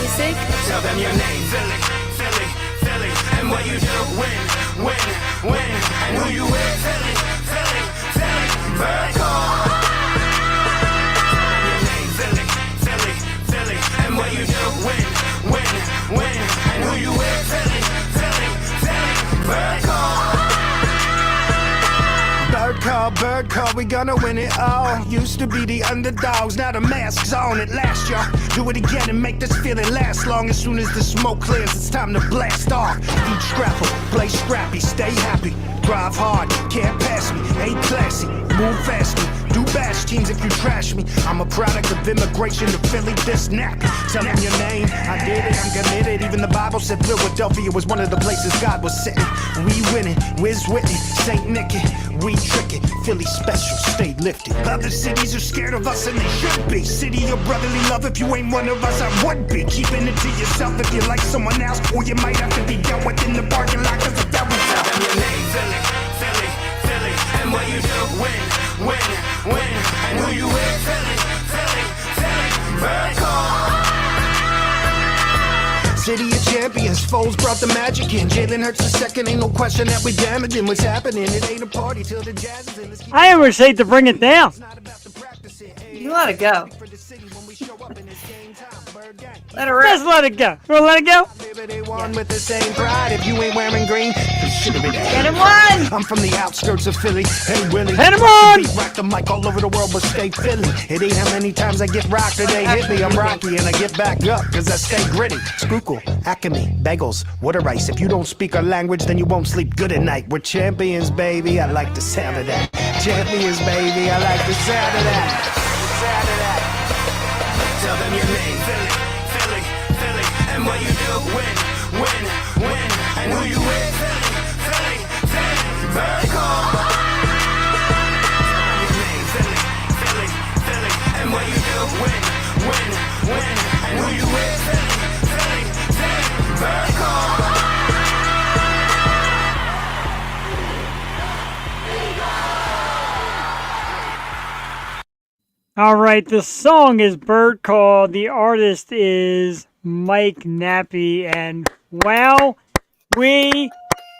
basic. Tell them your name, Philly, Philly, Philly, and what you do, win, and who you with, Philly, Philly, Philly, bird call. Tell them your name, Philly, Philly, Philly, and what you do, win, and who you with, Philly, Philly, Philly, bird call. Bird call, we gonna win it all. Used to be the underdogs, now the mask's on at last, y'all. Do it again and make this feeling last long. As soon as the smoke clears, it's time to blast off. Eat scrapple, play scrappy, stay happy. Drive hard, can't pass me, ain't classy. Move fast, do bash teams if you trash me. I'm a product of immigration to Philly, this nappy. Tell them your name, I did it, I'm committed. Even the Bible said Philadelphia was one of the places God was sitting. We winning, Wiz Whitney, St. Nicky, we tricking. Philly special, stay lifted. Other cities are scared of us and they should be. City of brotherly love, if you ain't one of us, I would be. Keeping it to yourself if you like someone else, or you might have to be dealt with in the parking lot, cause the devil's out. Tell them your name, Philly, Philly, Philly, and what you do, win, and who you with, Philly, Philly, Philly, bird call. City of champions, foes brought the magic in. Jalen Hurts the second, ain't no question that we damaging. What's happening? It ain't a party till the jazz is in. I always hate to bring it down. You let it go. Let it rip. Just let it go. You want to let it go? They won with the same pride. If you ain't wearing green, Get him one. I'm from the outskirts of Philly. Hey Willie, Hit him on. rock the mic all over the world, but stay Philly. It ain't how many times I get rocked or they hit me. I'm Rocky and I get back up cause I stay gritty. Schuylkill, Acme, bagels, water rice. If you don't speak our language, then you won't sleep good at night. We're champions, baby. I like the sound of that. Champions, baby. I like the sound of that. Tell them your name, Philly, Philly, Philly, and what you do, win, and who you with, Philly, Philly, Philly, bird call. Tell them your name, Philly, Philly, Philly, and what you do, win, and who you with, Philly, Philly, Philly, bird call. All right, the song is Bird Call. The artist is Mike Nappi. And wow, ladies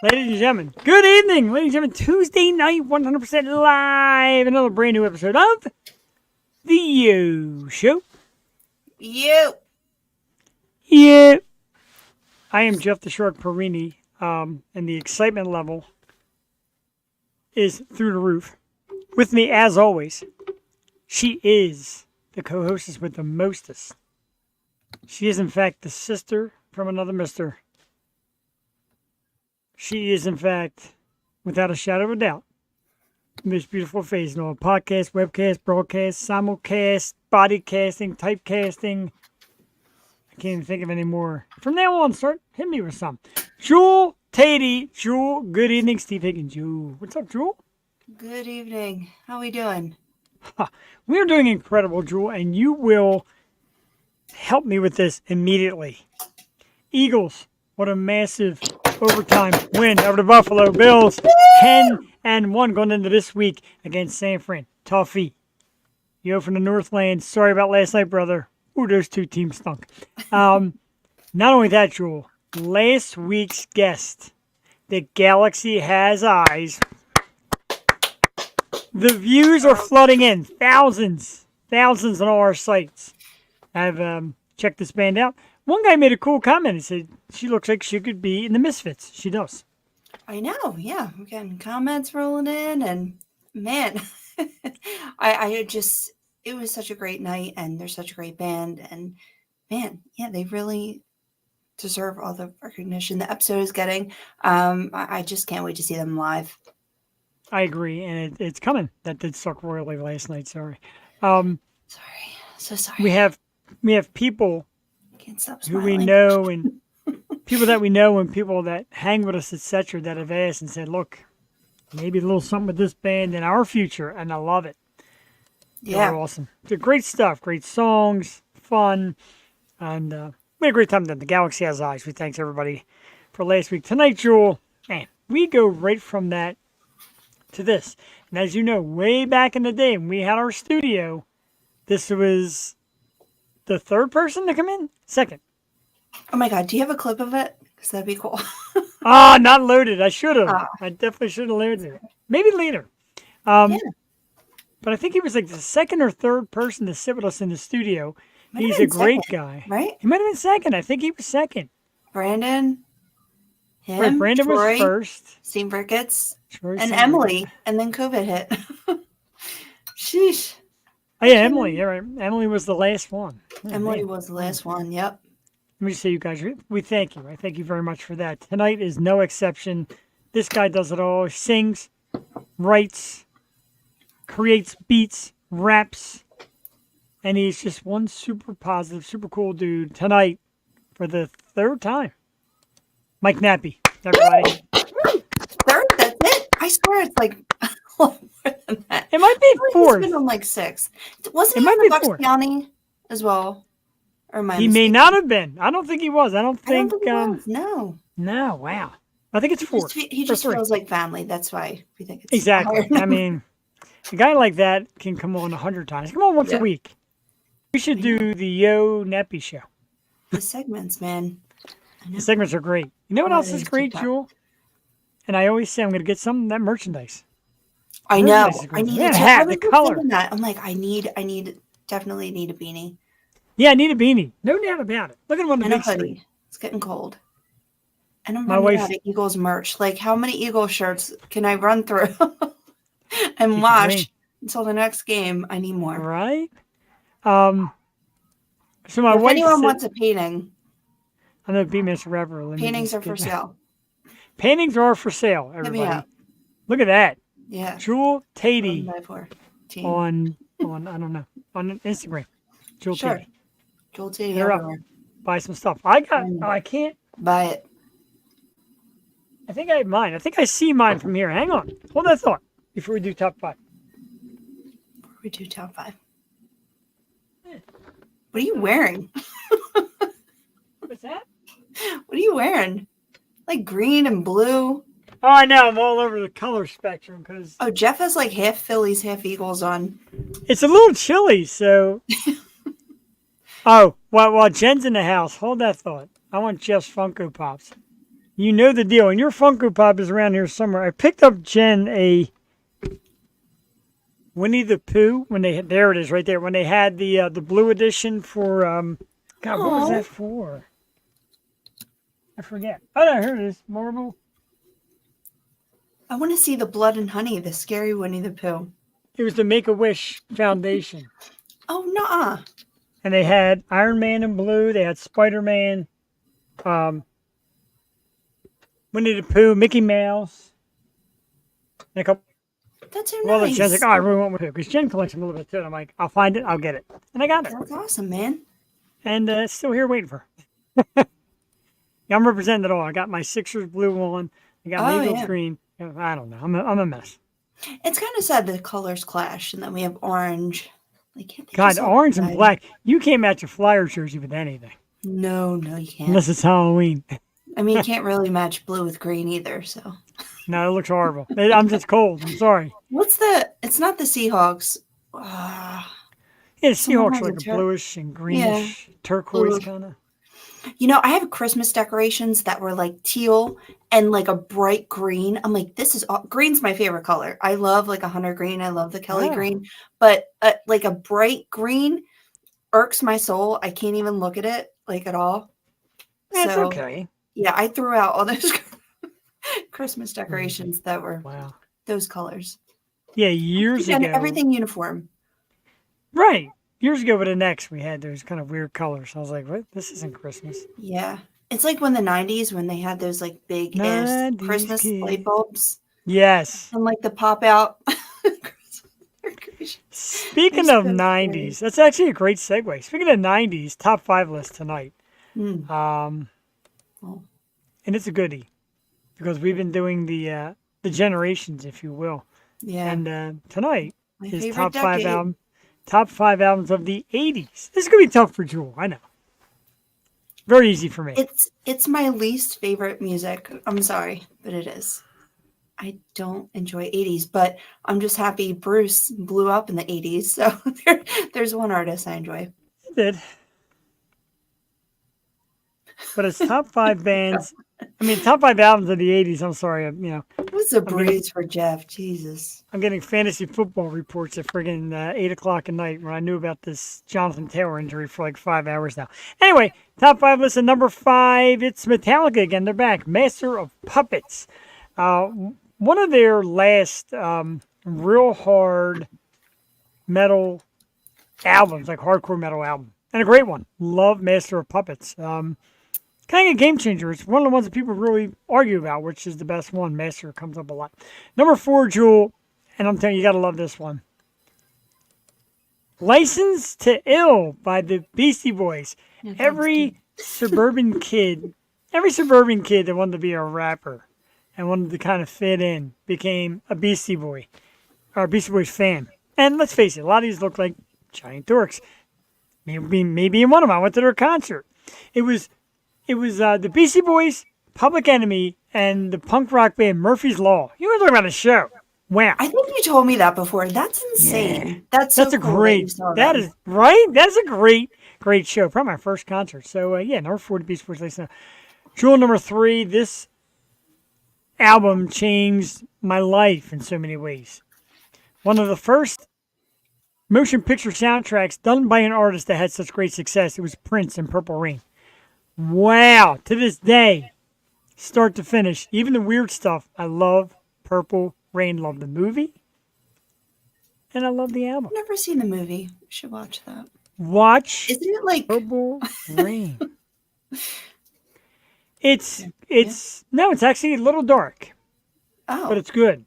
and gentlemen, good evening, ladies and gentlemen. Tuesday night, 100% live. Another brand new episode of The U Show. You. Yeah. I am Jeff the Shark Perini, and the excitement level is through the roof. With me, as always, she is the co-hostess with the mostest. She is, in fact, the sister from another mister. She is, in fact, without a shadow of a doubt, the most beautiful face in all podcast, webcast, broadcast, simulcast, bodycasting, typecasting. I can't even think of any more. From now on, start hit me with some. Jewel Tatey. Jewel, good evening. Steve Higgins. Jewel. What's up, Jewel? Good evening. How we doing? We are doing incredible, Jewel, and you will help me with this immediately. Eagles, what a massive overtime win over the Buffalo Bills. 10-1 going into this week against San Fran. Toughy. You from the Northland. Sorry about last night, brother. Ooh, those two teams stunk. Not only that, Jewel, last week's guest, the Galaxy Has Eyes. The views are flooding in. Thousands on all our sites. I've checked this band out. One guy made a cool comment. He said, she looks like she could be in the Misfits. She does. I know, yeah. We're getting comments rolling in, and man, I just, it was such a great night, and they're such a great band, and man, yeah, they really deserve all the recognition the episode is getting. I just can't wait to see them live. I agree, and it's coming. That did suck royally last night. Sorry. Sorry, so sorry. We have people Can't stop who smiling. we know, and people that we know, and people that hang with us, etc., that have asked and said, "Look, maybe a little something with this band in our future," and I love it. Yeah, They're awesome. They're great stuff, great songs, fun, and we had a great time. Then the Galaxy Has Eyes. We thanks everybody for last week. Tonight, Jewel, man, we go right from that to this. And as you know, way back in the day when we had our studio, this was the third person to come in? Second. Oh my God, do you have a clip of it? Because that'd be cool. Ah, not loaded. I should have. Ah, I definitely should have loaded it. Maybe later. yeah, But I think he was like the second or third person to sit with us in the studio. might have He's a been great second, guy. right? He might have been second. I think he was second. Brandon, Right, him, Brandon was Troy, first. Steve Ricketts, Troy and St. Ricketts. Emily, and then COVID hit. Sheesh. Oh yeah, Emily. Yeah, right. Emily was the last one. Oh, Emily man. was the last one. Yep. Let me just say, you guys, we thank you. I thank you very much for that. Tonight is no exception. This guy does it all. He sings, writes, creates beats, raps, and he's just one super positive, super cool dude. Tonight, for the third time, Mike Nappi, everybody. Third, that's it. I swear it's like a lot more than that. It might I be feel like fourth. he's been on like six. Wasn't It he might on be the Bucks fourth. County as well? Or am I He may mistaken? not have been. I don't think he was. I don't I don't think. think he was. No. No, wow. I think it's fourth He or just three. feels like family. That's why we think it's a higher Exactly. I number. mean, a guy like that can come on 100 times. Come on once a Yeah. week. We should I know. do the Yo Nappy show. The segments, man. I know. The segments are great. You know what Oh, else it is is great, TikTok. Jewel? And I always say I'm going to get some of that merchandise. I know. Merchandise is I great. need That it too. hat, I the was just color. thinking that. I'm like, definitely need a beanie Yeah, I need a beanie. No doubt about it. Look at him on the and a big screen. hoodie. It's getting cold. And I'm My running wife's out of Eagles merch. Like, how many Eagles shirts can I run through and keep it green. wash until the next game? I need more. Right? So my If wife anyone said, wants a painting, I'm going to be Miss Rever. Let me paintings just are for get sale. Paintings are for sale, Hit me everybody. up. Look at that. Yeah. Jewel Tatey 1x4 team. on I don't know, on Instagram. Jewel Sure. Tatey. Joel T. Hit her up. everywhere. Buy some stuff. I can't. Buy it. I think I have mine. I think I see mine from here. Hang on. Hold that thought before we do top five. We do top five. What are you wearing? What's that? What are you wearing? Like green and blue. Oh, I know. I'm all over the color spectrum because Oh, Jeff has like half Phillies, half Eagles on. it's a little chilly. So, oh, while Jen's in the house, hold that thought. I want Jeff's Funko Pops. You know the deal, and your Funko Pop is around here somewhere. I picked up Jen a Winnie the Pooh when there it is right there when they had the blue edition for God, what was Aw. that for? I forget. Oh no, here it is. Marvel. I want to see the Blood and Honey, the scary Winnie the Pooh. It was the Make a Wish Foundation, Oh, nah. and they had Iron Man in blue. They had Spider Man, Winnie the Pooh, Mickey Mouse, and a couple. That's so Well, Jen's nice. like, oh, I really want one too because Jen collects them a little bit too. And I'm like, I'll find it, I'll get it, and I got it, That's awesome, man. and it's still here waiting for her. Yeah, I'm representing it all. I got my Sixers blue one. I got my Oh, Eagles yeah. green. I don't know. I'm a mess. It's kind of sad the colors clash, and then we have orange. Like, can't they God, just all orange and combine? black. You can't match a Flyer jersey with anything No, you can't. unless it's Halloween. I mean, you can't really match blue with green either. So, No, it looks horrible. I'm just cold. I'm sorry. it's not the Seahawks. Yeah, the Someone Seahawks has are a like a bluish and greenish, turquoise Ugh. kind of. You know, I have Christmas decorations that were like teal and like a bright green. I'm like, green's my favorite color. I love like a hunter green. I love the Kelly Wow. green, but like a bright green irks my soul. I can't even look at it like at all. That's So okay. yeah, I threw out all those Christmas decorations that were Wow. those colors. Yeah, years And ago. everything uniform. Right. Years ago with the Next, we had those kind of weird colors. I was like, what? This isn't Christmas. Yeah. It's like when the 90s when they had those like big ass 90s Christmas kids. light bulbs Yes. and like the pop out Christmas decorations. Speaking They're of so 90s, that's actually a great segue. Speaking of 90s, top five list tonight. Mm. Oh. And it's a goodie because we've been doing the generations, if you will. Yeah. And tonight My is favorite top five albums of the 80s. This is going to be tough for Jewel, I know. Very easy for me. It's my least favorite music. I'm sorry, but it is. I don't enjoy 80s, but I'm just happy Bruce blew up in the 80s. So there's one artist I enjoy. It did. but it's top 5 bands. I mean, top 5 albums of the 80s. I'm sorry. What's a I'm getting breeze for Jeff? Jesus. I'm getting fantasy football reports at friggin' 8 o'clock at night when I knew about this Jonathan Taylor injury for like 5 hours now. Anyway, top 5 list. Number 5, it's Metallica again. They're back. Master of Puppets. Uh, One of their last real hard metal albums, like hardcore metal album, and a great one. Love Master of Puppets. Kind of a game changer. It's one of the ones that people really argue about, which is the best one. Master comes up a lot. Number 4, Jewel, and I'm telling you, you gotta love this one. License to Ill by the Beastie Boys. Yeah, thanks, Every suburban kid, every suburban kid that wanted to be a rapper and wanted to kind of fit in became a Beastie Boy or a Beastie Boys fan. And let's face it, a lot of these look like giant dorks. Maybe in one of them, I went to their concert. It was the Beastie Boys, Public Enemy, and the punk rock band Murphy's Law. You were talking about a show. Wow. I think you told me that before. That's insane. Yeah. That's so That's a cool great. you saw That them. is right. That's a great show. Probably my first concert. So yeah, number 4 to Beastie Boys. Listen, Jewel number 3. This album changed my life in so many ways. One of the first motion picture soundtracks done by an artist that had such great success. It was Prince and Purple Rain. Wow. To this day, start to finish, even the weird stuff, I love Purple Rain. Love the movie, and I love the album. I've never seen the movie. We should watch that. Watch Isn't it like Purple Rain. It's no, it's actually a little dark, oh but it's good.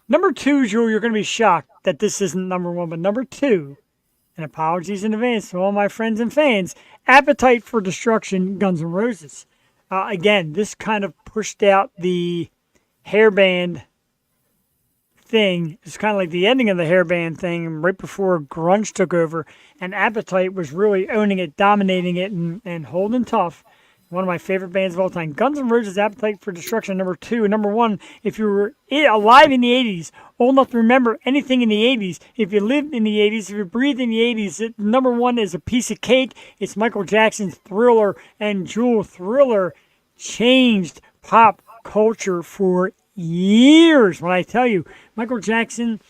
Number 2, Jewel, you're going to be shocked that this isn't number 1, but number 2, and apologies in advance to all my friends and fans, Appetite for Destruction, Guns N' Roses. Again, this kind of pushed out the hairband thing. It's kind of like the ending of the hairband thing right before grunge took over, and Appetite was really owning it, dominating it, and holding tough. One of my favorite bands of all time. Guns N' Roses, Appetite for Destruction, number 2. Number 1, if you were alive in the 80s, old enough to remember anything in the 80s, if you lived in the 80s, if you breathed in the 80s, number 1 is a piece of cake. It's Michael Jackson's Thriller, and Jewel. Thriller changed pop culture for years. When I tell you, Michael Jackson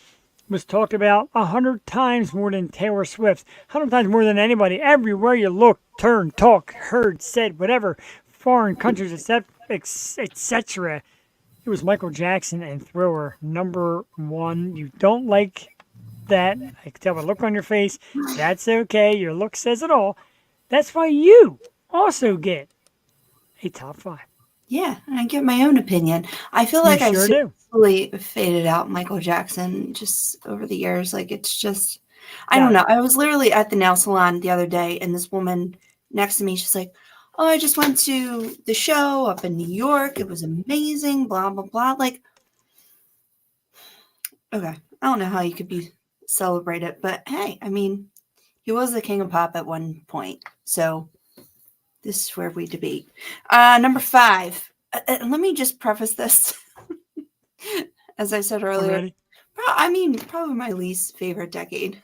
was talked about 100 times more than Taylor Swift, 100 times more than anybody. Everywhere you look, turn, talk, heard, said, whatever, foreign countries, etc. It was Michael Jackson and Thriller, number 1. You don't like that. I can tell by the look on your face. That's okay. Your look says it all. That's why you also get a top 5. yeah, I get my own opinion. I feel like You I sure do. really faded out Michael Jackson just over the years. Like it's just, I Yeah. don't know. I was literally at the nail salon the other day, and this woman next to me, she's like, "Oh, I just went to the show up in New York. It was amazing." Blah blah blah. Like, okay, I don't know how you could be celebrated, but hey, I mean, he was the king of pop at one point, so. This is where we debate. Number 5. Let me just preface this. As I said earlier, Ready? probably my least favorite decade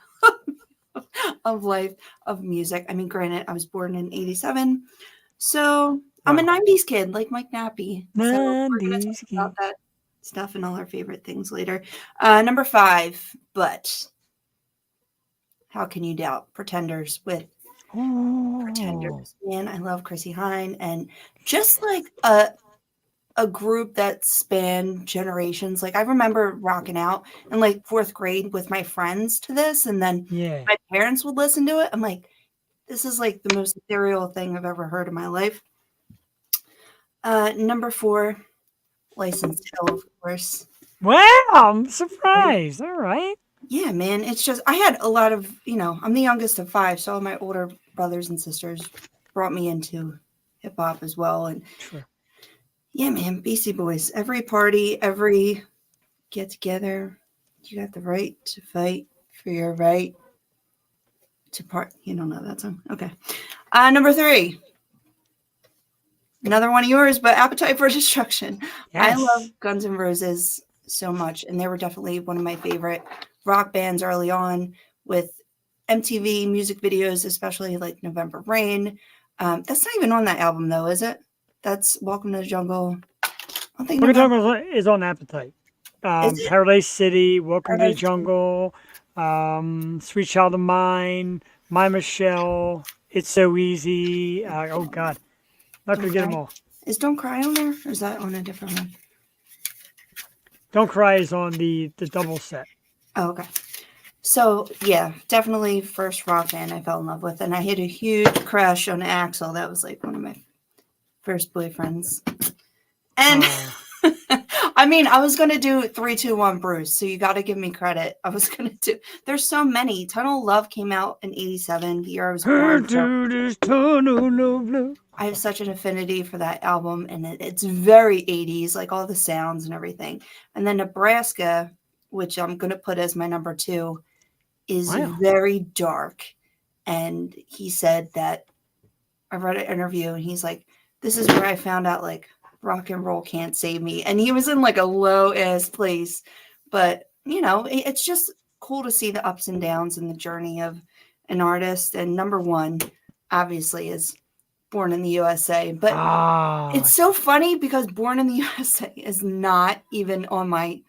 of life, of music. I mean, granted, I was born in 87. So I'm a Wow. 90s kid, like Mike Nappi. So we're going to 90s talk kid. about that stuff and all our favorite things later. Number 5, but how can you doubt Pretenders with Oh. Pretenders? Man, I love Chrissy Hine, and just like a group that spanned generations. Like I remember rocking out in like 4th grade with my friends to this, and then Yeah. my parents would listen to it. I'm like, this is like the most ethereal thing I've ever heard in my life. Number 4, License to Ill, of course. Wow, I'm surprised. All right. Yeah, man. It's just I had a lot of, I'm the youngest of 5, so all my older brothers and sisters brought me into hip hop as well. And True. yeah, man, Beastie Boys. Every party, every get together, you got the right to fight for your right to part. You don't know that song. Okay. Number 3. Another one of yours, but Appetite for Destruction. Yes. I love Guns N' Roses so much, and they were definitely one of my favorite rock bands early on with MTV music videos, especially like November Rain. That's not even on that album, though, is it? That's Welcome to the Jungle. I think Welcome to the November. Jungle is on Appetite. Is it? Paradise City, Welcome to the Paradise City? Jungle, Sweet Child of Mine, My Michelle, It's So Easy. Oh God, not Don't gonna get them Cry. all. Is Don't Cry on there? Or is that on a different one? Don't Cry is on the double set. Oh, okay. So, yeah, definitely first rock band I fell in love with. And I had a huge crush on Axel. That was like one of my first boyfriends. And I mean, I was going to do 3, 2, 1 Bruce. So you got to give me credit. I was going to do, there's so many. Tunnel of Love came out in 87, the year I was born. So This tunnel of love. I have such an affinity for that album. And it's very 80s, like all the sounds and everything. And then Nebraska, which I'm going to put as my number 2, is Wow. very dark. And he said that I read an interview and he's like, this is where I found out like rock and roll can't save me. And he was in like a low ass place. But, you know, it's just cool to see the ups and downs and the journey of an artist. And number 1, obviously, is Born in the USA. But it's so funny because Born in the USA is not even on my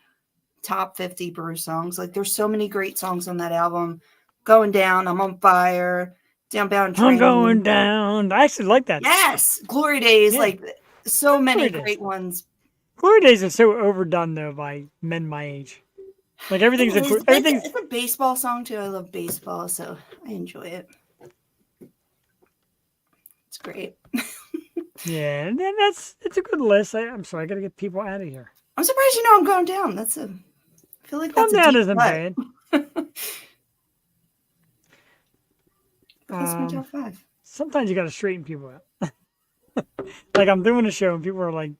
top 50 Bruce songs. Like there's so many great songs on that album. Going Down, I'm on Fire, Downbound Train. I'm going down. I actually like that. Yes, Glory Days, Yeah. like so many Glory great Days. ones. Glory Days are so overdone though by men my age. Like everything's everything's It's a baseball song too. I love baseball, so I enjoy it. It's great. yeah, and then it's a good list. I'm sorry, I gotta get people out of here. I'm surprised you know I'm going down. I feel like that's Calm down a deep isn't cut. bad. That's my top 5. Sometimes you gotta straighten people out. Like I'm doing a show and people are like,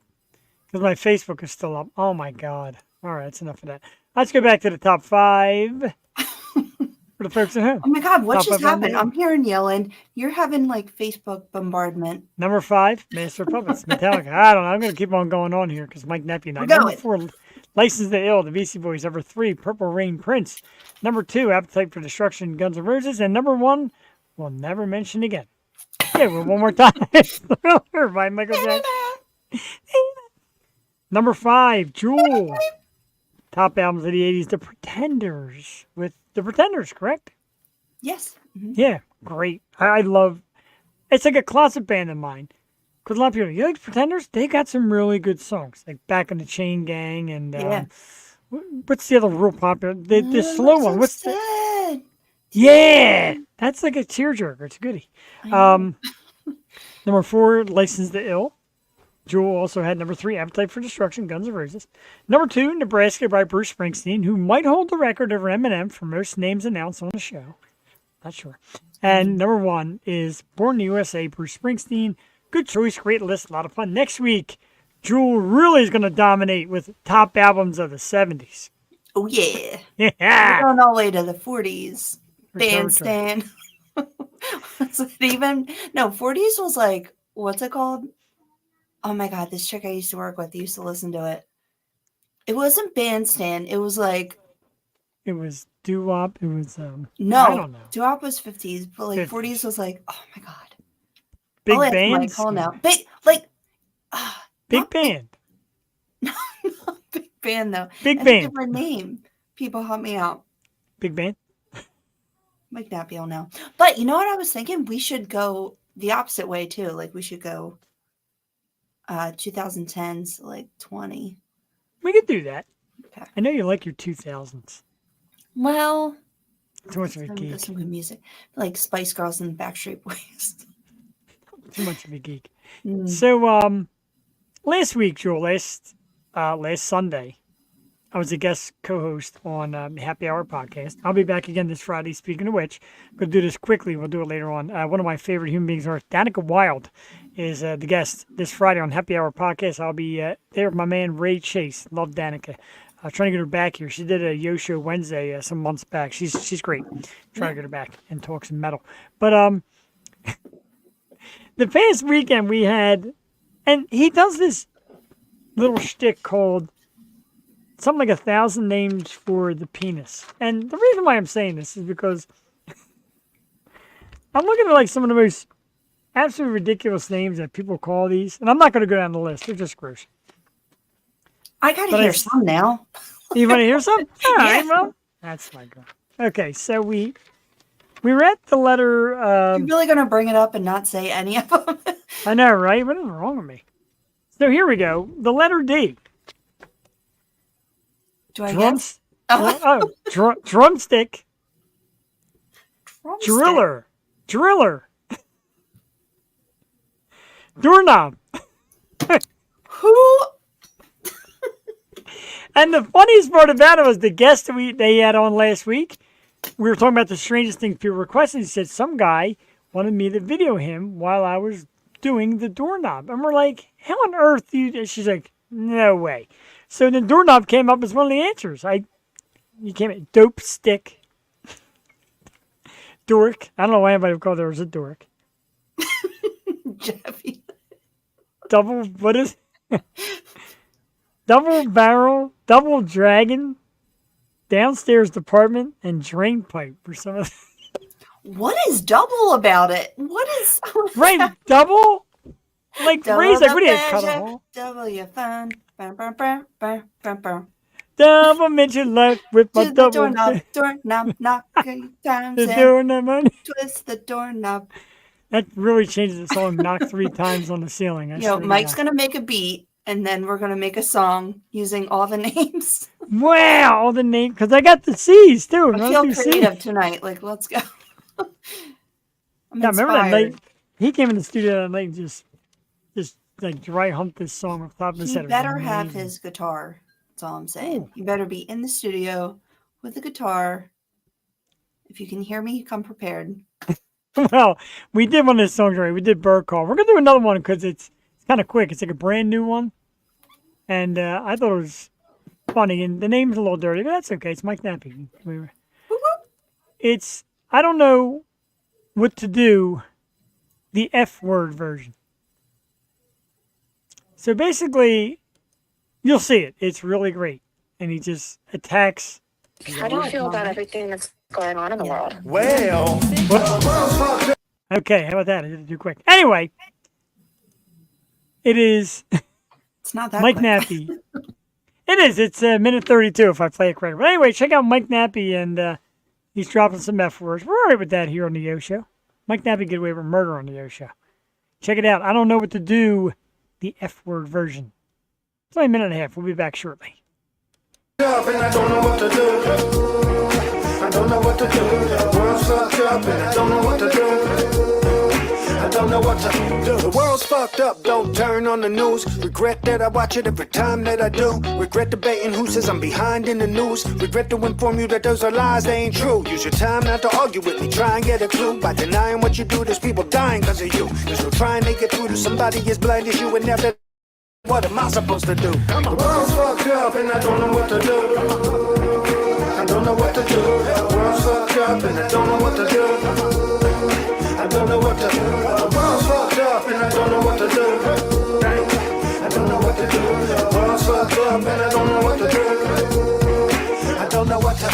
because my Facebook is still up. Oh my God. All right, that's enough of that. Let's go back to the top 5 for the folks at home. Oh my God, what Top just 5 on happened? the- I'm hearing yelling. You're having like Facebook bombardment. Number 5, Master of Puppets, Metallica. I don't know. I'm going to keep on going on here because Mike Nappi. We're Number going. 4, License to Ill, the BC Boys. Number 3, Purple Rain, Prince. Number 2, Appetite for Destruction, Guns N' Roses. And number 1, we'll never mention again. Yeah, well, one more time. Thriller by Michael Jackson. Number 5, Jewel. Top albums of the 80s, The Pretenders. With The Pretenders, correct? Yes. Mhm. Yeah, great. I love. It's like a closet band of mine. Because a lot of people, you like Pretenders? They got some really good songs, like Back in the Chain Gang and Yeah. what's the other real popular? The slow one. What's the? sad. Yeah, that's like a tearjerker. It's a goodie. I know. Number 4, License to Ill. Jewel also had number 3, Appetite for Destruction, Guns N' Roses. Number 2, Nebraska by Bruce Springsteen, who might hold the record over Eminem for most names announced on the show. Not sure. And number 1 is Born in the USA, Bruce Springsteen. Good choice, great list, a lot of fun. Next week, Jewel really is going to dominate with top albums of the 70s. Oh yeah. Yeah. We're going all the way to the 40s. Return. Bandstand. Was it even? No, 40s was like, what's it called? Oh my God, this chick I used to work with used to listen to it. It wasn't Bandstand. It was like, It was doo-wop. It was, I no, don't know. doo-wop was 50s, but like 50s. 40s was like, oh my God. Big I'll ask band. Mike, call him out. Big, like, Big not band. not big band though. Big It's a band. different name. People help me out. Big band. Mike Nappi will know. But you know what I was thinking? We should go the opposite way too. Like we should go 2010s, like 20. We could do that. Okay. I know you like your 2000s. Well, Too much of a there's geek. some good music. Like Spice Girls and Backstreet Boys. Too much of a geek. Mm. So, last week, Joel, last Sunday, I was a guest co-host on Happy Hour podcast. I'll be back again this Friday. Speaking of which, I'm going to do this quickly. We'll do it later on. One of my favorite human beings, Danica Wild, is the guest this Friday on Happy Hour podcast. I'll be there with my man Ray Chase. Love Danica. Trying to get her back here. She did a Yo Show Wednesday some months back. She's great. Trying to get her back and talk some metal. But the past weekend we had, and he does this little shtick called something like 1,000 names for the penis. And the reason why I'm saying this is because I'm looking at like some of the most absolutely ridiculous names that people call these, and I'm not going to go down the list. They're just gross. I gotta But hear some now. You want to hear some? All Yeah. right, well, that's my girl. Okay, so we read the letter. You're really gonna bring it up and not say any of them? I know, right? What is wrong with me? So here we go. The letter D. Do I Drums. guess? Drumstick. Drumstick. Driller. Doorknob. Who? And the funniest part about it was the guest that they had on last week. We were talking about the strangest things people requested. He said some guy wanted me to video him while I was doing the doorknob. And we're like, how on earth do you... She's like, no way. So the doorknob came up as one of the answers. You came dope stick. Dork. I don't know why anybody would call theirs a dork. Jeffy. Double... What is... Double barrel, double dragon, downstairs department, and drain pipe for some of What is double about it? What is right? Double, like double raise like what do you cut a pleasure, hole? double your fun. Bum, bum, bum, bum, bum, bum. Double mention life with my To the double. doorknob, knock 8 times The and doorknob. twist the doorknob. That really changes the song. Knock 3 times on the ceiling. Mike's gonna make a beat, and then we're gonna make a song using all the names. Wow, all the names because I got the C's too. I Let's feel do C's. creative tonight. Like, let's go. I'm Yeah, remember that inspired. night? He came in the studio that night and just like dry humped this song off the top of his He head. It was better have amazing. his guitar. That's all I'm saying. Ooh. You better be in the studio with the guitar. If you can hear me, come prepared. Well, we did one of his songs already. We did Bird Call. We're gonna do another one because it's kind of quick. It's like a brand new one, and I thought it was funny. And the name's a little dirty, but that's okay. It's Mike Nappi. It's I don't know what to do. The F word version. So basically, you'll see it. It's really great, and he just attacks. How do you feel about everything that's going on in the world? Well, Okay, how about that? I did it too quick. Anyway, it is. It's not that Mike quick. Nappi. It is. It's minute 32 if I play it correctly. But anyway, check out Mike Nappi, and he's dropping some F words. We're all right with that here on the Yo Show. Mike Nappi get away with murder on the Yo Show. Check it out. I don't know what to do. The F word version. It's only a minute and a half. We'll be back shortly. up and I don't know what to do. I don't know what to do. The world's fucked up and I don't know what to do. I don't know what to do. The world's fucked up, don't turn on the news. Regret that I watch it every time that I do. Regret debating who says I'm behind in the news. Regret to inform you that those are lies, they ain't true. Use your time not to argue with me, try and get a clue. By denying what you do, there's people dying because of you. There's no trying to get through to somebody as blind as you and never. What am I supposed to do? The world's fucked up and I don't know what to do. I don't know what to do. The world's fucked up and I don't know what to do. I don't know what to do. The world's fucked up and I don't know what to do. I don't know what to do. The world's fucked up and I don't know what to do. I don't know what to do.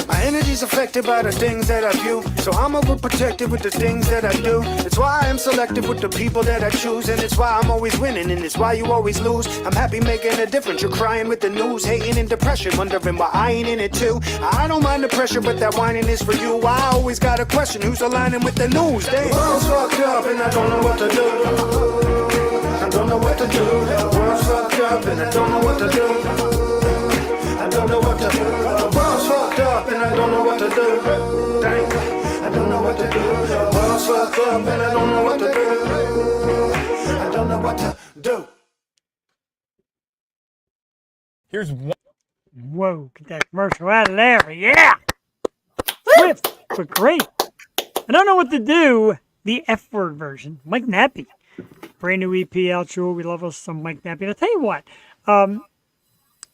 My energy's affected by the things that I view, so I'm overprotected with the things that I do. It's why I'm selective with the people that I choose, and it's why I'm always winning, and it's why you always lose. I'm happy making a difference. You're crying with the news, hating and depression, wondering why I ain't in it too. I don't mind the pressure, but that whining is for you. I always got a question: who's aligning with the news? Damn. The world's fucked up, and I don't know what to do. I don't know what to do. The world's fucked up, and I don't know what to do. I don't know what to do. The world's fucked up and I don't know what to do. Dang. I don't know what to do. The world's fucked up and I don't know what to do. I don't know what to do. Here's one. Whoa, get that commercial out of there. Yeah! Swift, but great. I don't know what to do. The F word version. Mike Nappi. Brand new EP out, sure. We love us some Mike Nappi. And I'll tell you what.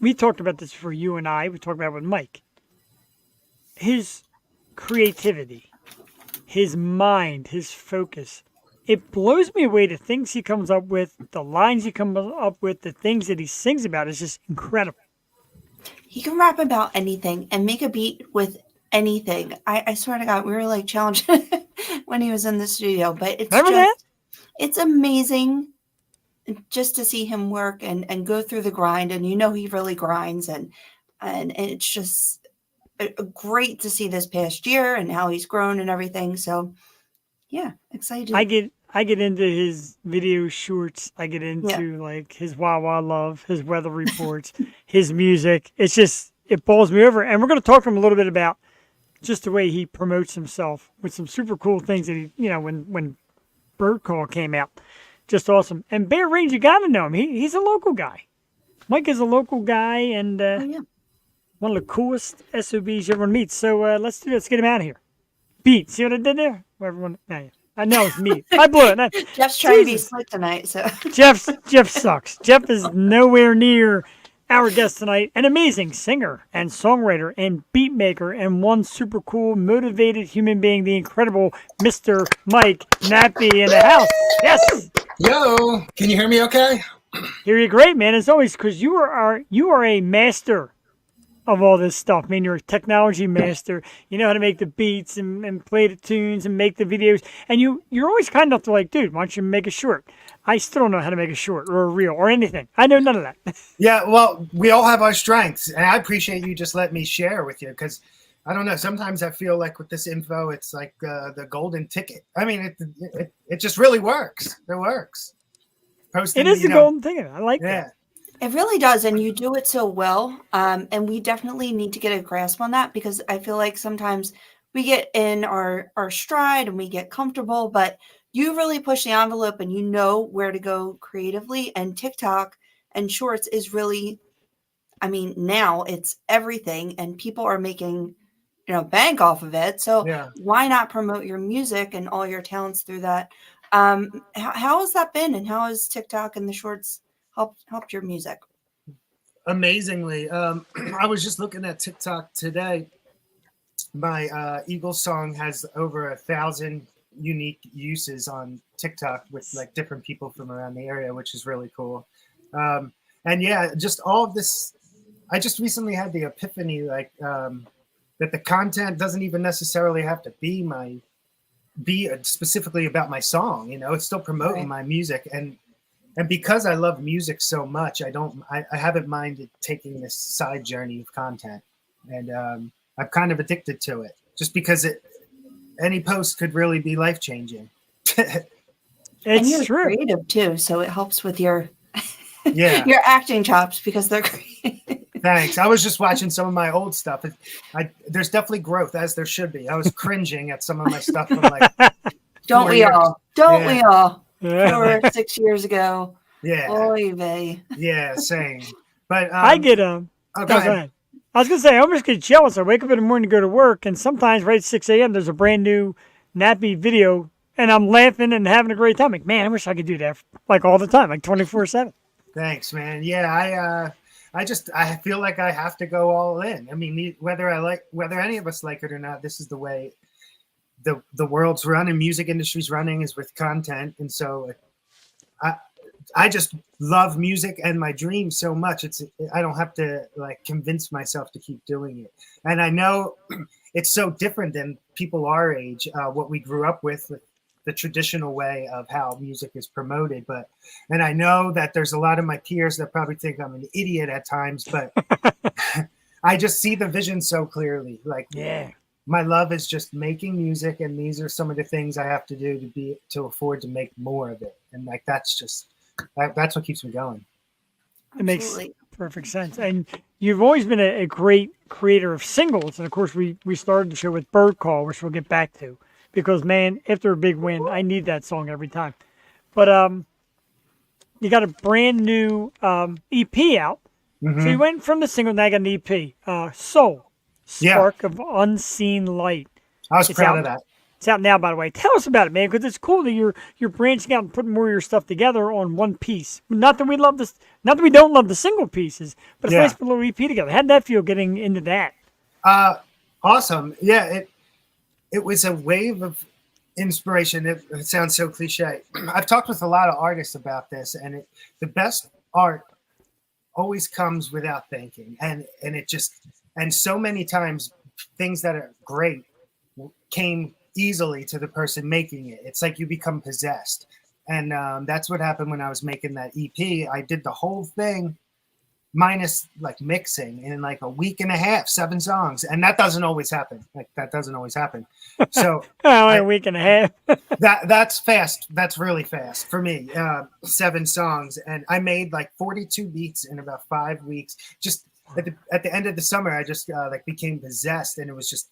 We talked about this for you and I. We talked about it with Mike. His creativity, his mind, his focus. It blows me away the things he comes up with, the lines he comes up with, the things that he sings about is just incredible. He can rap about anything and make a beat with anything. I swear to God, we were like challenging when he was in the studio, but it's Remember just, it's amazing just to see him work and go through the grind, and he really grinds, and it's just great to see this past year and how he's grown and everything. So yeah, I excited. get into his video shorts. I get Yeah, into like his Wawa love, his weather reports, his music. It's just it bowls me over. And we're going to talk to him a little bit about just the way he promotes himself with some super cool things that he, when Bird Call came out, just awesome. And Bear Range, you got to know him. He's a local guy. Mike is a local guy and oh yeah. one of the coolest SOBs you ever meet. So let's do it. Let's get him out of here. Beat. See what I did there? Where everyone, I know it's me. I blew it. Jeff's trying to be Jesus. slick tonight, so Jeff sucks. Jeff is nowhere near our guest tonight. An amazing singer and songwriter and beat maker and one super cool, motivated human being, the incredible Mr. Mike Nappi in the house. Yes. Yo, can you hear me okay? Hear you great, man. As always, because you are a master of all this stuff. Man, you're a technology master. You know how to make the beats and play the tunes and make the videos. And you're always kind enough to like, dude, why don't you make a short? I still don't know how to make a short or a reel or anything. I know none of that. Yeah, well, we all have our strengths, and I appreciate you just letting me share with you because I don't know. Sometimes I feel like with this info, it's like the golden ticket. I mean, it just really works. It works. Posting, It is the golden thing. I like yeah. that. it really does, and you do it so well. And we definitely need to get a grasp on that, because I feel like sometimes we get in our stride and we get comfortable, but you really push the envelope and you know where to go creatively. And TikTok and Shorts is really, I mean, now it's everything, and people are making bank off of it. So Yeah. why not promote your music and all your talents through that? How has that been, and how has TikTok and the Shorts helped your music? Amazingly. I was just looking at TikTok today. My Eagles song has over 1,000 unique uses on TikTok with like different people from around the area, which is really cool. And yeah, just all of this. I just recently had the epiphany, like that the content doesn't even necessarily have to be specifically about my song. It's still promoting my music, and because I love music so much, I haven't minded taking this side journey of content, and I'm kind of addicted to it, just because any post could really be life changing. And you're It's true. creative too, so it helps with your Yeah. your acting chops, because they're creative. Thanks. I was just watching some of my old stuff. There's definitely growth, as there should be. I was cringing at some of my stuff from like Don't 4 we years. all? Don't we all? Yeah. 4 or 6 years ago. Yeah. Oy vey. Yeah. Same. But I get oh, go go ahead. ahead. I was gonna say I almost get jealous. I wake up in the morning to go to work, and sometimes right at 6 a.m. there's a brand new Nappy video, and I'm laughing and having a great time. Like, man, I wish I could do that like all the time, like 24/7. Thanks, man. Yeah, I feel like I have to go all in. I mean, whether any of us like it or not, this is the way the world's run and music industry's running, is with content. And so I just love music and my dream so much. I don't have to like convince myself to keep doing it. And I know it's so different than people our age, what we grew up with the traditional way of how music is promoted. And I know that there's a lot of my peers that probably think I'm an idiot at times, but I just see the vision so clearly. Like, Yeah. my love is just making music, and these are some of the things I have to do to afford to make more of it. And like, that's what keeps me going. It makes Absolutely. perfect sense. And you've always been a great creator of singles. And of course, we started the show with Bird Call, which we'll get back to. Because, man, after a big win, I need that song every time. But you got a brand new EP out. Mm-hmm. So you went from the single, now you got an EP. S.O.U.L, Spark of Unseen Light. I was It's proud out. of that. It's out now, by the way. Tell us about it, man, because it's cool that you're branching out and putting more of your stuff together on one piece. Not that we love this, not that we don't love the single pieces, but it's Yeah. nice to put a little EP together. How'd that feel getting into that? Awesome. Yeah, it was a wave of inspiration. It sounds so cliche. I've talked with a lot of artists about this, and the best art always comes without thinking, and so many times things that are great came easily to the person making it. It's like you become possessed, And that's what happened when I was making that EP. I did the whole thing minus like mixing in like a week and a half, 7 songs. And that doesn't always happen. So a week and a half. that's fast. That's really fast for me. 7 songs. And I made like 42 beats in about 5 weeks. Just at the end of the summer, I just like became possessed, and it was just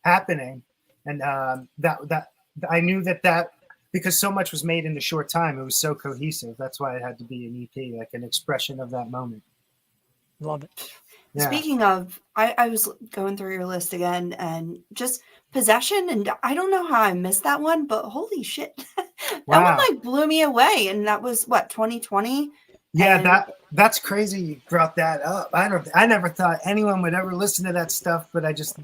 happening. And that I knew that because so much was made in a short time, it was so cohesive. That's why it had to be an EP, like an expression of that moment. Love it. Yeah. Speaking of, I was going through your list again, and just Possession, and I don't know how I missed that one, but holy shit. That Wow. one like blew me away, and that was what, 2020? Yeah, And that's crazy you brought that up. I never thought anyone would ever listen to that stuff, but I just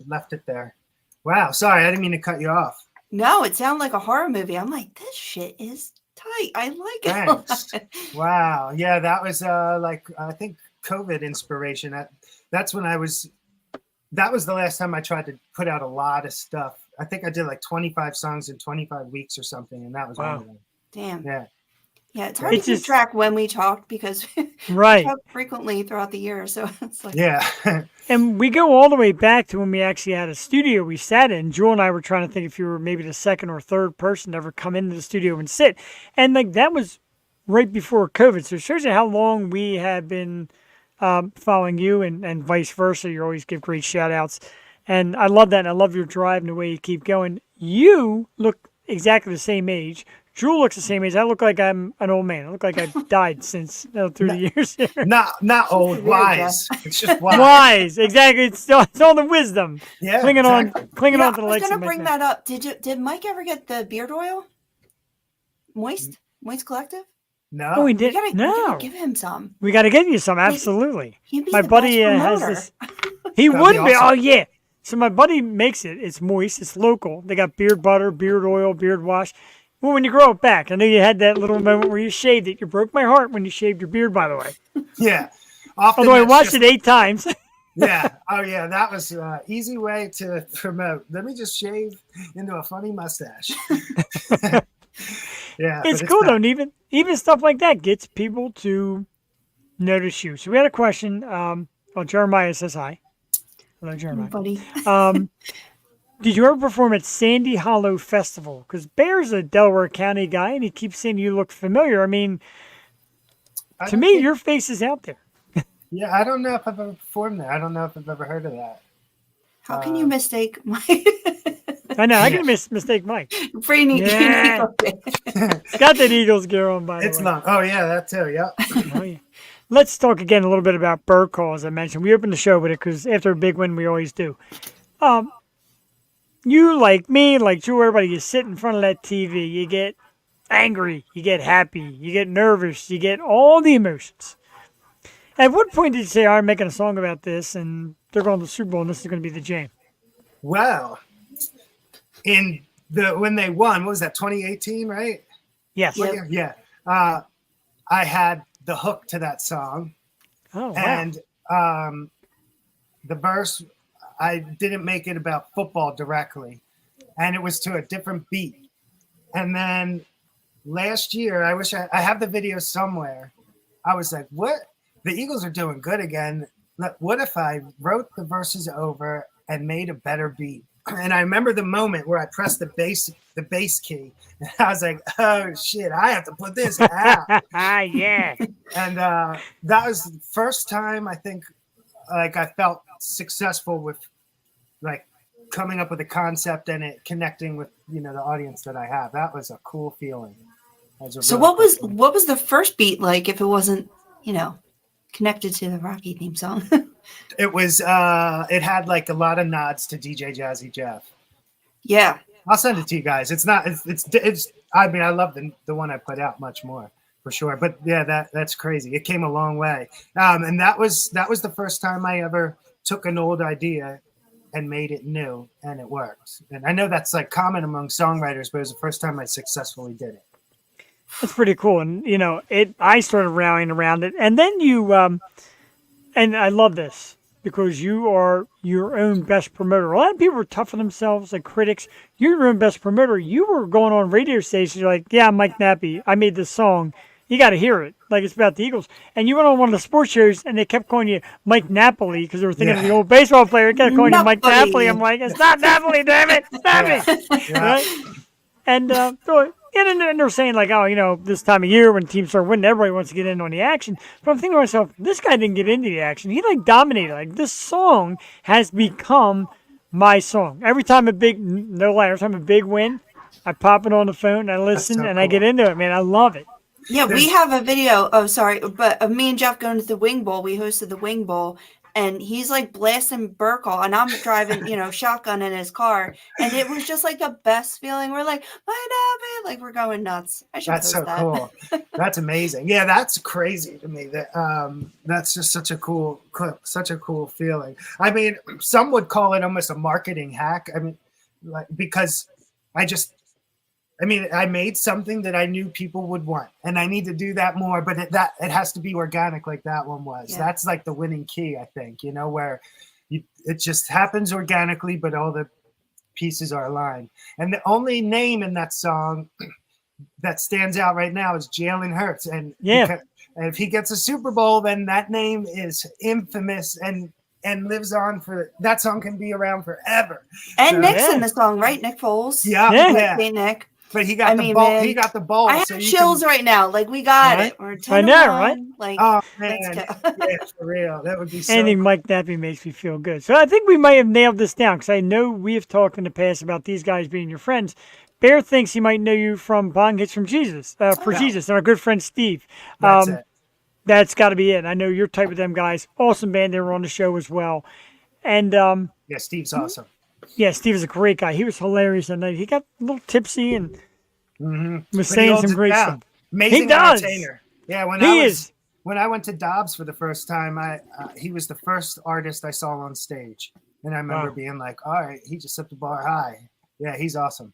left it there. Wow, sorry, I didn't mean to cut you off. no, it sounded like a horror movie. I'm like, this shit is tight. I like it a lot. Thanks. Wow. Yeah, that was like I think COVID inspiration. That's when that was the last time I tried to put out a lot of stuff. I think I did like 25 songs in 25 weeks or something, and that was one of them. Damn. Yeah. Yeah, it's hard to keep track when we talked because right. we talk frequently throughout the year. So it's like, yeah. And we go all the way back to when we actually had a studio we sat in. Jewel and I were trying to think if you were maybe the second or third person to ever come into the studio and sit. And like that was right before COVID. So it shows you how long we have been following you and vice versa. You always give great shout outs. And I love that. And I love your drive and the way you keep going. You look exactly the same age. Jewel looks the same age. I look like I'm an old man. I look like I've died since through the years here. Not old, wise. It's just wise. Wise, exactly. It's all the wisdom. Yeah, clinging exactly. on to the legs. I was going to bring that up. Did Mike ever get the beard oil? Moist Collective? No. Oh, we did. We no. gotta give him some. We got to get you some. Absolutely. My buddy has this. He would be. Oh yeah. So my buddy makes it. It's moist. It's local. They got beard butter, beard oil, beard wash. Well, when you grow it back, I know you had that little moment where you shaved it. You broke my heart when you shaved your beard, by the way. Yeah. Although I watched it 8 times. Yeah. Oh, yeah. That was an easy way to promote. Let me just shave into a funny mustache. Yeah. It's cool, though. And even stuff like that gets people to notice you. So we had a question. Jeremiah says hi. Hello, Jeremiah. Buddy. Did you ever perform at Sandy Hollow Festival? Because Bear's a Delaware County guy, and he keeps saying you look familiar. I mean, to me, your face is out there. Yeah, I don't know if I've ever performed there. I don't know if I've ever heard of that. How can you mistake Mike? I know, I can mistake Mike. Brady, yeah. Got that Eagles gear on, by the way. It's long. Oh, yeah, that too, yeah. Oh, yeah. Let's talk again a little bit about Bird Call, as I mentioned. We opened the show with it because after a big win, we always do. You, like me, like Drew, everybody, you sit in front of that TV, you get angry, you get happy, you get nervous, you get all the emotions. At what point did you say, I'm making a song about this, and they're going to the Super Bowl, and this is going to be the jam? Well, when they won, what was that, 2018, right? Yes. Yep. Yeah. I had the hook to that song. Oh, wow. And the verse, I didn't make it about football directly, and it was to a different beat. And then last year, I wish I have the video somewhere. I was like, what? The Eagles are doing good again. What if I wrote the verses over and made a better beat? And I remember the moment where I pressed the bass key, and I was like, oh shit, I have to put this out. Yeah. And that was the first time I think like I felt successful with like coming up with a concept and it connecting with the audience that I have. That was a cool feeling. So what was the first beat like if it wasn't connected to the Rocky theme song? It was it had like a lot of nods to DJ Jazzy Jeff. Yeah, I'll send it to you guys. It's not it's I mean I love the one I put out much more for sure. But yeah, that's crazy. It came a long way. And that was the first time I ever took an old idea and made it new, and it worked. And I know that's like common among songwriters, but it was the first time I successfully did it. That's pretty cool. And, I started rallying around it. And then you, and I love this because you are your own best promoter. A lot of people are tough on themselves, like critics. You're your own best promoter. You were going on radio stations, you're like, yeah, I'm Mike Nappi. I made this song. You got to hear it. Like it's about the Eagles. And you went on one of the sports shows and they kept calling you Mike Napoli because they were thinking of the old baseball player. They kept calling you Mike Napoli. I'm like, it's not Napoli, damn it. Nappi. Yeah. Right? And and they're saying like, oh, this time of year when teams start winning, everybody wants to get in on the action. But I'm thinking to myself, this guy didn't get into the action. He like dominated. Like this song has become my song. Every time no lie, every time a big win, I pop it on the phone, I listen, so and I get into it. Man, I love it. Yeah, we have a video. Oh, sorry, but of me and Jeff going to the Wing Bowl. We hosted the Wing Bowl, and he's like blasting Burkle, and I'm driving, shotgun in his car, and it was just like the best feeling. We're like, "My Nappi," like we're going nuts. I should That's post so that. cool. That's amazing. Yeah, that's crazy to me. That's just such a cool feeling. I mean, some would call it almost a marketing hack. I mean, because I made something that I knew people would want, and I need to do that more. But it has to be organic, like that one was. Yeah. That's like the winning key, I think. Where it just happens organically, but all the pieces are aligned. And the only name in that song that stands out right now is Jalen Hurts, and if he gets a Super Bowl, then that name is infamous and lives on that song can be around forever. And Nick's in the song, right? Nick Foles. Yeah. Hey, Nick. But he got the ball. Man, he got the ball. I have chills right now. Like we got it. We're 10 I know, right? Like, oh man, let's go. yeah, for real. That would be so. Anything Mike Nappi makes me feel good. So I think we might have nailed this down because I know we have talked in the past about these guys being your friends. Bear thinks he might know you from Bong Hits from Jesus, Jesus, and our good friend Steve. That's got to be it. I know you're tight with them guys. Awesome band. They were on the show as well. And yeah, Steve's awesome. Yeah, Steve is a great guy. He was hilarious that night. He got a little tipsy and was saying some great stuff. Amazing entertainer. Yeah, when I went to Dobbs for the first time, he was the first artist I saw on stage, and I remember being like, "All right, he just set the bar high." Yeah, he's awesome.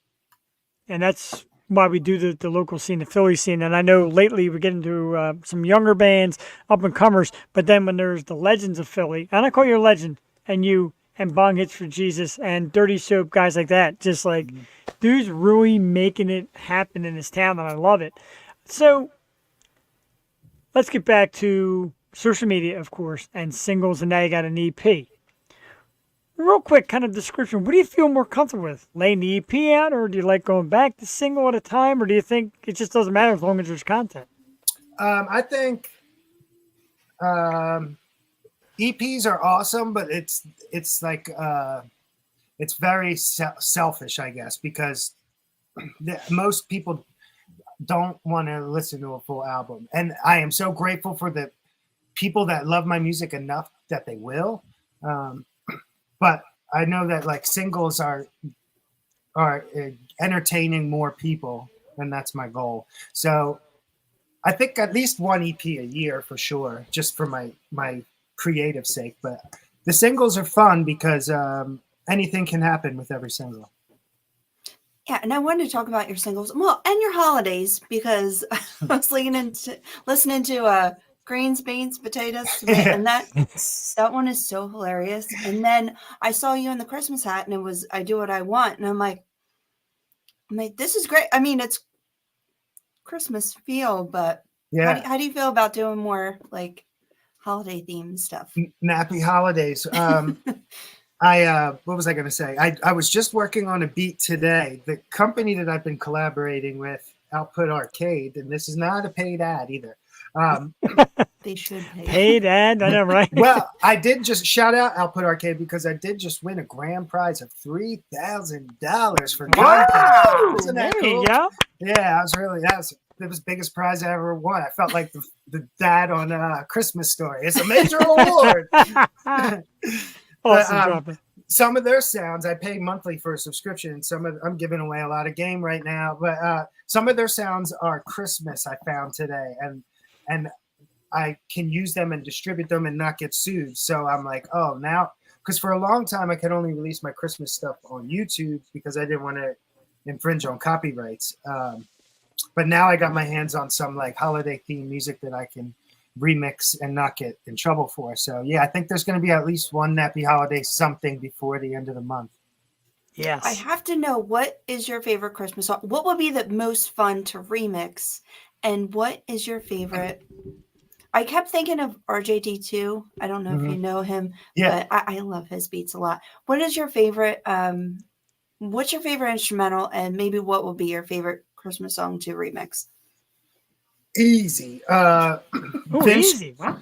And that's why we do the local scene, the Philly scene. And I know lately we're getting to some younger bands, up and comers. But then when there's the legends of Philly, and I call you a legend, and you and Bong Hits for Jesus and Dirty Soap, guys like that, just like dudes really making it happen in this town, and I love it. So let's get back to social media, of course, and singles, and now you got an EP. Real quick kind of description. What do you feel more comfortable with? Laying the EP out, or do you like going back to single at a time, or do you think it just doesn't matter as long as there's content? I think EPs are awesome, but it's like it's very selfish, I guess, because most people don't want to listen to a full album. And I am so grateful for the people that love my music enough that they will. But I know that like singles are entertaining more people, and that's my goal. So I think at least one EP a year for sure, just for my creative sake. But the singles are fun because anything can happen with every single. Yeah, and I wanted to talk about your singles, well, and your holidays, because I was listening to greens, beans, potatoes, and that one is so hilarious. And then I saw you in the Christmas hat, and it was "I Do What I Want," and I'm like, this is great. I mean, it's Christmas feel, but yeah, how do you feel about doing more like holiday themed stuff? Nappy holidays. What was I going to say? I was just working on a beat today. The company that I've been collaborating with, Output Arcade, and this is not a paid ad either. They should pay. Paid ad, I know, right? Well, I did just shout out Output Arcade because I did just win a grand prize of $3,000 for wow! Isn't that cool? Yeah, it was the biggest prize I ever won. I felt like the dad on Christmas Story. It's a major award. Awesome. Some of their sounds, I pay monthly for a subscription, and I'm giving away a lot of game right now, but some of their sounds are Christmas, I found today, and I can use them and distribute them and not get sued. So I'm like, oh, now, because for a long time I could only release my Christmas stuff on YouTube because I didn't want to infringe on copyrights. But now I got my hands on some like holiday themed music that I can remix and not get in trouble for. So yeah, I think there's going to be at least one Nappy Holiday something before the end of the month. I Yes. have to know, what is your favorite Christmas song? What would be the most fun to remix? And what is your favorite? I kept thinking of RJD2. I don't know if you know him, Yeah, but I love his beats a lot. What is your favorite? What's your favorite instrumental? And maybe what would be your favorite Christmas song to remix? easy. Oh, Vince. easy. Wow.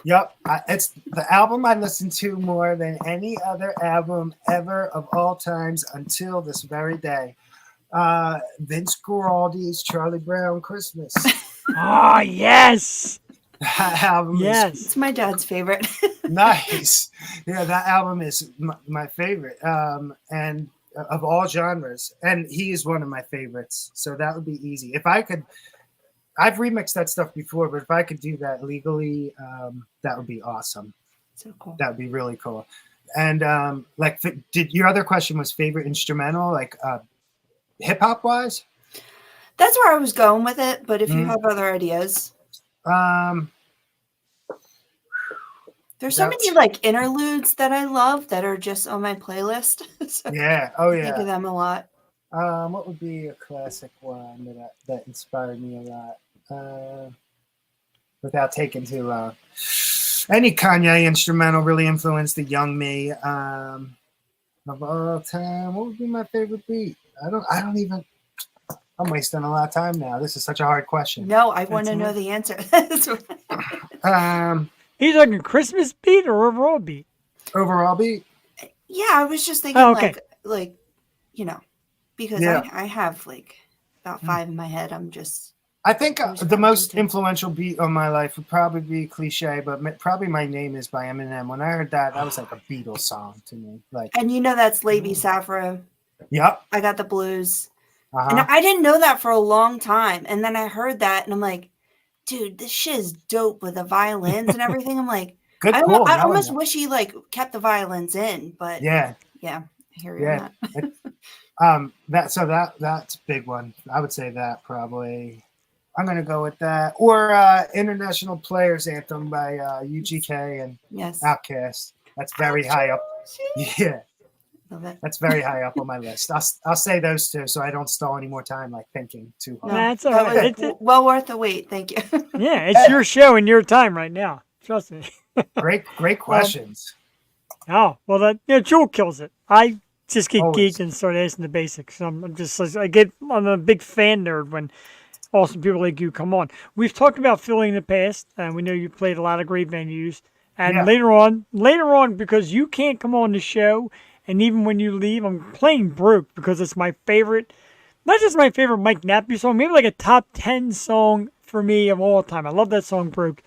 Yep, it's the album I listened to more than any other album ever of all times until this very day. Vince Guaraldi's Charlie Brown Christmas. Oh, yes. That album Yes. It's my dad's favorite. is nice. Yeah, that album is my favorite, and of all genres, and he is one of my favorites. So that would be easy. If I could, I've remixed that stuff before, but if I could do that legally, that would be awesome. So cool. That would be really cool. And like, did your other question was favorite instrumental, like hip hop wise? That's where I was going with it. But if you have other ideas, there's so many like interludes that I love that are just on my playlist. So yeah. Oh I think of yeah. them a lot. What would be a classic one that inspired me a lot? Without taking too long. Any Kanye instrumental really influenced the young me. Of all time, what would be my favorite beat? I don't even. I'm wasting a lot of time now. This is such a hard question. No, I want to know the answer. He's like a Christmas beat or overall beat? Overall beat. Yeah, I was just thinking like because I have like about 5 in my head. I think the most influential beat of my life would probably be cliche, but probably My Name Is by Eminem. When I heard that, that was like a Beatles song to me. Like, and that's Lady Sappho. Yep. I Got the Blues. And I didn't know that for a long time. And then I heard that and I'm like, dude, this shit is dope with the violins and everything. I'm like, good I almost wish he like kept the violins in, but yeah, I hear you on that. That's a big one. I would say that probably. I'm gonna go with that, or International Players Anthem by UGK and Outkast. That's very high up. Yeah, love it. That's very high up on my list. I'll say those two, so I don't stall any more time like thinking too hard. No, That's all right. Well worth the wait. Thank you. Yeah, it's your show and your time right now. Trust me. Great questions. Oh well, Jewel kills it. I just get geeked and start asking the basics. I'm a big fan nerd when awesome people like you come on. We've talked about Philly in the past, and we know you played a lot of great venues. And later on, because you can't come on the show, and even when you leave, I'm playing Broke because it's my favorite, not just my favorite Mike Nappi song, maybe like a top 10 song for me of all time. I love that song, Broke.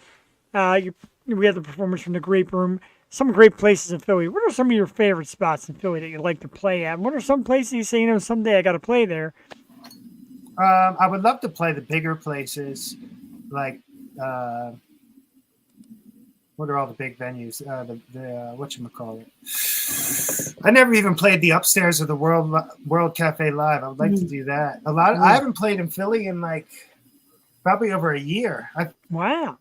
We had the performance from the Grape Room. Some great places in Philly. What are some of your favorite spots in Philly that you like to play at? What are some places you say, someday I got to play there? I would love to play the bigger places, like what are all the big venues? The whatchamacallit? I never even played the upstairs of the World Cafe Live. I would like to do that. I haven't played in Philly in like probably over a year. Wow.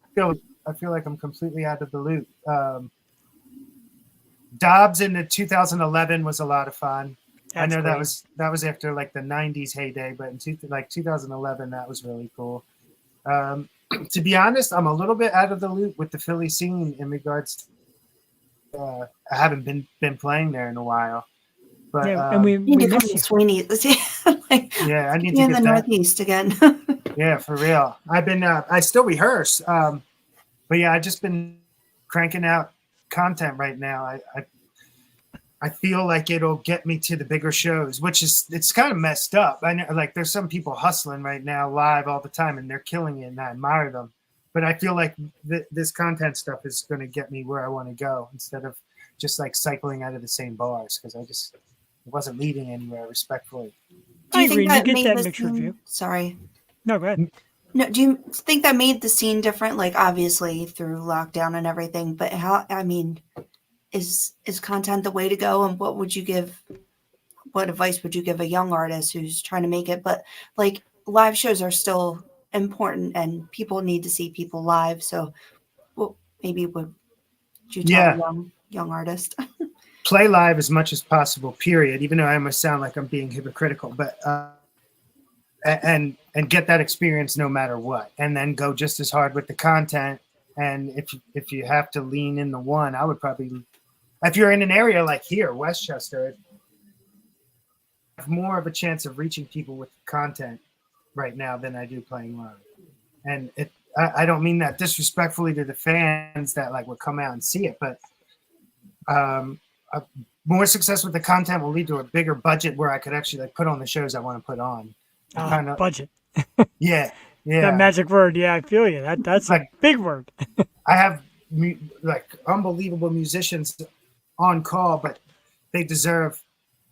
I feel like I'm completely out of the loop. Dobbs in the 2011 was a lot of fun. I know that was after like the 90s heyday, but in 2011, that was really cool. To be honest, I'm a little bit out of the loop with the Philly scene in regards to I haven't been playing there in a while. But and we need to come to Sweeney. Yeah, I need to get in the Northeast again. Yeah, for real. I've been I still rehearse, but yeah, I've just been cranking out content right now. I feel like it'll get me to the bigger shows, which it's kind of messed up. I know, like, there's some people hustling right now live all the time, and they're killing it, and I admire them. But I feel like this content stuff is going to get me where I want to go instead of just like cycling out of the same bars, because it wasn't leading anywhere, respectfully. Do you think that you made get that the mixture scene? view. Sorry. No, go ahead. No, do you think that made the scene different? Like, obviously through lockdown and everything, but is content the way to go? And what advice would you give a young artist who's trying to make it? But like, live shows are still important and people need to see people live. So Well, maybe would you tell Yeah. a young artist? Play live as much as possible, period, even though I must sound like I'm being hypocritical, but and get that experience no matter what, and then go just as hard with the content. And if you have to lean into one, I would probably, if you're in an area like here, Westchester, have more of a chance of reaching people with content right now than I do playing live. And I don't mean that disrespectfully to the fans that like would come out and see it, but more success with the content will lead to a bigger budget where I could actually like put on the shows I want to put on. Budget. Yeah. That magic word. Yeah, I feel you. That's like, a big word. I have like unbelievable musicians on call, but they deserve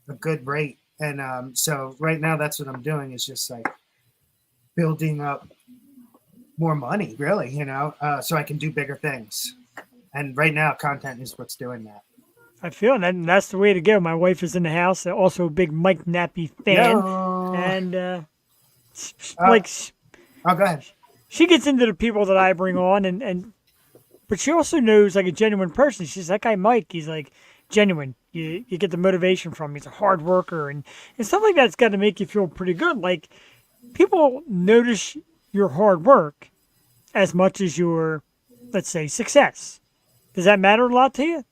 a good rate. And so right now that's what I'm doing, is just like building up more money, really, so I can do bigger things. And right now content is what's doing that. I feel that, and that's the way to go. My wife is in the house, also a big Mike Nappi fan, and like, oh, go ahead. She gets into the people that I bring on, and but she also knows like a genuine person. She's that guy Mike. He's like genuine. You get the motivation from him. He's a hard worker, and stuff like that's got to make you feel pretty good. Like people notice your hard work as much as your, let's say, success. Does that matter a lot to you?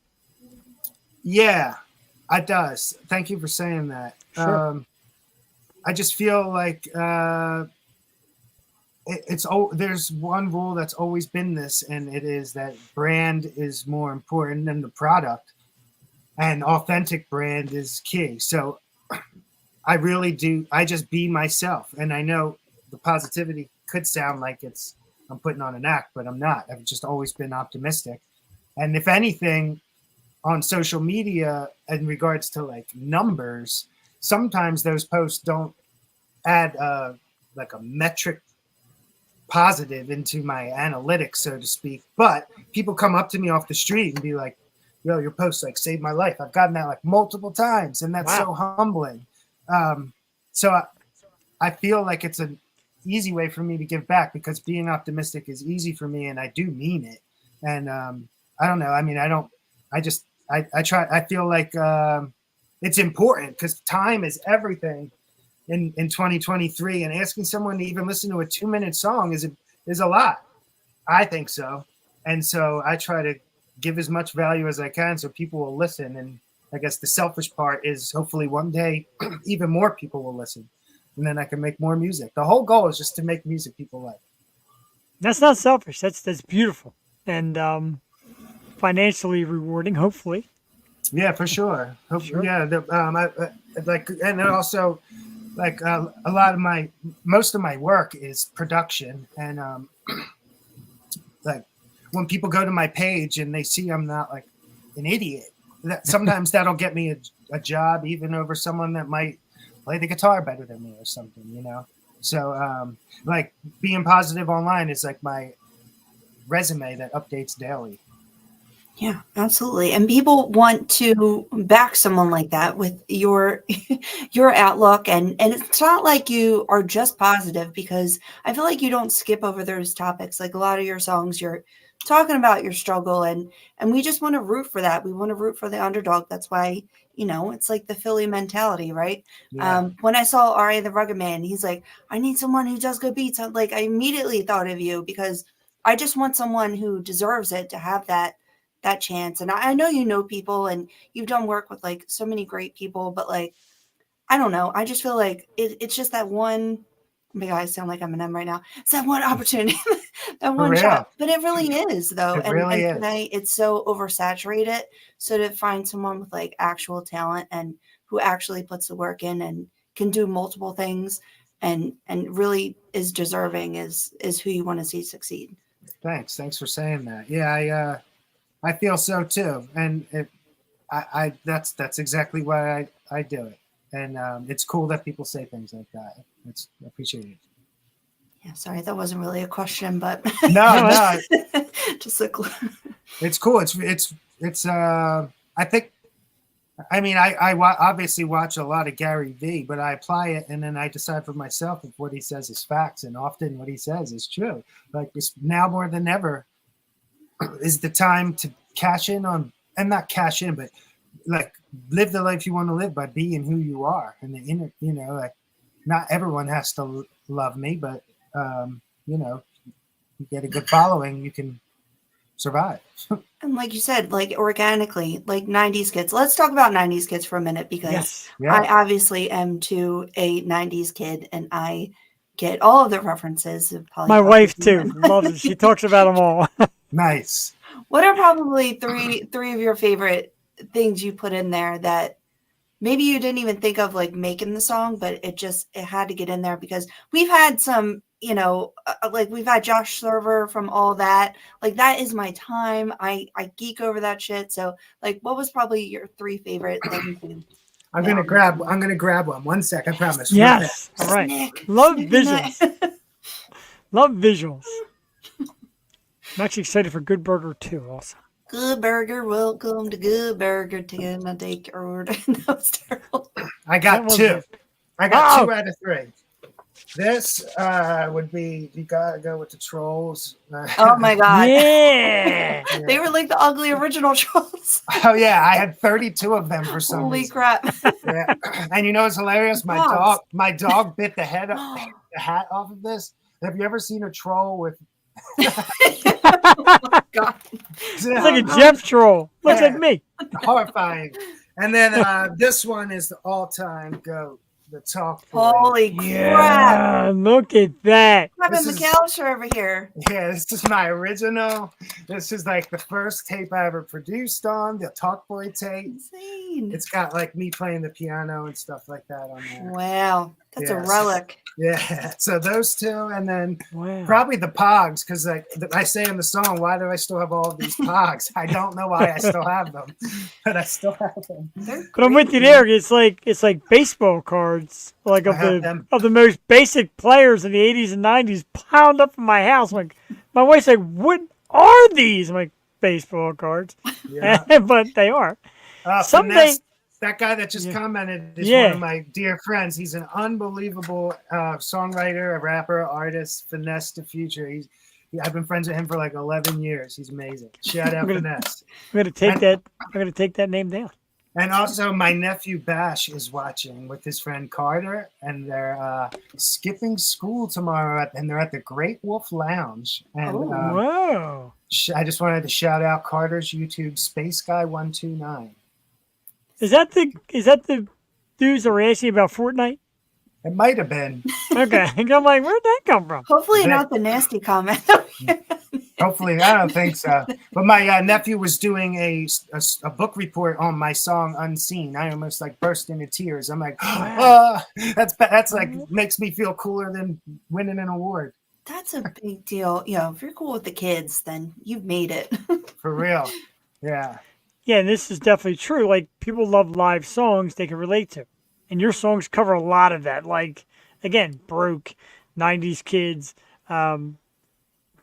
Yeah, it does. Thank you for saying that. Sure. I just feel like there's one rule that's always been this, and it is that brand is more important than the product, and authentic brand is key. So I really do. I just be myself, and I know the positivity could sound like I'm putting on an act, but I'm not. I've just always been optimistic, and if anything, on social media in regards to like numbers, sometimes those posts don't add like a metric positive into my analytics, so to speak. But people come up to me off the street and be like, yo, your post like saved my life. I've gotten that like multiple times, and that's so humbling. So I feel like it's an easy way for me to give back, because being optimistic is easy for me, and I do mean it. And I don't know. I mean, I try. I feel like it's important, because time is everything in 2023, and asking someone to even listen to a 2-minute song is a lot. I think so. And so I try to give as much value as I can so people will listen. And I guess the selfish part is hopefully one day even more people will listen, and then I can make more music. The whole goal is just to make music people like. That's not selfish. That's beautiful. And financially rewarding, hopefully. Yeah, for sure. Sure. Yeah, and then also, like most of my work is production, and like when people go to my page and they see I'm not like an idiot, sometimes that'll get me a job, even over someone that might play the guitar better than me or something, So like being positive online is like my resume that updates daily. Yeah, absolutely. And people want to back someone like that with your your outlook, and it's not like you are just positive, because I feel like you don't skip over those topics. Like a lot of your songs, you're talking about your struggle, and we just want to root for that. We want to root for the underdog. That's why, it's like the Philly mentality, right? Yeah. When I saw R.A. the Rugged Man, he's like, I need someone who does good beats. I immediately thought of you, because I just want someone who deserves it to have that chance. And I know people, and you've done work with like so many great people, but like, I don't know. I just feel like it's just that one. Maybe I sound like Eminem right now. It's that one opportunity, that one shot. But it really is, though. It really is. Today it's so oversaturated. So to find someone with like actual talent, and who actually puts the work in and can do multiple things, and really is deserving, is who you want to see succeed. Thanks for saying that. Yeah, I feel so too, and that's exactly why I do it, and it's cool that people say things like that. It's appreciated. Yeah, sorry, that wasn't really a question, but no, just a it's cool. It's I think, I mean, I obviously watch a lot of Gary Vee, but I apply it, and then I decide for myself if what he says is facts, and often what he says is true. Like, it's now more than ever, is the time to cash in on, and not cash in, but like live the life you want to live by being who you are. And the inner, like not everyone has to love me, but you get a good following, you can survive. And like you said, like organically, like 90s kids. Let's talk about 90s kids for a minute because Yes. Yeah. I obviously am to a 90s kid and I get all of the references. Of Polly My wife Pocket too and- loves it. She talks about them all. Nice. What are probably three of your favorite things you put in there that maybe you didn't even think of like making the song, but it had to get in there because we've had some, like we've had Josh Server from all that. Like that is my time. I geek over that shit. So like, what was probably your three favorite things? I'm gonna grab one. 1 sec, I promise. Yes. All right. Snick, Love snick and nut. visuals. Love visuals. I'm actually excited for Good Burger too. Also. Good Burger, welcome to Good Burger. Take your order. That was terrible. I That got was two. it. I got Oh! 2 out of 3. This would be, you gotta go with the Trolls. Oh my god. Yeah. They were like the ugly original trolls. Oh yeah, I had 32 of them for some Holy reason. crap. Yeah. And you know what's hilarious? Dogs. My dog bit the hat off of this. Have you ever seen a troll with God. It's like a Jeff troll. Looks Yeah. like me. horrifying? And then this one is the all-time GOAT, the Talk Boy. Holy crap. Yeah, look at that. Kevin This is- McAllister over here. Yeah, this is my original. This is like the first tape I ever produced on, the Talk Boy tape. Insane. It's got like me playing the piano and stuff like that on there. Wow. That's a Yes. relic. Yeah, so those 2, and then Wow. probably the Pogs, because like I say in the song, why do I still have all of these Pogs? I don't know why I still have them, but I still have them. They're But I'm with you there. It's like baseball cards, like I have of them. the most basic players in the 80s and 90s, piled up in my house. Like my wife's like, "What are these?" I'm like, "Baseball cards," Yeah. but they are. Someday- Finesse, that guy that just Yeah. commented is Yeah. one of my dear friends. He's an unbelievable songwriter, a rapper, artist. Finesse the Future. I've been friends with him for like 11 years. He's amazing. Shout out I'm gonna- Finesse. I'm gonna take that. I'm gonna take that name down. And also, my nephew Bash is watching with his friend Carter, and they're skipping school tomorrow, and they're at the Great Wolf Lounge. And Whoa. I just wanted to shout out Carter's YouTube, Space Guy 129. Is that the dudes that were asking about Fortnite? It might have been. Okay. I'm like, where'd that come from? Hopefully Yeah. not the nasty comment. Hopefully, I don't think so. But my nephew was doing a book report on my song "Unseen." I almost like burst into tears. I'm like, that's like makes me feel cooler than winning an award. That's a big deal. If you're cool with the kids, then you've made it. For real. Yeah. Yeah, and this is definitely true. Like people love live songs they can relate to. And your songs cover a lot of that. Like again, Broke, 90s Kids,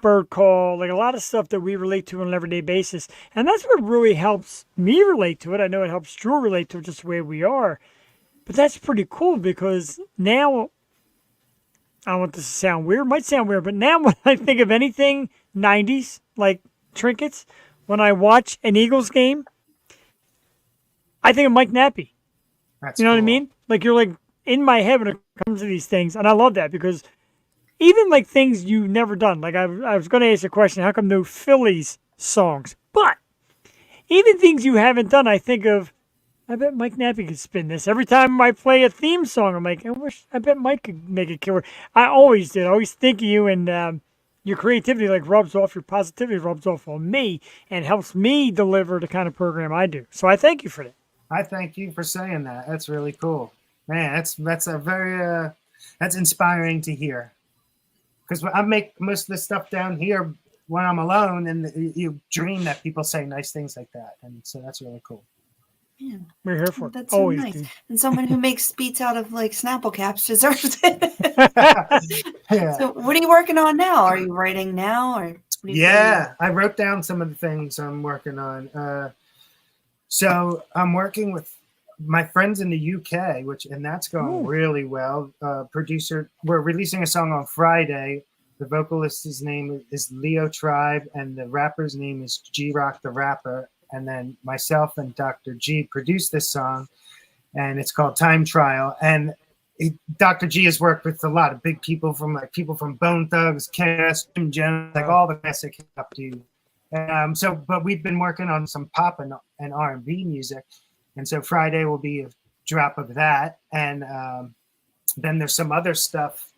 Bird Call, like a lot of stuff that we relate to on an everyday basis. And that's what really helps me relate to it. I know it helps Drew relate to it just the way we are. But that's pretty cool because now, I don't want this to sound weird, it might sound weird, but now when I think of anything 90s, like trinkets, when I watch an Eagles game, I think of Mike Nappi. That's You know what I cool. mean? Like you're like in my head when it comes to these things, and I love that because even like things you've never done. Like I was going to ask a question: how come no Phillies songs? But even things you haven't done, I think of. I bet Mike Nappi could spin this. Every time I play a theme song, I'm like, I bet Mike could make a killer. I always did. I always think of you, and your creativity like rubs off, your positivity rubs off on me, and helps me deliver the kind of program I do. So I thank you for that. I thank you for saying that. That's really cool, man. That's a very that's inspiring to hear. Because I make most of the stuff down here when I'm alone, and you dream that people say nice things like that, and so that's really cool. Man, We're here for it. that's so Always nice. do. And someone who makes beats out of like Snapple caps deserves it. Yeah. So what are you working on now? Are you writing now? Or what are you Yeah, I wrote down some of the things I'm working on. So I'm working with my friends in the UK, and that's going really well. Producer, we're releasing a song on Friday The vocalist's name is Leo Tribe, and the rapper's name is G Rock the Rapper. And then myself and Dr. G produced this song, and it's called Time Trial. And Dr. G has worked with a lot of big people from Bone Thugs, KS, Jim Jones, like all the classic hip hop dudes. But we've been working on some pop and R&B music, and so Friday will be a drop of that, and then there's some other stuff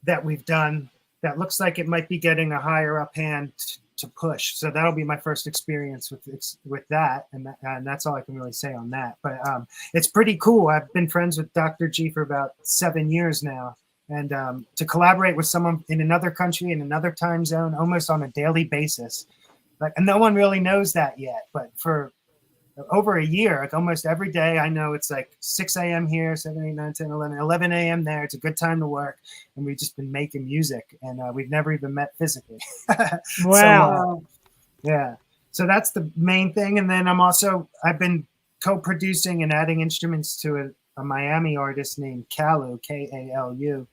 that we've done that looks like it might be getting a higher up hand to push. So that'll be my first experience with that, and that's all I can really say on that. But it's pretty cool. I've been friends with Dr. G for about 7 years now, and to collaborate with someone in another country, in another time zone, almost on a daily basis, and no one really knows that yet. But for over a year, like almost every day, I know it's like 6 a.m. here, 7, 8, 9, 10, 11 a.m. there. It's a good time to work. And we've just been making music, and we've never even met physically. Wow. Yeah. So that's the main thing. And then I've been co-producing and adding instruments to a Miami artist named Kalu, Kalu.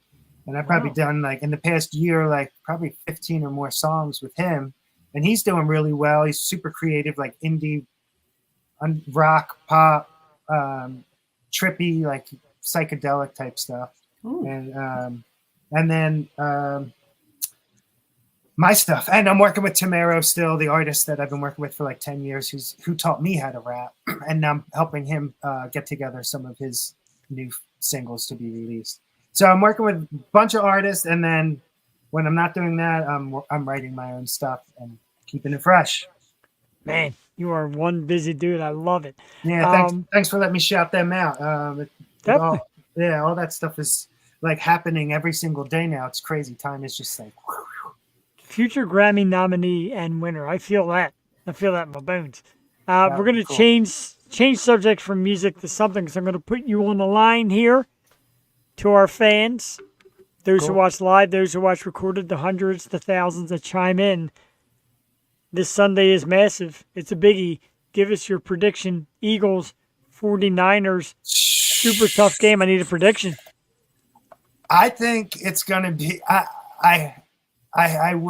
And I've probably done, like, in the past year, like probably 15 or more songs with him. And he's doing really well. He's super creative, like indie, rock, pop, trippy, like psychedelic type stuff. Ooh. And then my stuff. And I'm working with Tamero still, the artist that I've been working with for like 10 years, who taught me how to rap. And now I'm helping him get together some of his new singles to be released. So I'm working with a bunch of artists, and then when I'm not doing that, I'm writing my own stuff and keeping it fresh. Man, you are one busy dude. I love it. Yeah, thanks for letting me shout them out. All that stuff is like happening every single day now. It's crazy. Time is just like future Grammy nominee and winner. I feel that. I feel that in my bones. We're going to change subject from music to something, because I'm going to put you on the line here to our fans, those who watch live, those who watch recorded, the hundreds, the thousands that chime in. This Sunday is massive. It's a biggie. Give us your prediction. Eagles, 49ers, super tough game. I need a prediction. I think it's going to be, I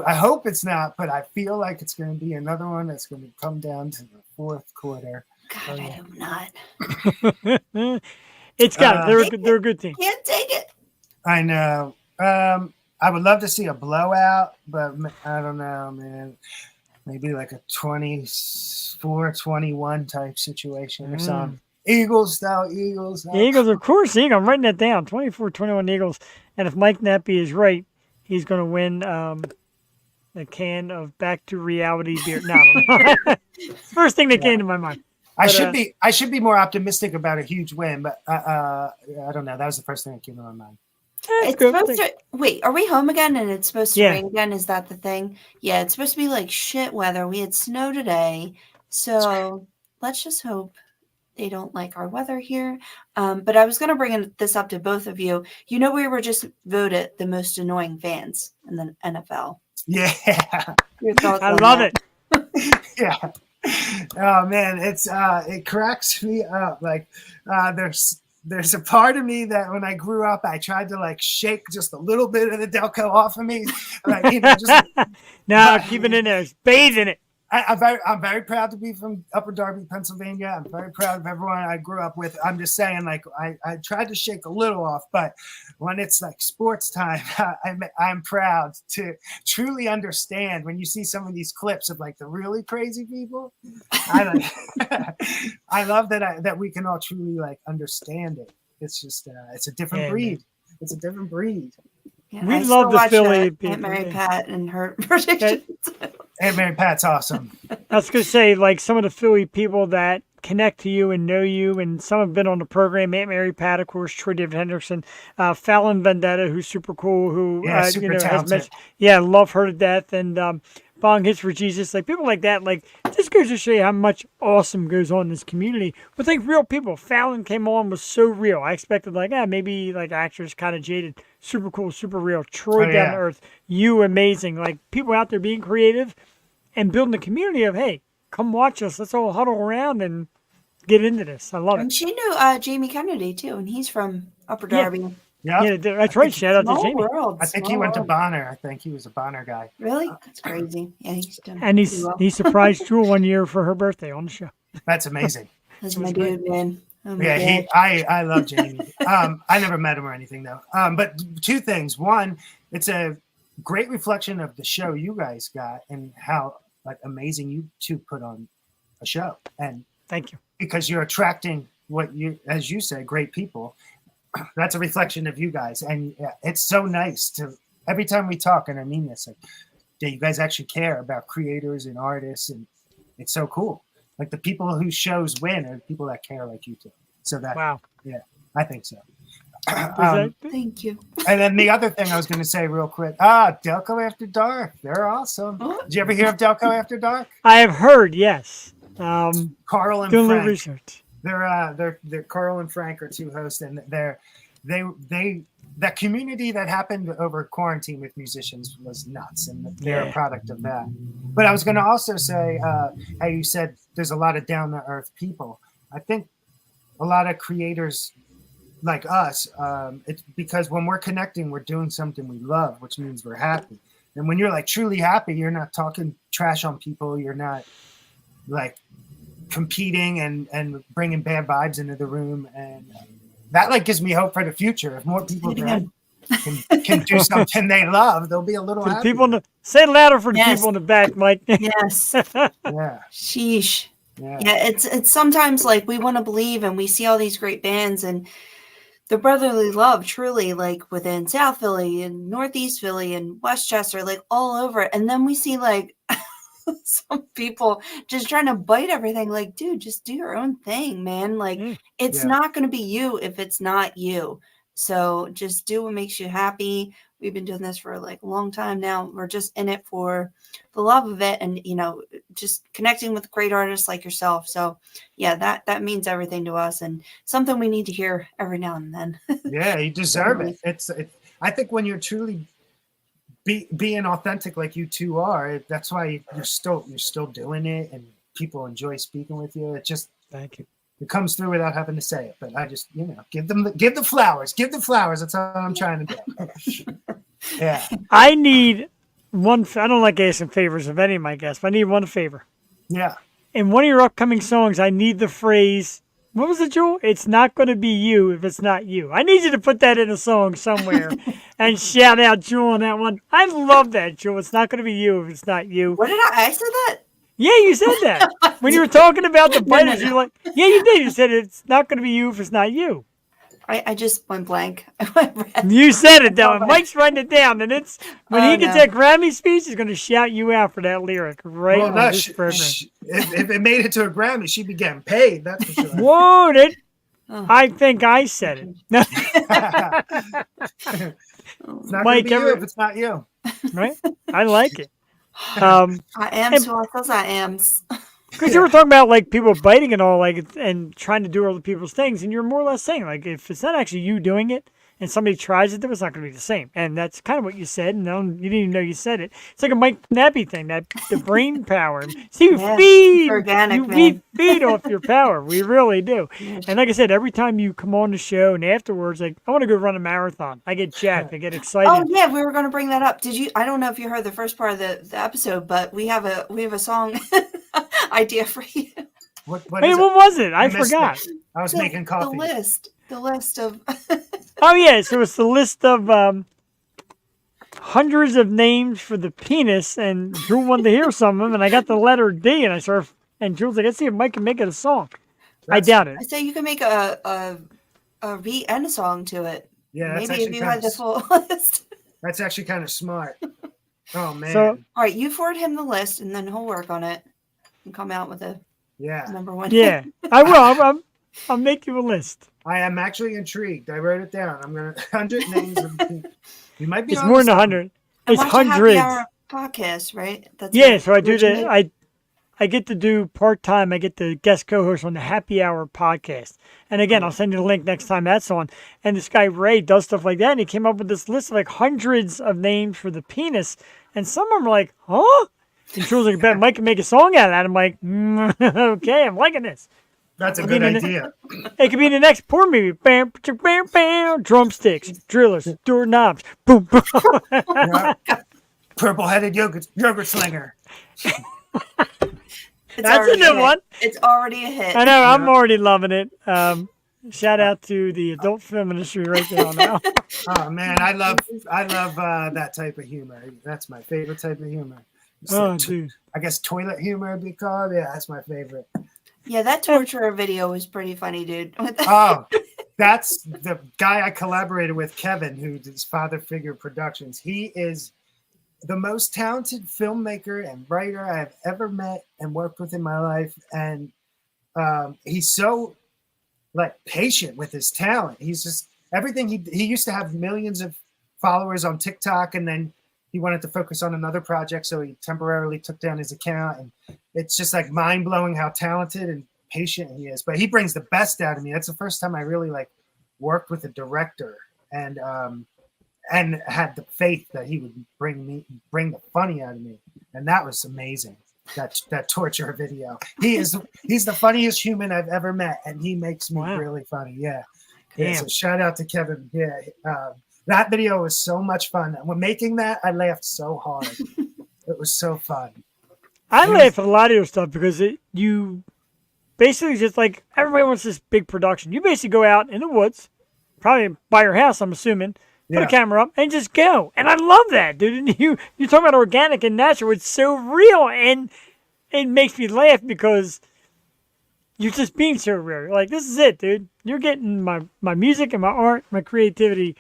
hope it's not, but I feel like it's going to be another one that's going to come down to the fourth quarter. God, I hope not. It's got it. They're a good team. Can't take it. I know. I would love to see a blowout, but I don't know, man. Maybe like a 24-21 type situation or something. Eagles, though. Eagles, of course. Eagles. I'm writing that down. 24-21 Eagles. And if Mike Nappi is right, he's going to win a can of Back to Reality beer. No, first thing that came to my mind. I should be more optimistic about a huge win, but I don't know. That was the first thing that came to my mind. It's supposed to wait. Are we home again? And it's supposed to rain again? Is that the thing? Yeah, it's supposed to be like shit weather. We had snow today, so let's just hope they don't like our weather here. But I was going to bring this up to both of you. You know, we were just voted the most annoying fans in the NFL. Yeah, your thoughts? I love it. Yeah. Oh man, it cracks me up. Like there's a part of me that when I grew up, I tried to like shake just a little bit of the Delco off of me. Like, keep it in there. Bathe in it. I'm very proud to be from Upper Darby, Pennsylvania. I'm very proud of everyone I grew up with. I'm just saying, like, I tried to shake a little off, but when it's like sports time, I'm proud to truly understand when you see some of these clips of like the really crazy people. I love that we can all truly like understand it. It's just it's a different breed. Man. It's a different breed. Yeah, we love the Philly people. Aunt Mary Pat and her predictions. Aunt Mary Pat's awesome. I was going to say, like, some of the Philly people that connect to you and know you, and some have been on the program. Aunt Mary Pat, of course, Troy David Hendrickson, Fallon Vendetta, who's super cool, who super talented. Love her to death, and Bong Hits for Jesus, like people like that. Like, this goes to show you how much awesome goes on in this community. But like real people, Fallon came on, was so real. I expected like, maybe like actors kind of jaded. Super cool, super real. Troy down to earth. You amazing. Like people out there being creative and building a community of, hey, come watch us. Let's all huddle around and get into this. I love it. And she knew Jamie Kennedy too, and he's from Upper Darby. Yeah, that's right. Shout out to Small Jamie. world. I think small he went to world. Bonner. I think he was a Bonner guy. Really? That's crazy. Yeah, he's done And pretty well. he surprised Jewel one year for her birthday on the show. That's amazing. That's It was my great. dude, man. Oh my Yeah, God. I love Jamie. I never met him or anything though. But two things. One, it's a great reflection of the show you guys got and how like amazing you two put on a show. And Thank you. because you're attracting what you, as you say, great people. That's a reflection of you guys, and it's so nice to every time we talk, and I mean this, like, yeah, you guys actually care about creators and artists, and it's so cool. Like the people whose shows win are people that care like you two. So that, Wow. yeah, I think so. Thank you. And then the other thing I was going to say real quick, Delco After Dark, they're awesome. Did you ever hear of Delco After Dark? I have heard, yes. Carl and Doing a little Frank. research. They're Carl and Frank are two hosts, and they that community that happened over quarantine with musicians was nuts, and they're a product of that. But I was going to also say how you said there's a lot of down to earth people. I think a lot of creators like us, it's because when we're connecting, we're doing something we love, which means we're happy. And when you're like truly happy, you're not talking trash on people. You're not like competing and bringing bad vibes into the room, and that like gives me hope for the future. If more people can do something they love, they'll be a little For the happier. people in the, say it louder for the Yes. people in the back, Mike. Yes. Yeah, Sheesh. yeah, Yeah, it's sometimes like we want to believe and we see all these great bands and the brotherly love truly like within South Philly and Northeast Philly and Westchester, like all over it. And then we see like some people just trying to bite everything. Like, dude, just do your own thing, man. Like it's Yeah. not going to be you if it's not you. So just do what makes you happy. We've been doing this for like a long time now. We're just in it for the love of it and, you know, just connecting with great artists like yourself. So yeah, that means everything to us and something we need to hear every now and then. yeah. You deserve it. I think when you're truly being authentic like you two are, that's why you're still doing it, and people enjoy speaking with you. It just Thank you. it comes through without having to say it. But I just give the flowers. Give the flowers. That's all I'm trying to do. Yeah. I need one. I don't like asking favors of any of my guests, but I need one favor. Yeah. In one of your upcoming songs, I need the phrase, what was it, Jewel? It's not going to be you if it's not you. I need you to put that in a song somewhere and shout out Jewel on that one. I love that, Jewel. It's not going to be you if it's not you. What did I said that? Yeah, you said that. When you were talking about the No, biters, no. you're like, yeah, you did. You said it's not going to be you if it's not you. I just went blank. I went red. You said it, though. And Mike's writing it down. And it's when he gets no. that Grammy speech, he's going to shout you out for that lyric right Well, on no, this program. if it made it to a Grammy, she'd be getting paid. That's for sure. Whoa, I think I said it. It's not Mike, gonna be you if it's not you. Right? I like it. I am so I thought I am. Because you were talking about like people biting and all, like, and trying to do other people's things, and you're more or less saying like if it's not actually you doing it, and somebody tries to do it, it's not going to be the same. And that's kind of what you said. And you didn't even know you said it. It's like a Mike Nappi thing, that the brain power. See, Yes, we organic, man. feed off your power. We really do. And like I said, every time you come on the show and afterwards, like I want to go run a marathon. I get jacked. I get excited. Oh yeah, we were going to bring that up. Did you? I don't know if you heard the first part of the episode, but we have a song idea for you. What Hey, is what it? was it? I missed forgot. it. I was making coffee. The list of. Oh yeah, so it's the list of hundreds of names for the penis, and Jewel wanted to hear some of them, and I got the letter D, and and Jewel's like, let's see if Mike can make it a song. I doubt it. I say you can make a beat and a song to it. Yeah, that's Maybe if actually you had the kind full list. that's actually kind of smart. Oh man. So All right, you forward him the list, and then he'll work on it and come out with a yeah. number one. yeah, I will. I'll make you a list. I am actually intrigued. I wrote it down. I'm gonna 100 names. You might be It's on more than this. 100. And It's watch a happy hundreds. hour podcast, right? That's Yeah, what so I do originally- that. I get to do part-time. I get the guest co-host on the Happy Hour podcast. And again, I'll send you the link next time that's on. And this guy, Ray, does stuff like that. And he came up with this list of like hundreds of names for the penis. And some of them are like, huh? And she was like, I bet Mike can make a song out of that. I'm like, okay, I'm liking this. That's a I mean, good idea. It could be in the next porn movie. Bam, bam, bam, bam. Drumsticks, drillers, doorknobs. Boom, boom. Yeah. Purple-headed yogurt slinger. It's That's a already new hit. one. It's already a hit. I know. I'm Yeah. already loving it. Shout out to the adult film industry right there now. Oh man, I love that type of humor. That's my favorite type of humor. Oh, dude. I guess toilet humor would be called. Yeah, that's my favorite. Yeah, that torture video was pretty funny, dude. Oh, that's the guy I collaborated with, Kevin, who does Father Figure Productions. He is the most talented filmmaker and writer I've ever met and worked with in my life, and he's so like patient with his talent. He's just everything. He used to have millions of followers on TikTok, and then he wanted to focus on another project, so he temporarily took down his account. And it's just like mind blowing how talented and patient he is. But he brings the best out of me. That's the first time I really like worked with a director and had the faith that he would bring the funny out of me, and that was amazing. That torture video. He's the funniest human I've ever met, and he makes me really funny. Yeah. Yeah. So shout out to Kevin. Yeah. That video was so much fun. When making that, I laughed so hard. It was so fun. I laugh at a lot of your stuff because you basically just like everybody wants this big production. You basically go out in the woods, probably by your house, I'm assuming, put a camera up and just go. And I love that, dude. And you talk about organic and natural. It's so real, and it makes me laugh because you're just being so real. You're like, this is it, dude. You're getting my music and my art, my creativity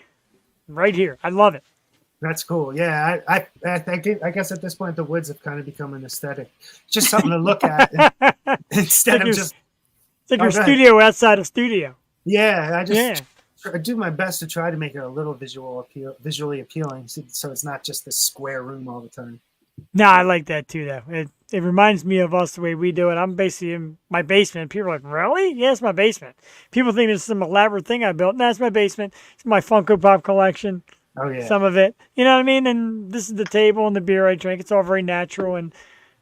right here. I love it. That's cool. Yeah, I guess at this point the woods have kind of become an aesthetic, just something to look at instead of just. It's like your studio outside of studio. Yeah, I do my best to try to make it a little visually appealing, so it's not just this square room all the time. No, I like that too, though. It reminds me of us the way we do it. I'm basically in my basement. People are like, really? Yeah, it's my basement. People think it's some elaborate thing I built. No, it's my basement. It's my Funko Pop collection. Oh, yeah. Some of it. You know what I mean? And this is the table and the beer I drink. It's all very natural. And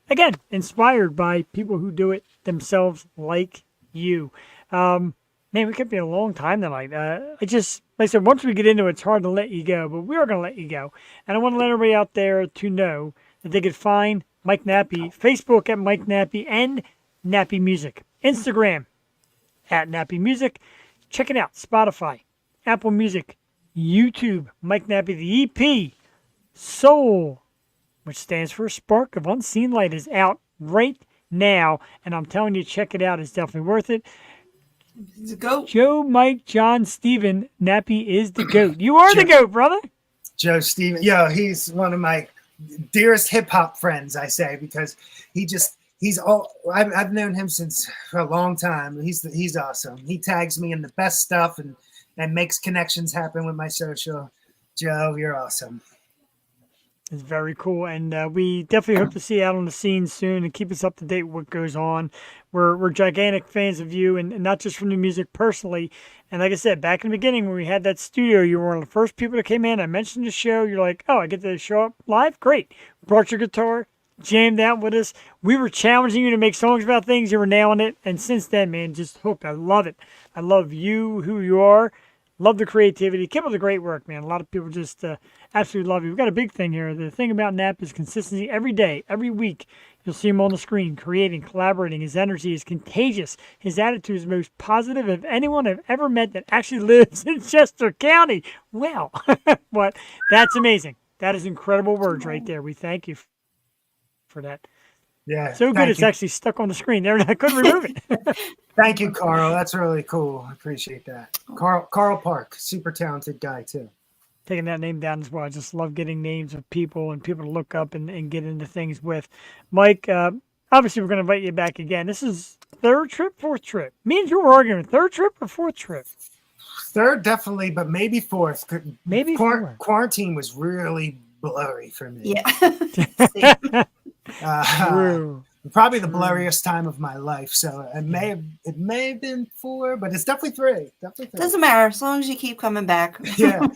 again, inspired by people who do it themselves like you. Man, we could be a long time tonight. It just, like I said, once we get into it, it's hard to let you go. But we are going to let you go. And I want to let everybody out there to know that they could find Mike Nappi, Facebook at Mike Nappi, and Nappi Music. Instagram at Nappi Music. Check it out. Spotify, Apple Music, YouTube, Mike Nappi, the EP, S.O.U.L, which stands for Spark of Unseen Light, is out right now. And I'm telling you, check it out. It's definitely worth it. The GOAT. Joe, Mike, John, Steven, Nappi is the GOAT. You are the GOAT, brother. Joe Steven. Yeah, he's one of my dearest hip hop friends, I say, because I've known him since for a long time. He's awesome. He tags me in the best stuff and makes connections happen with my social. Joe, you're awesome. It's very cool, and we definitely hope to see you out on the scene soon and keep us up to date with what goes on. We're gigantic fans of you, and not just from the music personally. And like I said, back in the beginning when we had that studio, you were one of the first people that came in. I mentioned the show. You're like, oh, I get to show up live? Great. Brought your guitar, jammed out with us. We were challenging you to make songs about things. You were nailing it. And since then, man, just hooked. I love it. I love you, who you are. Love the creativity. Keep up the great work, man. A lot of people just absolutely love you. We've got a big thing here. The thing about Nap is consistency every day, every week. You'll see him on the screen, creating, collaborating. His energy is contagious. His attitude is the most positive of anyone I've ever met that actually lives in Chester County. Well, but that's amazing. That is incredible words right there. We thank you for that. Yeah. So good it's actually stuck on the screen there, and I couldn't remove it. Thank you, Carl. That's really cool. I appreciate that. Carl Park, super talented guy, too. Taking that name down as well. I just love getting names of people and people to look up and get into things with. Mike, obviously we're going to invite you back again. This is third trip, fourth trip. Me and you were arguing, third trip or fourth trip? Third, definitely, but maybe fourth. Maybe fourth. Quarantine was really blurry for me. Yeah. True. Probably the blurriest time of my life. So it may have been 4, but it's definitely 3. Doesn't matter as long as you keep coming back. Yeah.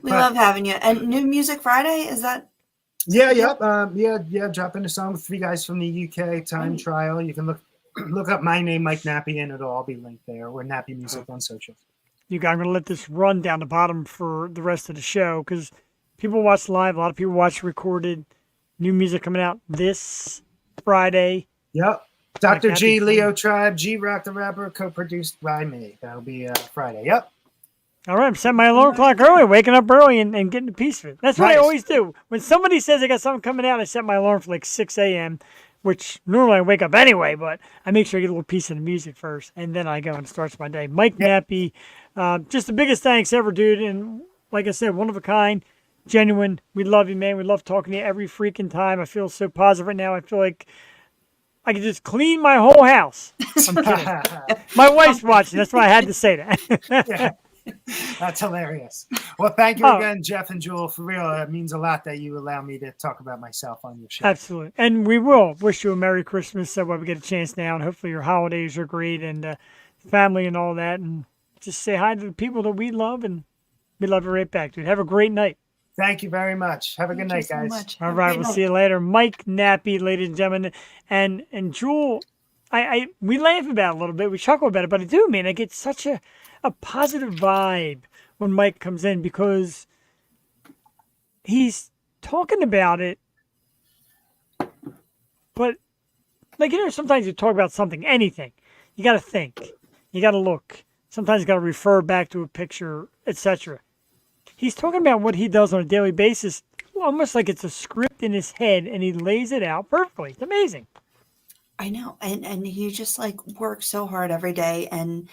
We love having you. And New Music Friday, is that? Yeah. Dropping a song with 3 guys from the UK, Time Trial. You can look look up my name, Mike Nappi, and it'll all be linked there, or Nappi Music on social. You guys, I'm going to let this run down the bottom for the rest of the show because people watch live. A lot of people watch recorded. New music coming out this Friday. Yep. Dr. Mike G, Nappi. Leo Tribe, G Rock the Rapper, co-produced by me. That'll be Friday. Yep. All right, I'm setting my alarm clock early, waking up early and getting a piece of it. That's what I Nice. always do. When somebody says they got something coming out, I set my alarm for like 6 a.m., which normally I wake up anyway, but I make sure I get a little piece of the music first, and then I go and it starts my day. Mike Nappi, just the biggest thanks ever, dude. And like I said, one of a kind, genuine. We love you, man. We love talking to you every freaking time. I feel so positive right now. I feel like I could just clean my whole house. I'm kidding. My wife's watching. That's why I had to say that. Yeah. That's hilarious. Well, thank you again, Jeff and Jewel. For real, it means a lot that you allow me to talk about myself on your show. Absolutely. And we will wish you a Merry Christmas so we get a chance now. And hopefully your holidays are great and family and all that. And just say hi to the people that we love. And we love you right back, dude. Have a great night. Thank you very much. Have a good night, guys. Much. All right. We'll see you later. Mike Nappi, ladies and gentlemen. And Jewel, we laugh about it a little bit. We chuckle about it. But I do, man. I get such a positive vibe when Mike comes in because he's talking about it. But, like, sometimes you talk about something, anything. You got to think. You got to look. Sometimes you got to refer back to a picture, etc. He's talking about what he does on a daily basis, almost like it's a script in his head, and he lays it out perfectly. It's amazing. I know. And he just like works so hard every day. And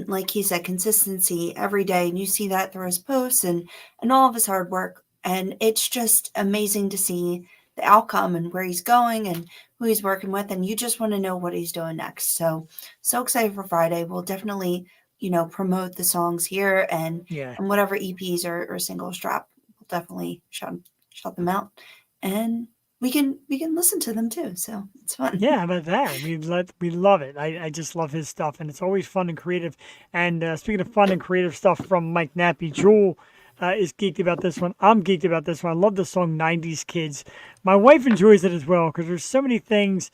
like he said, consistency every day. And you see that through his posts and all of his hard work. And it's just amazing to see the outcome and where he's going and who he's working with. And you just want to know what he's doing next. So excited for Friday. We'll definitely, promote the songs here and whatever EPs or singles drop. We'll definitely shout them out. And we can listen to them too. So it's fun. Yeah, how about that? We love it. I just love his stuff, and it's always fun and creative. And speaking of fun and creative stuff from Mike Nappi, Jewel is geeked about this one. I'm geeked about this one. I love the song 90s Kids. My wife enjoys it as well because there's so many things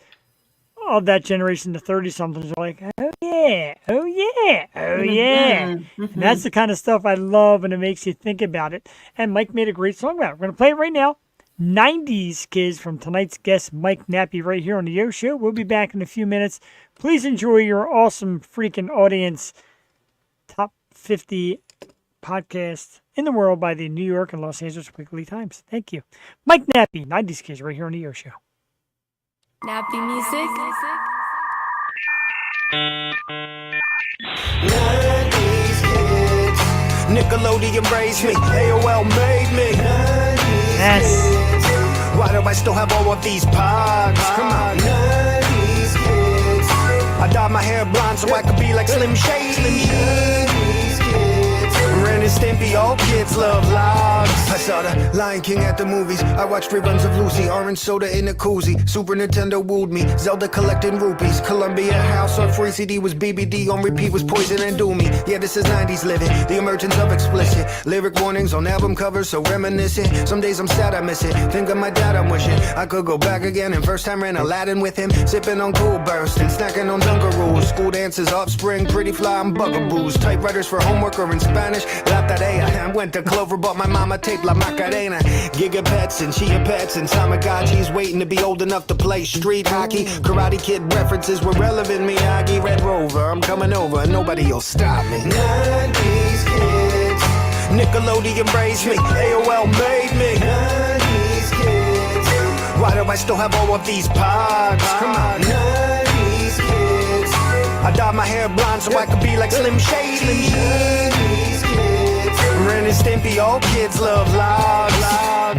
of that generation, the 30-somethings, are like, oh yeah, oh yeah, oh yeah. Mm-hmm. And that's the kind of stuff I love, and it makes you think about it. And Mike made a great song about it. We're going to play it right now. 90s Kids from tonight's guest, Mike Nappi, right here on the Yo Show. We'll be back in a few minutes. Please enjoy your awesome freaking audience. Top 50 podcast in the world by the New York and Los Angeles Weekly Times. Thank you. Mike Nappi, 90s Kids, right here on the Yo Show. Nappi Music. 90s kids. Nickelodeon raised me. AOL made me. Yes. Why do I still have all of these pods? Come on. 90s kids. I dyed my hair blonde so I could be like Slim Shady. 90s kids. Ren and Stimpy, all kids love logs. I saw the Lion King at the movies. I watched reruns of Lucy. Orange soda in a koozie. Super Nintendo wooed me. Zelda collecting rupees. Columbia House on free CD was BBD. On repeat was Poison and Do Me. Yeah, this is 90s living. The emergence of explicit lyric warnings on album covers, so reminiscent. Some days I'm sad I miss it. Think of my dad, I'm wishing I could go back again. And first time ran Aladdin with him. Sipping on Cool Burst and snacking on Dunkaroos. School dances, offspring, pretty fly, and bugaboos. Typewriters for homework or in Spanish. La tarea. I went to Clover, bought my mama tape La Macarena. Giga pets and Chia pets and Tamagotchis. Waiting to be old enough to play street hockey. Karate Kid references were relevant. Miyagi, Red Rover, I'm coming over and nobody will stop me. 90s kids. Nickelodeon raised me. AOL made me. 90s kids. Why do I still have all of these pods? Come on. 90s kids. I dyed my hair blonde so I could be like Slim Shady. 90s kids. Ren and Stimpy, all kids love logs.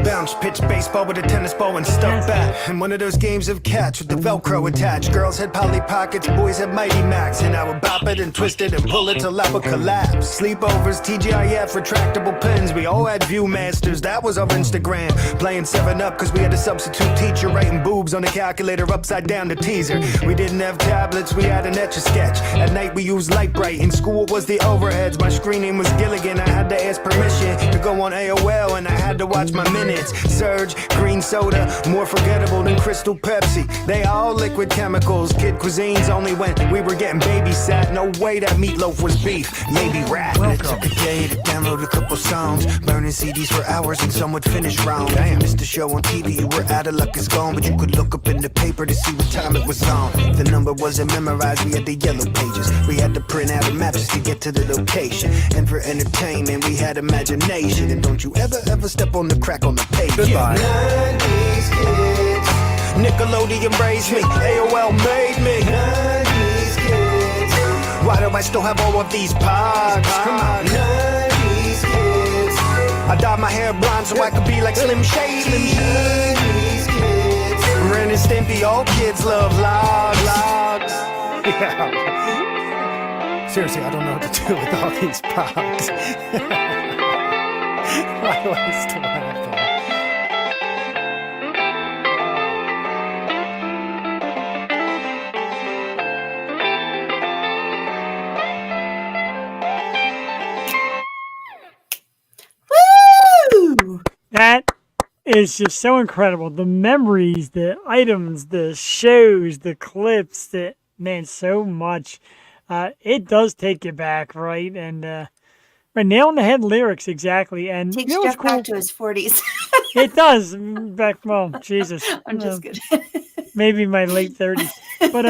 Bounce, pitch baseball with a tennis ball and stuff bat. And one of those games of catch with the Velcro attached. Girls had Polly Pockets, boys had Mighty Max. And I would bop it and twist it and pull it till I would collapse. Sleepovers, TGIF, retractable pens. We all had Viewmasters, that was our Instagram. Playing 7-Up cause we had a substitute teacher. Writing boobs on the calculator upside down to teaser. We didn't have tablets, we had an Etch-a-Sketch. At night we used Light Bright. In school was the overheads. My screen name was Gilligan. I had to ask permission to go on AOL and I had to watch my minutes. Surge, green soda, more forgettable than Crystal Pepsi. They all liquid chemicals. Kid cuisines only when we were getting babysat. No way that meatloaf was beef, maybe rap. It took a day to download a couple songs, burning CDs for hours and some would finish wrong. Damn, missed the show on TV, you were out of luck, it's gone. But you could look up in the paper to see what time it was on. The number wasn't memorized, we had the yellow pages. We had to print out a map just to get to the location. And for entertainment, we had imagination. And don't you ever step on the crack on the page. Goodbye. 90s kids. Nickelodeon raised me, AOL made me. 90s kids. Why do I still have all of these pods? Come on. 90s kids. I dyed my hair blonde so I could be like Slim Shady. 90s kids. Ren and Stimpy, all kids love logs. Yeah. Seriously, I don't know what to do with all these pods. Why do I still have them? Woo! That is just so incredible. The memories, the items, the shows, the clips, that man, so much. It does take you back, right? And right, nail on the head lyrics, exactly. And Takes you know what's Jeff cool? back to his 40s. It does. Back, well, Jesus. I'm just kidding. Maybe my late 30s. But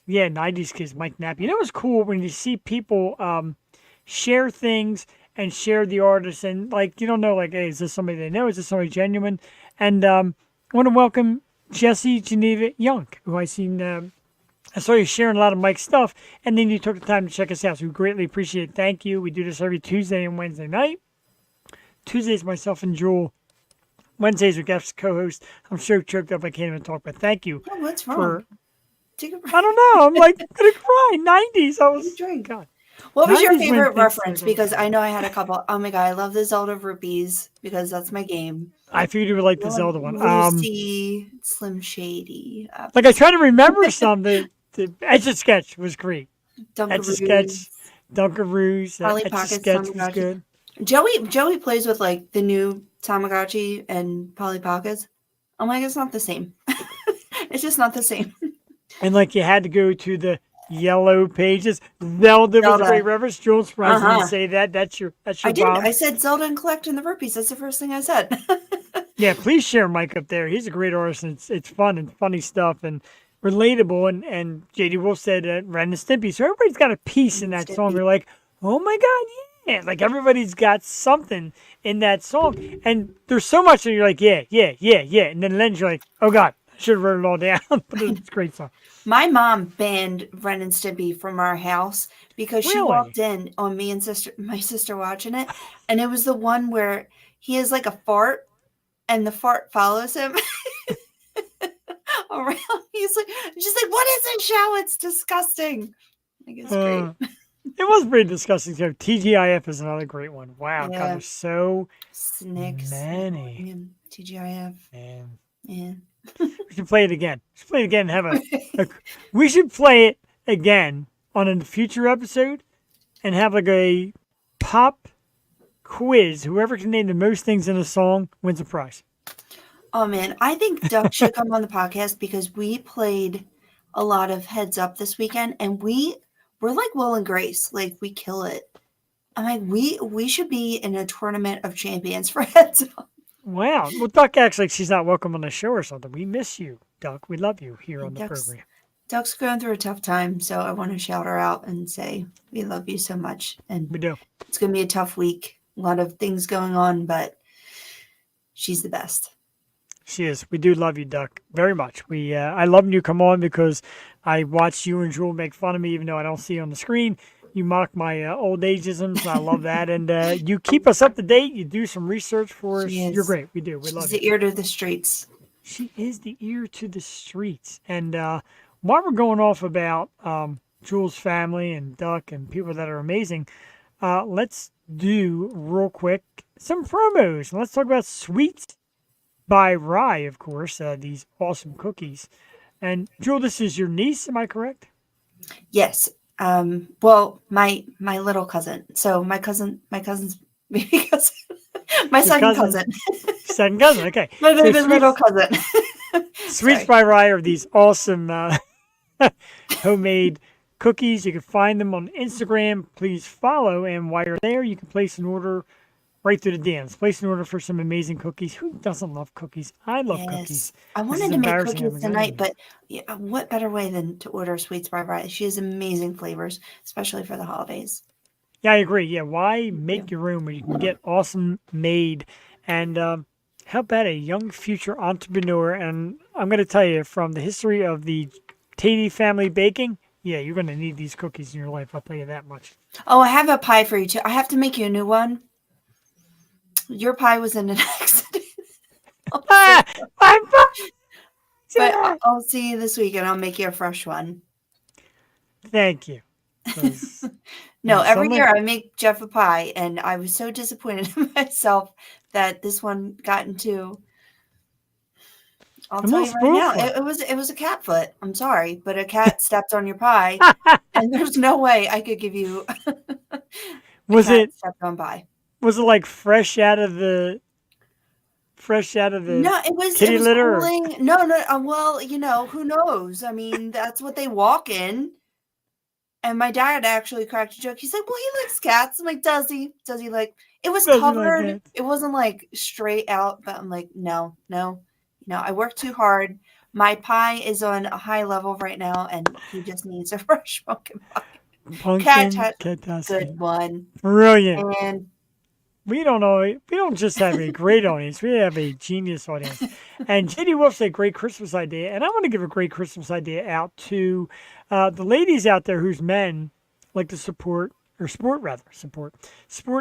yeah, 90s kids, Mike Nappi. You know what's cool when you see people share things and share the artist, and like you don't know, like, hey, is this somebody they know? Is this somebody genuine? And I want to welcome Jesse Geneva Young, who I seen. I saw you sharing a lot of Mike's stuff, and then you took the time to check us out. So we greatly appreciate it. Thank you. We do this every Tuesday and Wednesday night. Tuesdays, myself and Jewel. Wednesdays with guest co-host. I'm so choked up I can't even talk, but thank you. Oh, what's wrong? Take a break. I don't know. I'm like gonna cry. 90s. I was Drink. God. What was your 90s when favorite things reference? started. Because I know I had a couple. Oh my god, I love the Zelda rupees because that's my game. I figured you would like the I love Zelda one. Lucy, Slim Shady. Like I try to remember something. The Etch a Sketch was great. Etch a Sketch, Dunkaroos. Dunkaroos. Polly Etch a Pockets, Sketch was Tamagotchi. good. Joey plays with like the new Tamagotchi and Polly Pockets. I'm like, it's not the same. It's just not the same. And like you had to go to the yellow pages. Zelda was Zelda. a great reference. Jules surprised me Uh-huh. to say that. That's your I did. bomb. I said Zelda and collecting the rupees. That's the first thing I said. Yeah, please share Mike up there. He's a great artist, and it's fun and funny stuff and relatable. And JD Wolf said Ren and Stimpy. So everybody's got a piece in that song. Stimpy. They're like, oh my God, yeah. Like everybody's got something in that song. And there's so much that you're like, yeah. And then you're like, oh God, I should have wrote it all down. But it's a great song. My mom banned Ren and Stimpy from our house because she Really? walked in on me and my sister watching it, and it was the one where he has like a fart, and the fart follows him around. She's like, "What is this show? It's disgusting." I think it's great. It was pretty disgusting too. TGIF is another great one. Wow, God, Yeah. there's so Snicks, many. and TGIF. Man. Yeah. We should play it again. We should play it again and have we should play it again on a future episode and have like a pop quiz. Whoever can name the most things in a song wins a prize. Oh man, I think Duck should come on the podcast because we played a lot of Heads Up this weekend, and we're like Will and Grace, like we kill it. I'm like, we should be in a tournament of champions for Heads Up. Wow. Well, Duck acts like she's not welcome on the show or something. We miss you, Duck. We love you here on the program. Duck's going through a tough time, so I want to shout her out and say we love you so much. And We do. it's going to be a tough week. A lot of things going on, but she's the best. She is. We do love you, Duck, very much. I love when you come on because I watch you and Jewel make fun of me, even though I don't see you on the screen. You mock my old ageisms. I love that. And you keep us up to date. You do some research for us. She is. You're great. We do. We She's love the you. ear to the streets. She is the ear to the streets. And while we're going off about Jewel's family and Duck and people that are amazing, let's do real quick some promos. And let's talk about Sweets by Rye, of course, these awesome cookies. And Jewel, this is your niece, am I correct? Yes. Well, my little cousin. So my cousin's baby cousin. My Your second cousin. Second cousin, okay. My So baby's middle cousin. Sweets Sorry. by Rye are these awesome homemade cookies. You can find them on Instagram. Please follow, and while you're there, you can place an order right through the DMs. Place an order for some amazing cookies. Who doesn't love cookies? I love cookies. Yes. I This is wanted to make embarrassing. I cookies haven't gotten tonight, any. but yeah, what better way than to order Sweets by Rye? She has amazing flavors, especially for the holidays. Yeah, I agree. Yeah, why Yeah. make your own when you can get awesome made? And how about a young future entrepreneur? And I'm going to tell you from the history of the Tatey family baking, yeah, you're going to need these cookies in your life. I'll tell you that much. Oh, I have a pie for you too. I have to make you a new one. Your pie was in an accident. I'm so Ah, I'm But sorry. I'll see you this week and I'll make you a fresh one. Thank you. 'Cause No, every suddenly, year I make Jeff a pie, and I was so disappointed in myself that this one got into. I'll I'm a tell little you right spoiled now, for it. it was a cat foot. I'm sorry, but a cat stepped on your pie, and there's no way I could give you a Was cat it stepped on pie. like fresh out of the No, it kitty was litter? Or, cooling. No, no. Well, who knows? I mean, that's what they walk in. And my dad actually cracked a joke. He's like, "Well, he likes cats." I'm like, "Does he? Does he like?" It was does he like covered. it? It wasn't like straight out. But I'm like, no, no, no. I worked too hard. My pie is on a high level right now, and he just needs a fresh pumpkin pie. Cat Pumpkin has a catastrophe. good one, Brilliant. and We don't just have a great audience, we have a genius audience. And JD Wolf's a great Christmas idea, and I want to give a great Christmas idea out to the ladies out there whose men like to support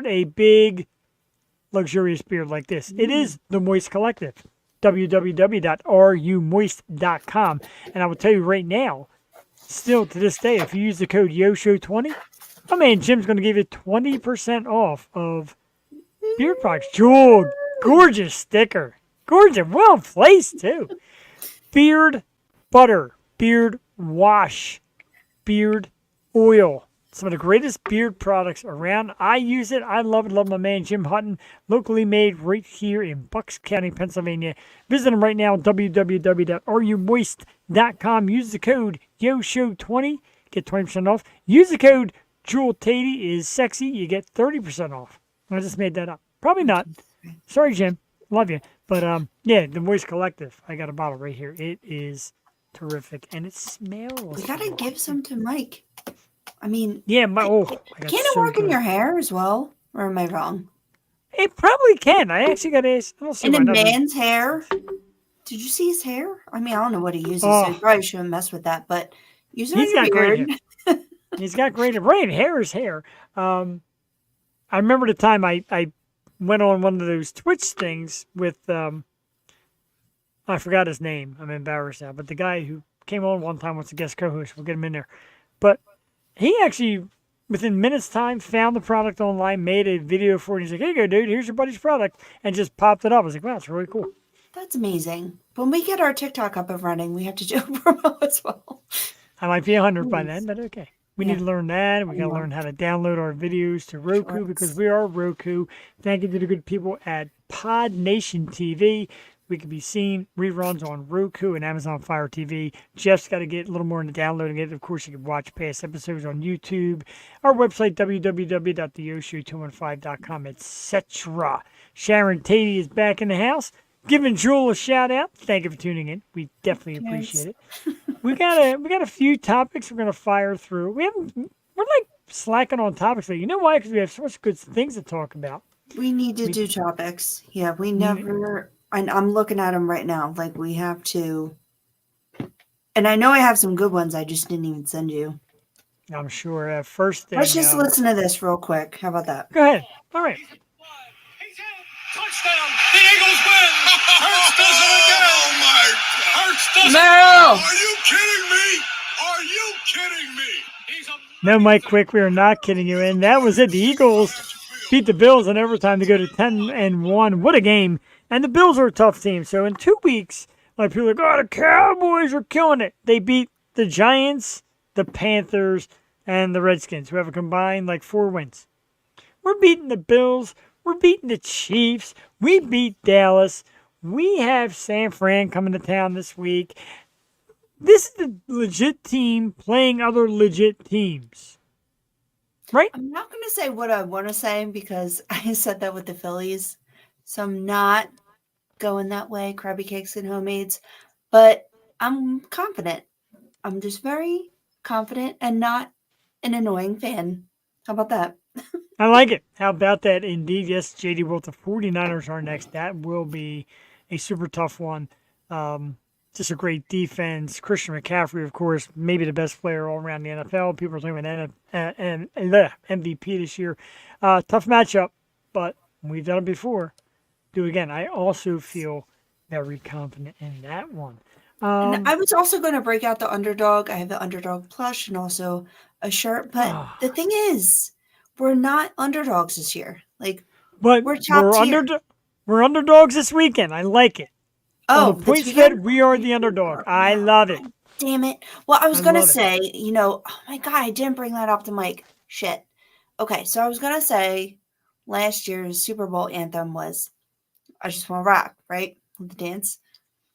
a big luxurious beard like this. It is the Moist Collective. www.rumoist.com. And I will tell you right now, still to this day, if you use the code YOSHOW20, my man Jim's going to give you 20% off of beard products. Jewel, gorgeous sticker. Gorgeous, well placed too. Beard butter, beard wash, beard oil. Some of the greatest beard products around. I use it. I love it. Love my man Jim Hutton. Locally made right here in Bucks County, Pennsylvania. Visit him right now, www.rumoist.com. Use the code YOSHOW20. Get 20% off. Use the code Jewel Tatey is sexy. You get 30% off. I just made that up. Probably not. Sorry, Jim. Love you. But yeah, the Moist Collective. I got a bottle right here. It is terrific. And it smells. we gotta give some to Mike. I mean, Yeah, I got can't it so work in good. your hair as well? Or am I wrong? It probably can. I actually got to ask. We'll see In why a not. man's hair? Did you see his hair? I mean, I don't know what he uses, so you Oh, probably shouldn't mess with that. But use it on he's your got great hair. beard. He's got great hair. Right, hair is hair. I remember the time I went on one of those Twitch things with I forgot his name. I'm embarrassed now, but the guy who came on one time was a guest co-host. We'll get him in there. But he actually, within minutes' time, found the product online, made a video for it. He's like, "Here you go, dude. Here's your buddy's product," and just popped it up. I was like, "Wow, it's really cool." That's amazing. When we get our TikTok up and running, we have to do a promo as well. I might be 100 by Nice. then, but okay. We Yeah. need to learn that. We I got to know. learn how to download our videos to Roku because we are Roku. Thank you to the good people at Pod Nation TV. We can be seen reruns on Roku and Amazon Fire TV. Jeff's got to get a little more into downloading it. Of course, you can watch past episodes on YouTube. Our website, www.theoshow215.com, etc. Sharon Tatey is back in the house. Giving Jewel a shout out. Thank you for tuning in. We definitely appreciate it. We got a few topics we're gonna fire through. We're like slacking on topics. You know why? Because we have so much good things to talk about. We need to We- do topics. Yeah, we We- never. And I'm looking at them right now. Like we have to. And I know I have some good ones. I just didn't even send you. I'm sure. First thing. Let's just listen to this real quick. How about that? Go ahead. All right. Touchdown! The Eagles win! Hurts does it again! Oh my Hurts does No! Are you kidding me? Are you kidding me? He's a No, Mike Quick, we are not kidding you. And that was it. The Eagles beat the Bills in overtime to go to 10-1. What a game! And the Bills are a tough team. So in 2 weeks, like people are like, "Oh, the Cowboys are killing it." They beat the Giants, the Panthers, and the Redskins, who have a combined like 4 wins. We're beating the Bills. We're beating the Chiefs. We beat Dallas. We have San Fran coming to town this week. This is the legit team playing other legit teams. Right? I'm not going to say what I want to say because I said that with the Phillies. So I'm not going that way, crabby cakes and homemades. But I'm confident. I'm just very confident and not an annoying fan. How about that? I like it. How about that? Indeed, yes, JD Wilt, the 49ers are next. That will be a super tough one. Just a great defense. Christian McCaffrey, of course, maybe the best player all around the NFL. People are talking about MVP this year. Tough matchup, but we've done it before. Do it again. I also feel very confident in that one. And I was also going to break out the underdog. I have the underdog plush and also a shirt. But the thing is, we're not underdogs this year. Like, but we're top tier. We're underdogs this weekend. I like it. Oh, on the point spread, we are the underdog. I love it. Damn it. Well, I was going to say, oh my God, I didn't bring that up to Mike. Shit. Okay, so I was going to say last year's Super Bowl anthem was I Just Want to Rock, right? With the dance.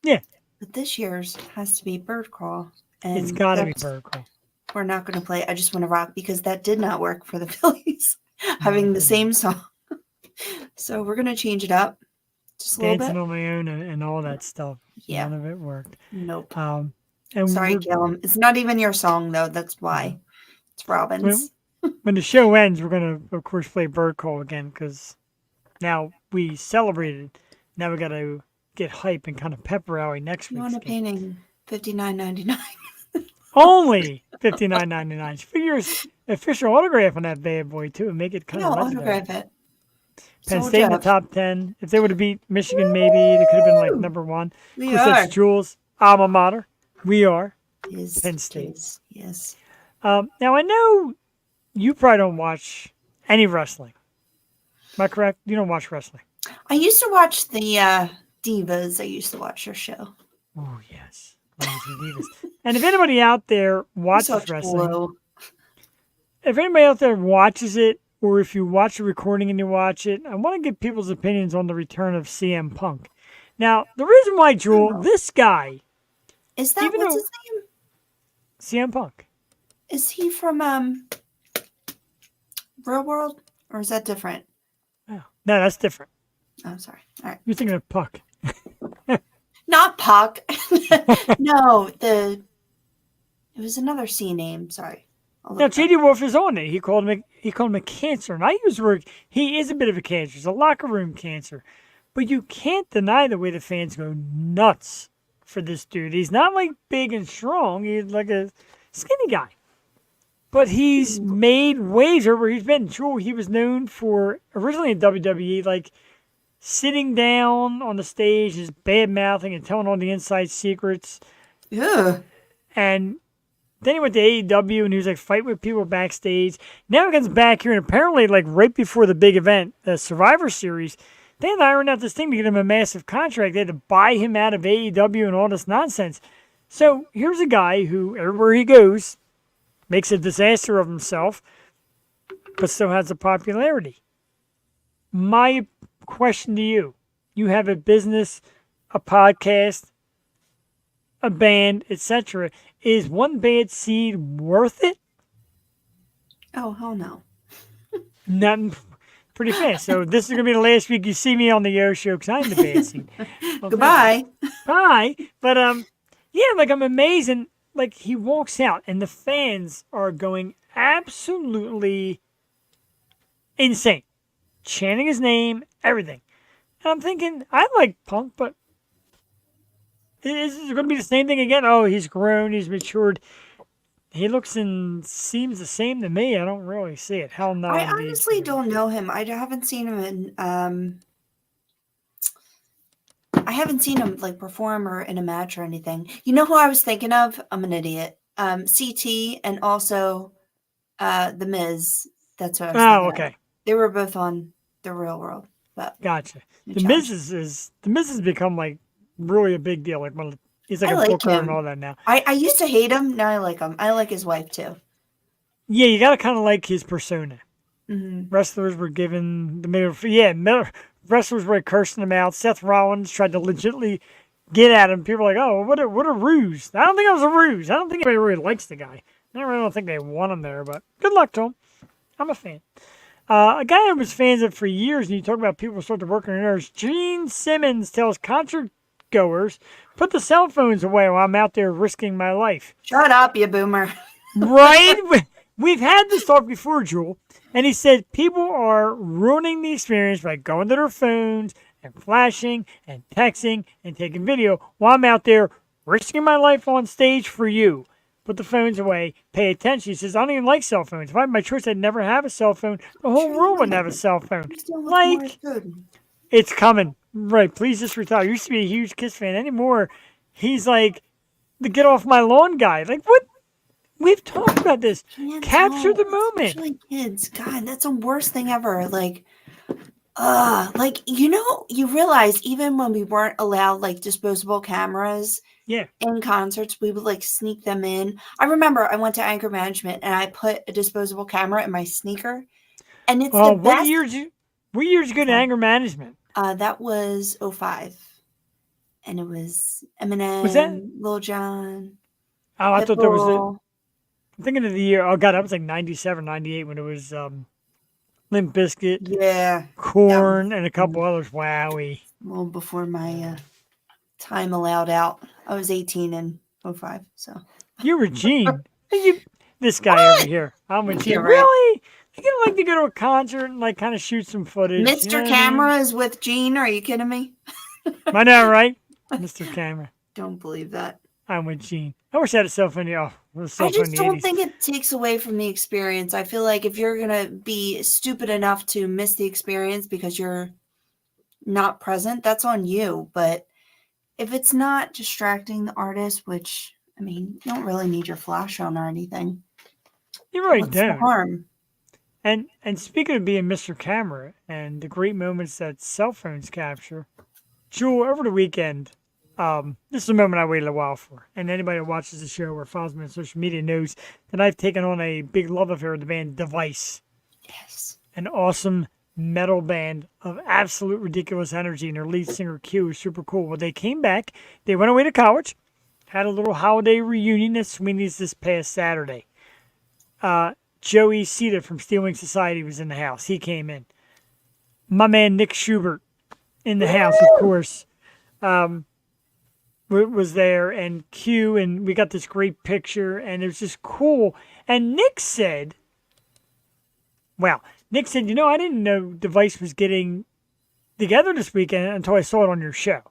Yeah. But this year's has to be Bird Crawl. And it's got to be Bird Crawl. We're not going to play I Just Want to Rock because that did not work for the Phillies having the same song. So we're going to change it up. Just a Dancing little bit. on my own and all that stuff. Yeah. None of it worked. Nope. And sorry, Gillum. It's not even your song, though. That's why. It's Robin's. When the show ends, we're going to, of course, play Bird Call again because now we celebrated. Now we got to get hype and kind of pep rally next week. You want a painting? $59.99. Only $59.99. Figure official autograph on that bad boy, too, and make it kind of legendary. Autograph it. Penn State in the top 10. If they would have beat Michigan, maybe they could have been like number one. We of course, are. that's Jules' alma mater. We are Penn State. Yes. Now, I know you probably don't watch any wrestling. Am I correct? You don't watch wrestling. I used to watch the Divas. I used to watch their show. Oh, yes. Divas. And if anybody out there watches wrestling, if anybody out there watches it, or if you watch a recording and you watch it, I want to get people's opinions on the return of CM Punk. Now, the reason why, Jewel, this guy... Is that, what's his name? CM Punk. Is he from Real World? Or is that different? Oh, no, that's different. Oh, sorry. All right. You're thinking of Puck. Not Puck. No, it was another C name. Sorry. Now, J.D. Wolf is on it. He called him a cancer. And I use the word, he is a bit of a cancer. He's a locker room cancer. But you can't deny the way the fans go nuts for this dude. He's not like big and strong. He's like a skinny guy. But he's made waves where he's been. Sure, he was known for, originally in WWE, like sitting down on the stage, just bad-mouthing and telling all the inside secrets. Yeah. And then he went to AEW and he was like fighting with people backstage. Now he comes back here and apparently like right before the big event, the Survivor Series, they had to iron out this thing to get him a massive contract. They had to buy him out of AEW and all this nonsense. So here's a guy who, everywhere he goes, makes a disaster of himself, but still has a popularity. My question to you, you have a business, a podcast, a band, etc. Is one bad seed worth it? Oh, hell no. Nothing. Pretty fast. So this is going to be the last week you see me on the Yo Show because I'm the bad seed. Well, goodbye. Bye. But yeah, like I'm amazed. And like he walks out and the fans are going absolutely insane, chanting his name, everything. And I'm thinking, I like Punk, but is it going to be the same thing again? Oh, he's grown, he's matured. He looks and seems the same to me. I don't really see it. Hell no. I honestly don't know him. I haven't seen him in I haven't seen him like perform or in a match or anything. You know who I was thinking of? I'm an idiot. CT and also The Miz. That's what I was thinking. Okay. Of. They were both on the Real World. But gotcha. The Miz has become like really a big deal. Like he's like a booker and all that now. I used to hate him. Now I like him. I like his wife too. Yeah, you gotta kind of like his persona. Wrestlers were given the middle. Wrestlers were cursing them out. Seth Rollins tried to legitimately get at him. People were like, "Oh, what a ruse!" I don't think it was a ruse. I don't think anybody really likes the guy. I really don't think they want him there, but good luck to him. I'm a fan. A guy I was fans of for years, and you talk about people start to work on nerves. Gene Simmons tells concert goers, "Put the cell phones away while I'm out there risking my life." Shut up, you boomer. Right? We've had this talk before, Jewel. And he said people are ruining the experience by going to their phones and flashing and texting and taking video while I'm out there risking my life on stage for you. Put the phones away. Pay attention. He says, I don't even like cell phones. If I had my choice, I'd never have a cell phone. The whole world wouldn't have a cell phone. Like, it's coming. Right. Please just retire. Used to be a huge Kiss fan. Anymore, he's like the get off my lawn guy. Like, what? We've talked about this. Capture the moment. Especially kids. God, that's the worst thing ever. Like, you realize even when we weren't allowed like disposable cameras in concerts, we would like sneak them in. I remember I went to Anchor Management and I put a disposable camera in my sneaker. And it's the best. What year did you go to Anchor Management? That was 2005. And it was Eminem, Was that Lil Jon. Oh, I thought there was I'm thinking of the year. Oh, God, that was like 97, 98 when it was Limp Bizkit, Korn, and a couple others. Wowie. Well, before my time allowed out. I was 18 in 2005, so. You were Gene. This guy over here. I'm with Gene. Really? You don't like to go to a concert and like kind of shoot some footage. Mr. Camera is with Gene. Are you kidding me? I know, right? Mr. Camera. Don't believe that. I'm with Gene. I wish I had a cell phone. I just don't think it takes away from the experience. I feel like if you're going to be stupid enough to miss the experience because you're not present, that's on you. But if it's not distracting the artist, which, I mean, you don't really need your flash on or anything. You really don't. The harm? And speaking of being Mr. Camera and the great moments that cell phones capture, Jewel, over the weekend, this is a moment I waited a while for. And anybody who watches the show or follows me on social media knows that I've taken on a big love affair with the band Device. Yes. An awesome metal band of absolute ridiculous energy. And their lead singer, Q, is super cool. Well, they came back. They went away to college. Had a little holiday reunion at Sweeney's this past Saturday. Joey Sita from Steelwing Society was in the house. He came in. My man Nick Schubert in the house, of course. Was there, and Q, and we got this great picture, and it was just cool. And Nick said, I didn't know Device was getting together this weekend until I saw it on your show.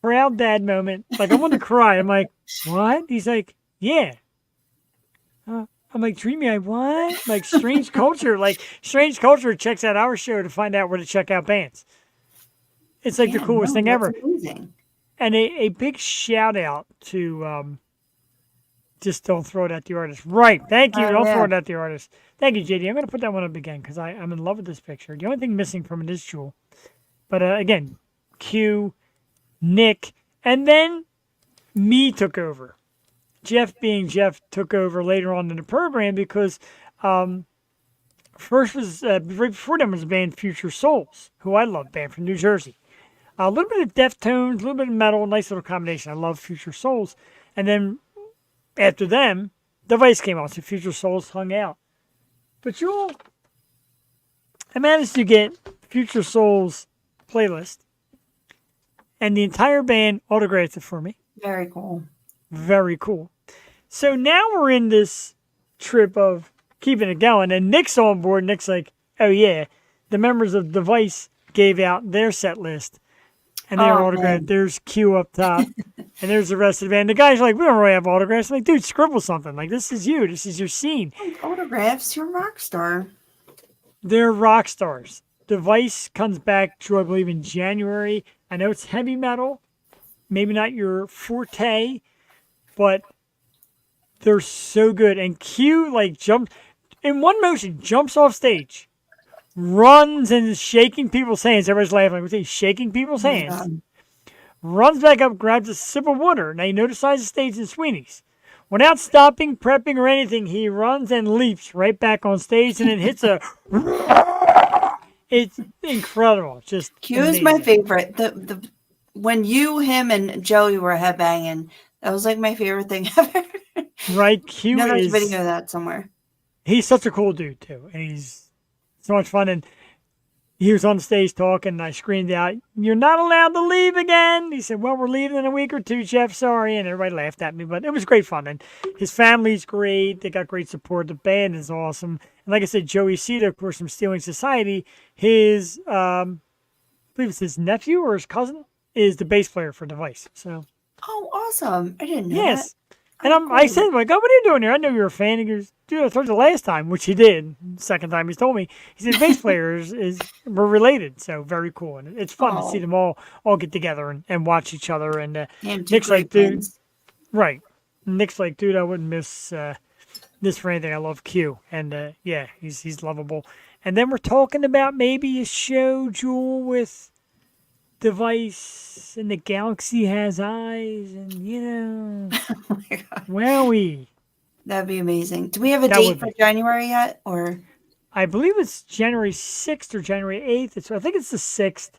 Proud dad moment. Like, I want to cry. I'm like, what? He's like, yeah. I'm like, Dreamy, what? Like, Strange Culture. Like, Strange Culture checks out our show to find out where to check out bands. It's like the coolest thing ever. Amazing. And a big shout out to just don't throw it at the artist. Right. Thank you. Don't throw it at the artist. Thank you, JD. I'm going to put that one up again because I'm in love with this picture. The only thing missing from it is Jewel. But again, Q, Nick, and then me took over. Jeff being Jeff took over later on in the program because first was, right before them was the band Future Souls, who I love, band from New Jersey. A little bit of Deftones, a little bit of metal, nice little combination. I love Future Souls. And then after them, Device came on, so Future Souls hung out. But I managed to get Future Souls playlist, and the entire band autographed it for me. Very cool. Very cool. So now we're in this trip of keeping it going, and Nick's on board. Nick's like, oh yeah, the members of Device gave out their set list. And they were autographed. There's Q up top. And there's the rest of the band. The guys are like, we don't really have autographs. I'm like, dude, scribble something. Like, this is you. This is your scene. Autographs, you're a rock star. They're rock stars. Device comes back to, I believe, in January. I know it's heavy metal. Maybe not your forte. But they're so good. And Q, like, jumps in one motion, jumps off stage. Runs and is shaking people's hands. Everybody's laughing. He's shaking people's hands. Runs back up, grabs a sip of water. Now, you know the size of stage in Sweeney's. Without stopping, prepping, or anything, he runs and leaps right back on stage and then hits a. It's incredible. Just Q is my amazing. favorite. The when you, him, and Joey were headbanging, that was like my favorite thing ever. Right? Q No, there's a is. video of that somewhere. He's such a cool dude, too. And he's so much fun. And he was on the stage talking, and I screamed out, "You're not allowed to leave again." He said, "Well, we're leaving in a week or two, Jeff. Sorry." And everybody laughed at me, but it was great fun. And his family's great. They got great support. The band is awesome. And like I said, Joey Cita, of course, from Stealing Society, his, I believe it's his nephew or his cousin, is the bass player for Device. So, Oh, awesome! I didn't know yes. that. And Oh, I cool. said, like, "Oh, what are you doing here? I know you're a fan." He goes, "Dude, I told you the last time," which he did. Second time he's told me. He said, "Bass players we're related." So very cool. And it's fun to see Oh, them all get together and watch each other. And and two Nick's like, great "Dude," friends. right. Nick's like, "Dude, I wouldn't miss this for anything. I love Q." And yeah, he's lovable. And then we're talking about maybe a show, Jewel, with Device and the Galaxy Has Eyes. And, Oh my god, wowie. that'd be amazing. Do we have a That would date for be. January yet? Or I believe it's January 6th or January 8th. I think it's the 6th.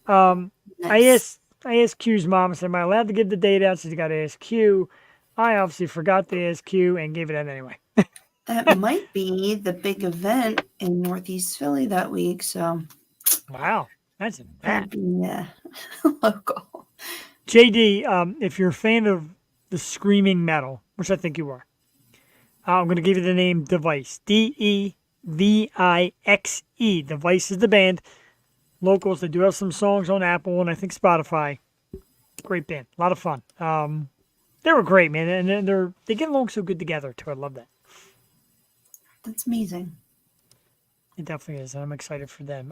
Um, I nice? asked Q's mom, I said, "Am I allowed to give the date out?" She said, "You got to ask Q." I obviously forgot to ask Q and gave it out anyway. That might be the big event in Northeast Philly that week. So Wow, that's that'd that. be local. JD, if you're a fan of the screaming metal, which I think you are, I'm going to give you the name Device. Devixe. Device is the band. Locals, they do have some songs on Apple and I think Spotify. Great band, a lot of fun. They were great, man, and they get along so good together too. I love that. That's amazing. It definitely is, and I'm excited for them.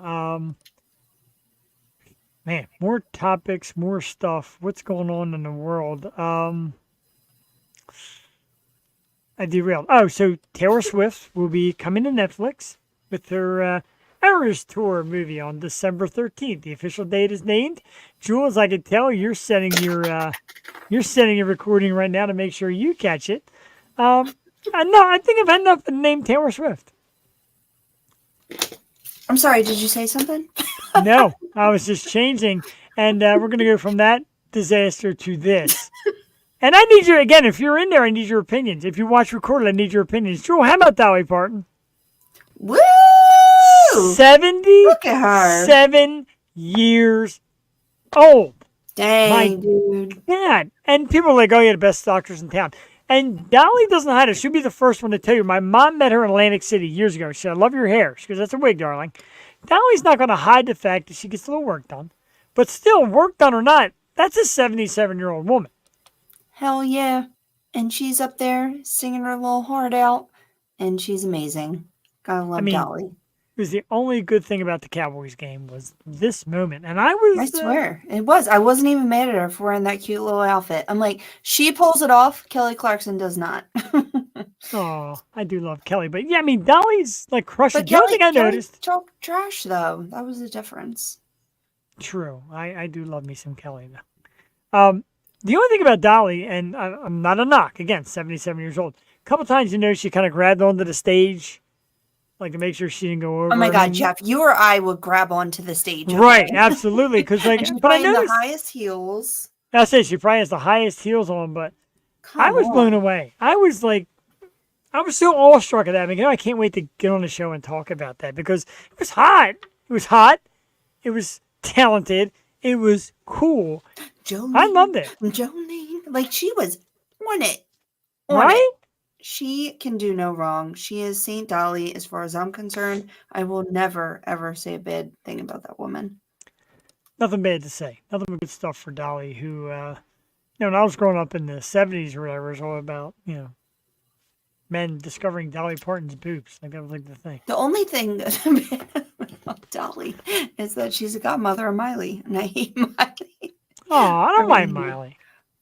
Man, more topics, more stuff. What's going on in the world? I derailed. Oh, so Taylor Swift will be coming to Netflix with her Eras Tour movie on December 13th. The official date is named. Jules, I can tell you're setting your recording right now to make sure you catch it. I think I've had enough of the name Taylor Swift. I'm sorry. Did you say something? No, I was just changing, and we're gonna go from that disaster to this. And I need your again. If you're in there, I need your opinions. If you watch recorded, I need your opinions. Jewel, how about Dolly Parton? Woo! 77 years old. Dang, My dude. God. And people are like, "Oh, yeah, the best doctors in town." And Dolly doesn't hide it. She'll be the first one to tell you. My mom met her in Atlantic City years ago. She said, "I love your hair." She goes, "That's a wig, darling." Dolly's not going to hide the fact that she gets a little work done. But still, work done or not, that's a 77-year-old woman. Hell yeah. And she's up there singing her little heart out. And she's amazing. Gotta love I mean, Dolly. it was the only good thing about the Cowboys game was this moment. And I I was, swear. It was. I wasn't even mad at her for wearing that cute little outfit. I'm like, she pulls it off. Kelly Clarkson does not. I do love Kelly. But yeah, I mean, Dolly's like crushing. But The other thing I Kelly noticed. talked trash, though. That was the difference. True. I do love me some Kelly, though. The only thing about Dolly, and I'm not a knock, again, 77 years old. A couple times, she kind of grabbed onto the stage, like to make sure she didn't go over. Oh my I God, mean, Jeff, you or I would grab onto the stage. Okay? right, absolutely. Because And she's but I probably in the noticed. highest heels. I say she probably has the highest heels on, but I Come was blown on. away. I was so awestruck at that. I mean, I can't wait to get on the show and talk about that because it was hot. It was hot. It was talented. It was cool. Jolene. I loved it. Jolene. Like, she was on it. On Right? it. She can do no wrong. She is Saint Dolly as far as I'm concerned. I will never, ever say a bad thing about that woman. Nothing bad to say. Nothing but good stuff for Dolly, who, when I was growing up in the 70s or whatever, it was all about, men discovering Dolly Parton's boobs. Like, that was like the thing. The only thing about Dolly is that she's a godmother of Miley, and I hate Miley. Oh, I don't really mind do. Miley.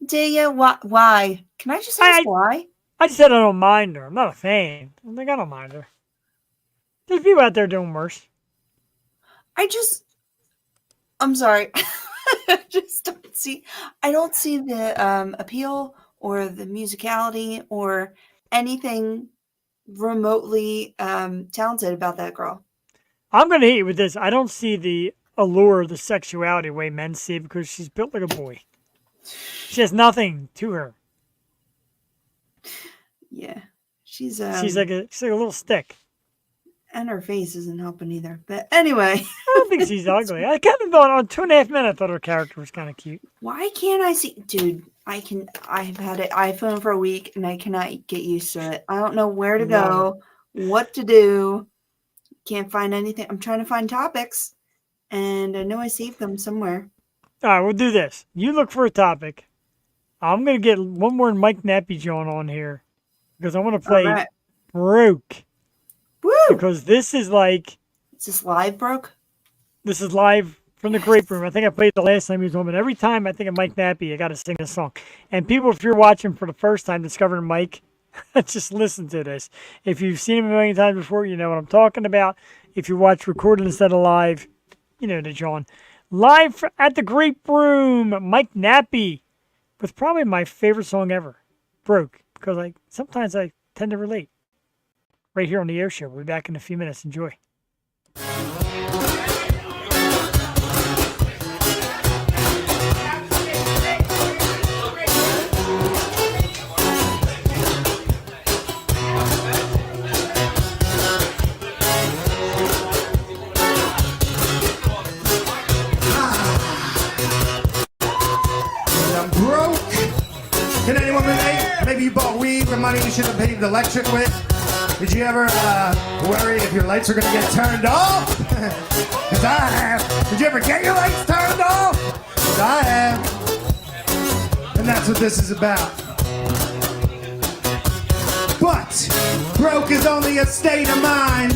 Do you? Why? Can I just ask why? I just said I don't mind her. I'm not a fan. I don't mind her. There's people out there doing worse. I'm sorry. I don't see the appeal or the musicality or anything remotely talented about that girl. I'm going to hit you with this. I don't see the allure, the sexuality way men see it because she's built like a boy. She has nothing to her. Yeah. She's like a little stick. And her face isn't helping either. But anyway. I don't think she's ugly. I kind of thought on 2.5 Men, I thought her character was kind of cute. Why can't I see? Dude, I've had an iPhone for a week and I cannot get used to it. I don't know where to go, what to do. Can't find anything. I'm trying to find topics and I know I saved them somewhere. All right, we'll do this. You look for a topic. I'm going to get one more Mike Nappi joint on here because I want to play Broke. Woo! Because this is like... Is this live, Broke? This is live from the Grape Room. I think I played the last time he was on, but every time I think of Mike Nappi, I got to sing this song. And people, if you're watching for the first time, discovering Mike, just listen to this. If you've seen him a million times before, you know what I'm talking about. If you watch recorded instead of live, you know the John. Live at the Grape Room, Mike Nappi, with probably my favorite song ever, Broke, because sometimes I tend to relate. Right here on the Air Show. We'll be back in a few minutes. Enjoy. I'm broke. Can anyone relate? Maybe you bought weed with money you should have paid the electric with. Did you ever worry if your lights are going to get turned off? Because I have. Did you ever get your lights turned off? Because I have. And that's what this is about. But broke is only a state of mind.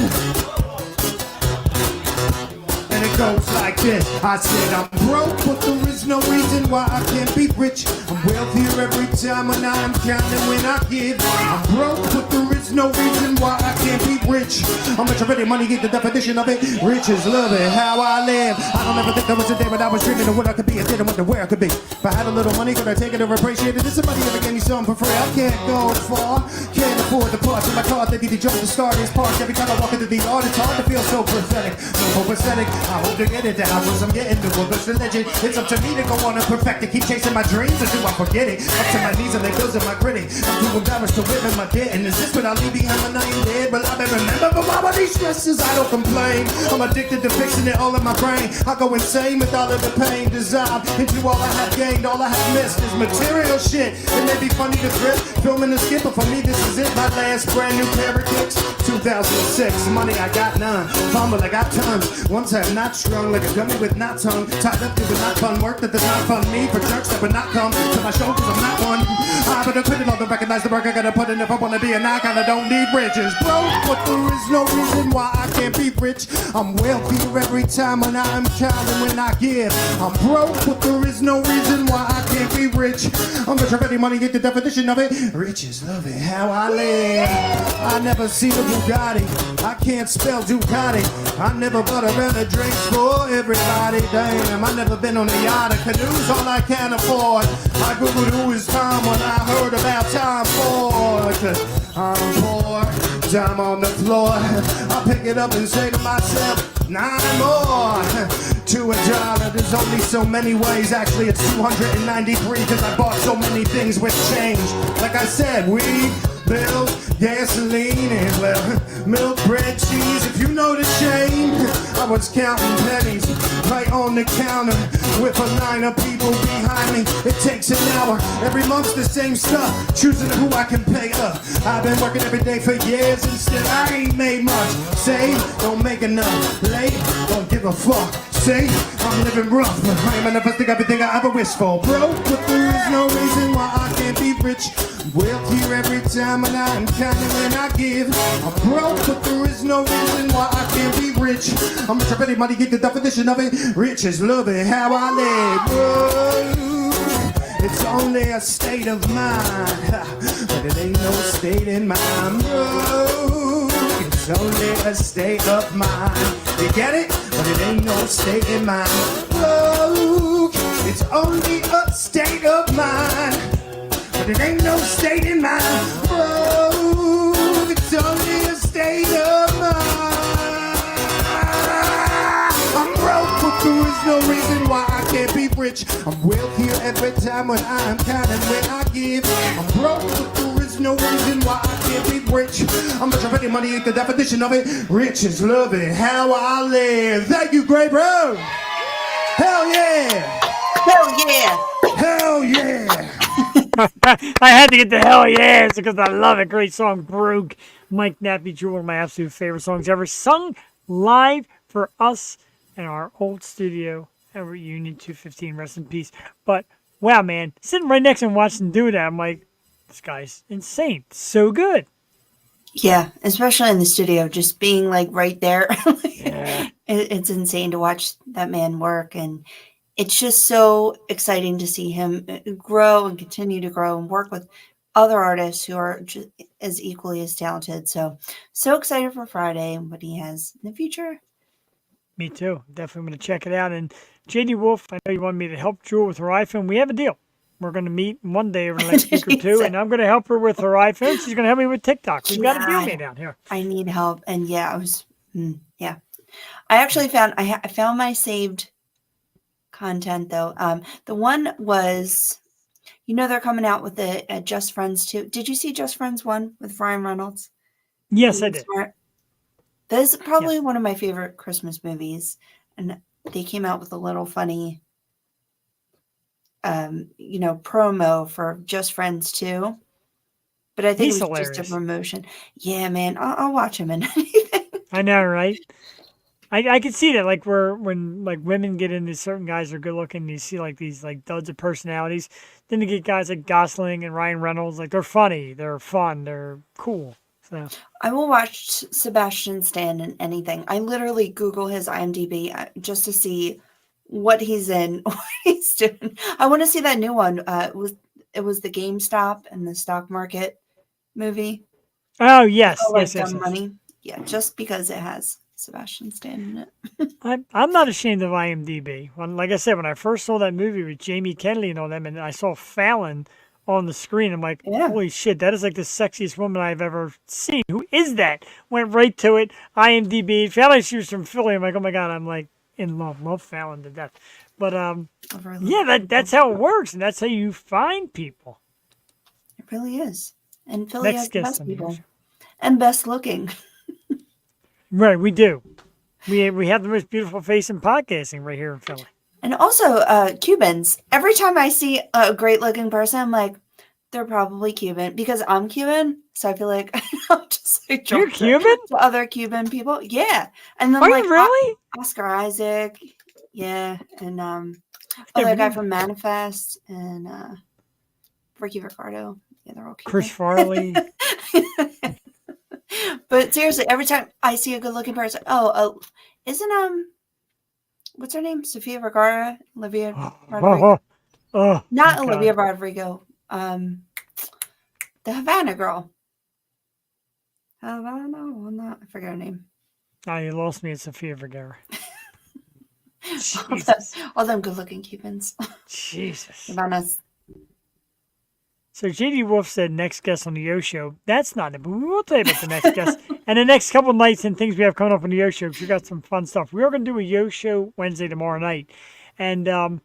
And it goes like this. I said I'm broke, but there is no reason why I can't be rich. I'm wealthier every time when I'm counting when I give. I'm broke, but there is no reason why I can't be rich. How much already money get the definition of it? Rich is loving how I live. I don't ever think there was a day when I was dreaming of what I could be. I didn't wonder where I could be. If I had a little money, could I take it or appreciate it? Did somebody ever give me something for free? I can't go far. Can't afford the parts in my car that need to jump to start is parked. Every time I walk into the art, it's hard to feel so pathetic. So pathetic. I hope to get it down once I'm getting to a good religion. It's up to me to go on and perfect it. Keep chasing my dreams until I forget it. Up to my knees and they bills in my gritty. I'm too embarrassed to live in my debt. And is this what I'll leave behind when I am dead? Will I ever remember? But why these stresses? I don't complain. I'm addicted to fixing it all in my brain. I go insane with all of the pain. Dissolve into all I have gained. All I have missed is material shit. It may be funny to grip, filming the skip, but for me this is it. My last brand new pair of kicks. 2006. Money I got none. Fumble I got tons. Once I have not strung like a gummy with not tongue. Tied up doing not fun work that does not fund me. For jerks that would not come to my show because I'm not one. I better quit it all to recognize the work I gotta put in if I wanna be an icon. I don't need riches. Broke, but there is no reason why I can't be rich. I'm wealthier every time when I'm counting when I give. I'm broke, but there is no reason why I can't be rich. I'm rich already, money, get the definition of it. Rich is loving how I live. I never see the Bugatti. I can't spell Ducati. I never bought a round of drinks for everybody. Damn, I never been on a yacht. A canoe's all I can afford. I googled who is Tom when I heard about Tom Ford. I'm poor, time on the floor. I pick it up and say to myself, 9 more to $1. There's only so many ways. Actually, it's 293 because I bought so many things with change. Like I said, weed, bills, gasoline, and well, milk, bread, cheese. If you know the shame, I was counting pennies right on the counter with a line of people behind me. It takes an hour. Every month's the same stuff. Choosing who I can pay up. I've been working every day for years and still I ain't made much. Save, don't make enough. Late, don't give a fuck. Say, I'm living rough. I am manifesting everything I ever wished for. Broke, but there is no reason why I can't be rich. Wealthier every time when I'm counting when I give. I'm broke, but there is no reason why I can't be rich. I'm rich already, money, get the definition of it. Rich is loving how I live. Broke, it's only a state of mind, but it ain't no state in mind. Broke, it's only a state of mind. You get it? But it ain't no state in mind. Broke, it's only a state of mind. It ain't no state in mind. Oh, it's only a state of mind. I'm broke, but there is no reason why I can't be rich. I'm wealthier every time when I'm counting when I give. I'm broke, but there is no reason why I can't be rich. I'm rich already, money ain't the definition of it. Rich is loving how I live. Thank you, great bro. Hell yeah. Hell yeah. Hell yeah. I had to get the hell yes because I love it. Great song, Broke. Mike Nappi, Jewel, one of my absolute favorite songs ever, sung live for us in our old studio at Reunion 215. Rest in peace. But wow, man, sitting right next to him watching him do that, I'm like, this guy's insane. So good. Yeah, especially in the studio, just being like right there. Yeah. It's insane to watch that man work, and it's just so exciting to see him grow and continue to grow and work with other artists who are just as equally as talented. So excited for Friday and what he has in the future. Me too. Definitely going to check it out. And JD Wolf, I know you wanted me to help Jewel with her iPhone. We have a deal. We're going to meet one day over the next week or two, and I'm going to help her with her iPhone. She's going to help me with TikTok. We've got a deal made out here. I need help, and yeah, I actually found I found my saved content though. The one was, they're coming out with the Just Friends 2. Did you see Just Friends 1 with Ryan Reynolds? Yes, I did. That is probably one of my favorite Christmas movies, and they came out with a little funny, promo for Just Friends 2. But I think He's it was hilarious. just a promotion. Yeah, man, I'll watch him in anything. I know, right? I can see that, like when like women get into certain guys are good looking, you see like these like duds of personalities. Then you get guys like Gosling and Ryan Reynolds, like they're funny, they're fun, they're cool. So I will watch Sebastian Stan in anything. I literally Google his IMDb just to see what he's in, what he's doing. I want to see that new one. It was the GameStop and the stock market movie. oh yes, Like yes. money. Yeah, just because it has Sebastian Stan in it. I'm not ashamed of IMDb. Like I said, when I first saw that movie with Jamie Kennedy and all them, and I saw Fallon on the screen, I'm like, holy shit, that is like the sexiest woman I've ever seen. Who is that? Went right to it. IMDb. Felt like she was from Philly. I'm like, oh my god, I'm like in love. Love Fallon to death. But that's how it works, and that's how you find people. It really is. And Philly has the best people show. and best looking. Right, we do. We have the most beautiful face in podcasting right here in Philly. And also Cubans. Every time I see a great looking person, I'm like, they're probably Cuban because I'm Cuban. So I feel like I'm just like you're Cuban to other Cuban people. Yeah. And then are like you really? Oscar Isaac. Yeah. And that guy from Manifest and Ricky Ricardo. Yeah, they're all Cuban. Chris Farley. But seriously, every time I see a good looking person, isn't what's her name? Sofia Vergara? Olivia Rodrigo. Not Olivia Rodrigo. The Havana girl. I forget her name. Oh, you lost me at Sofia Vergara. all them good looking Cubans. Jesus. Havanas. So JD Wolf said next guest on the Yo Show. That's not it, but we will tell you about the next guest and the next couple of nights and things we have coming up on the Yo Show because we got some fun stuff. We are going to do a Yo Show Wednesday tomorrow night. And I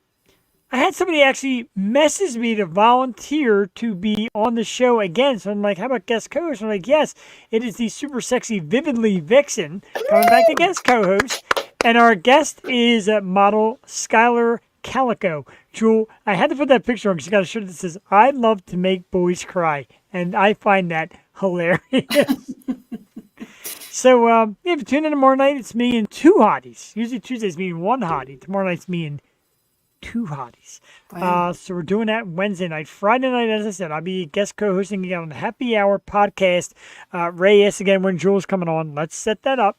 had somebody actually message me to volunteer to be on the show again. So I'm like, how about guest co-host? I'm like, yes, it is the super sexy Vividly Vixen coming back to guest co-host. And our guest is model Skylar Calico. Jewel, I had to put that picture on because you got a shirt that says, I love to make boys cry. And I find that hilarious. So, if you tune in tomorrow night, it's me and two hotties. Usually Tuesday's me and one hottie. Tomorrow night's me and two hotties. Wow. So we're doing that Wednesday night. Friday night, as I said, I'll be guest co-hosting again on the Happy Hour podcast. Ray asked again when Jewel's coming on. Let's set that up.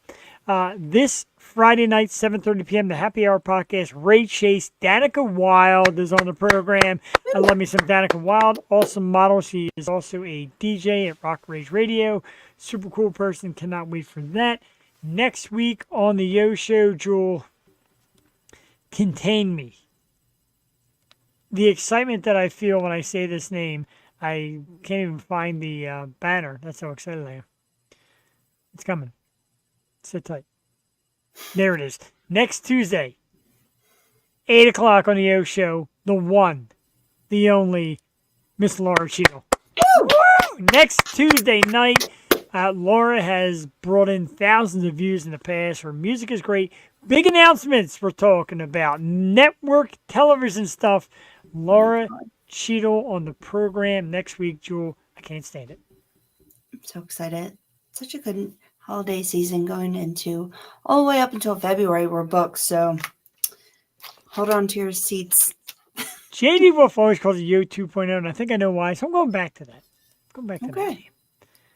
This Friday night, 7:30 p.m., the Happy Hour podcast. Ray Chase, Danica Wild is on the program. I love me some Danica Wild. Awesome model. She is also a DJ at Rock Rage Radio. Super cool person. Cannot wait for that. Next week on the Yo Show, Jewel, Contain Me. The excitement that I feel when I say this name, I can't even find the banner. That's how excited I am. It's coming. Sit tight. There it is. Next Tuesday, 8 o'clock on the O Show. The one, the only, Miss Laura Cheadle. Woo! Next Tuesday night, Laura has brought in thousands of views in the past. Her music is great. Big announcements we're talking about. Network television stuff. Laura Cheadle on the program next week, Jewel. I can't stand it. I'm so excited. Such a good holiday season going into all the way up until February. We're booked, so hold on to your seats. JD Wolf always calls it Yo 2.0, and I think I know why, so I'm going back to that. Going back to that. Okay.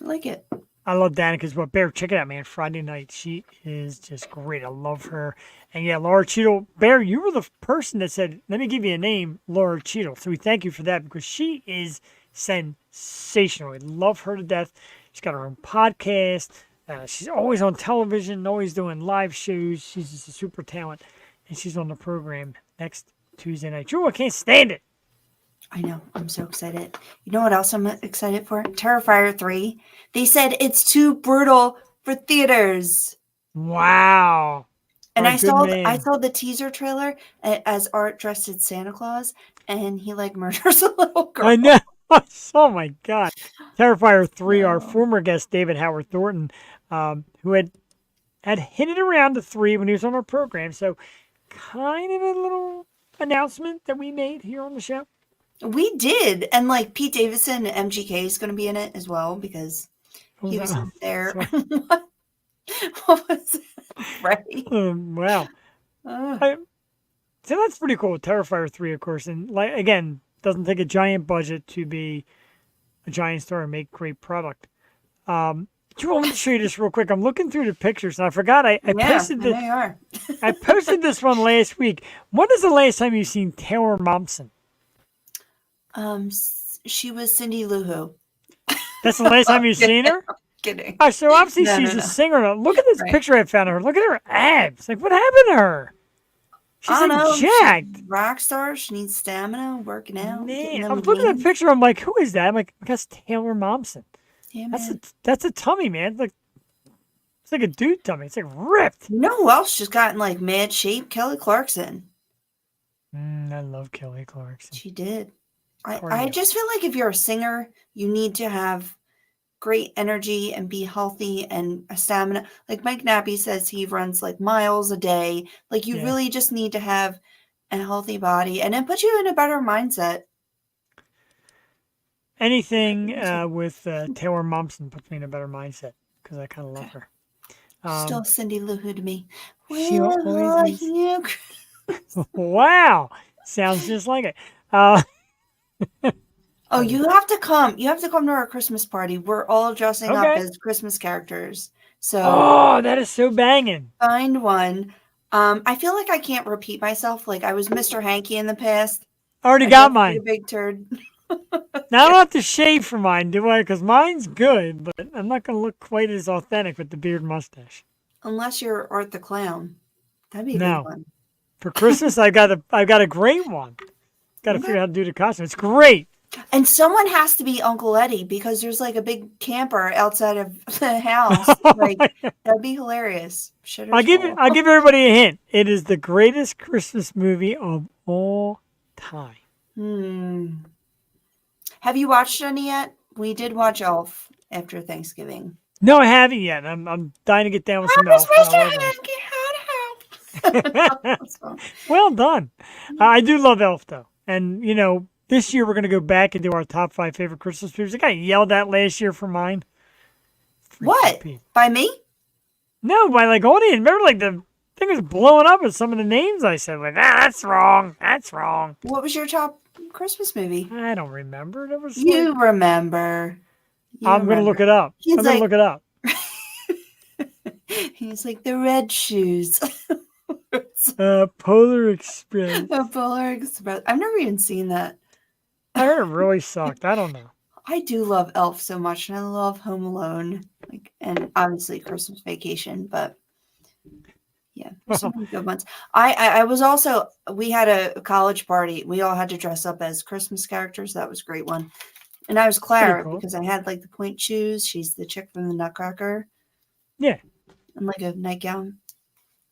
I like it. I love Danica's book. Bear, check it out, man. Friday night. She is just great. I love her. And yeah, Laura Cheadle. Bear, you were the person that said, let me give you a name, Laura Cheadle. So we thank you for that because she is sensational. I love her to death. She's got her own podcast. She's always on television, always doing live shows. She's just a super talent. And she's on the program next Tuesday night. Drew, I can't stand it. I know. I'm so excited. You know what else I'm excited for? Terrifier 3. They said it's too brutal for theaters. Wow. And I saw the teaser trailer as Art dressed as Santa Claus, and he like murders a little girl. I know. Oh my God. Terrifier 3, our former guest, David Howard Thornton, who had hinted around the 3 when he was on our program. So kind of a little announcement that we made here on the show. We did. And like Pete Davidson and MGK is going to be in it as well because he was there. What was it? Right? Wow. So that's pretty cool. Terrifier 3, of course. And like again, doesn't take a giant budget to be a giant star and make great product. Do you want me to show you this real quick? I'm looking through the pictures and I forgot I posted this. There you are. I posted this one last week. When is the last time you've seen Taylor Momsen? She was Cindy Lou Who. That's the last time you've seen her? Kidding. Oh, so obviously she's a singer. Look at this picture I found of her. Look at her abs. Like, what happened to her? She's like jacked. Rock star. She needs stamina, working out. Man, I'm looking at the picture. I'm like, who is that? I'm like, that's Taylor Momsen. Yeah, that's a tummy, man. It's like a dude tummy. It's like ripped. You know who else just got in like mad shape? Kelly Clarkson. I love Kelly Clarkson. She did. I just feel like if you're a singer, you need to have great energy and be healthy and a stamina. Like Mike Nappi says, he runs like miles a day. Like you really just need to have a healthy body, and it puts you in a better mindset. Anything with Taylor Momsen puts me in a better mindset because I kind of love her. Still Cindy Lou Who to me. She always Wow, sounds just like it. Oh, you have to come. You have to come to our Christmas party. We're all dressing up as Christmas characters. So that is so banging. Find one. I feel like I can't repeat myself. Like I was Mr. Hanky in the past. I already got mine. A big turd. Now I don't have to shave for mine, do I? Because mine's good, but I'm not going to look quite as authentic with the beard mustache. Unless you're Art the Clown. That'd be a good one. For Christmas, I got a great one. Got to figure out how to do the costume. It's great. And someone has to be Uncle Eddie because there's like a big camper outside of the house. Like that'd be hilarious. I'll give everybody a hint. It is the greatest Christmas movie of all time. Have you watched any yet? We did watch Elf after Thanksgiving. No, I haven't yet. I'm dying to get down with some Elf. Well done. I do love Elf though, and you know. This year, we're going to go back and do our top 5 favorite Christmas movies. I got yelled at last year for mine. What? By me? No, by like audience. Remember, like the thing was blowing up with some of the names I said. Like, that's wrong. That's wrong. What was your top Christmas movie? I don't remember. There was. You remember. I'm going to look it up. I'm going to look it up. He's like the Red Shoes. Polar Express. Polar Express. I've never even seen that. I heard it really sucked. I don't know. I do love Elf so much, and I love Home Alone, like, and obviously Christmas Vacation. But yeah, there's so many good ones. I was also. We had a college party. We all had to dress up as Christmas characters. That was a great one. And I was Pretty Clara cool. because I had like the point shoes. She's the chick from the Nutcracker. Yeah. And like a nightgown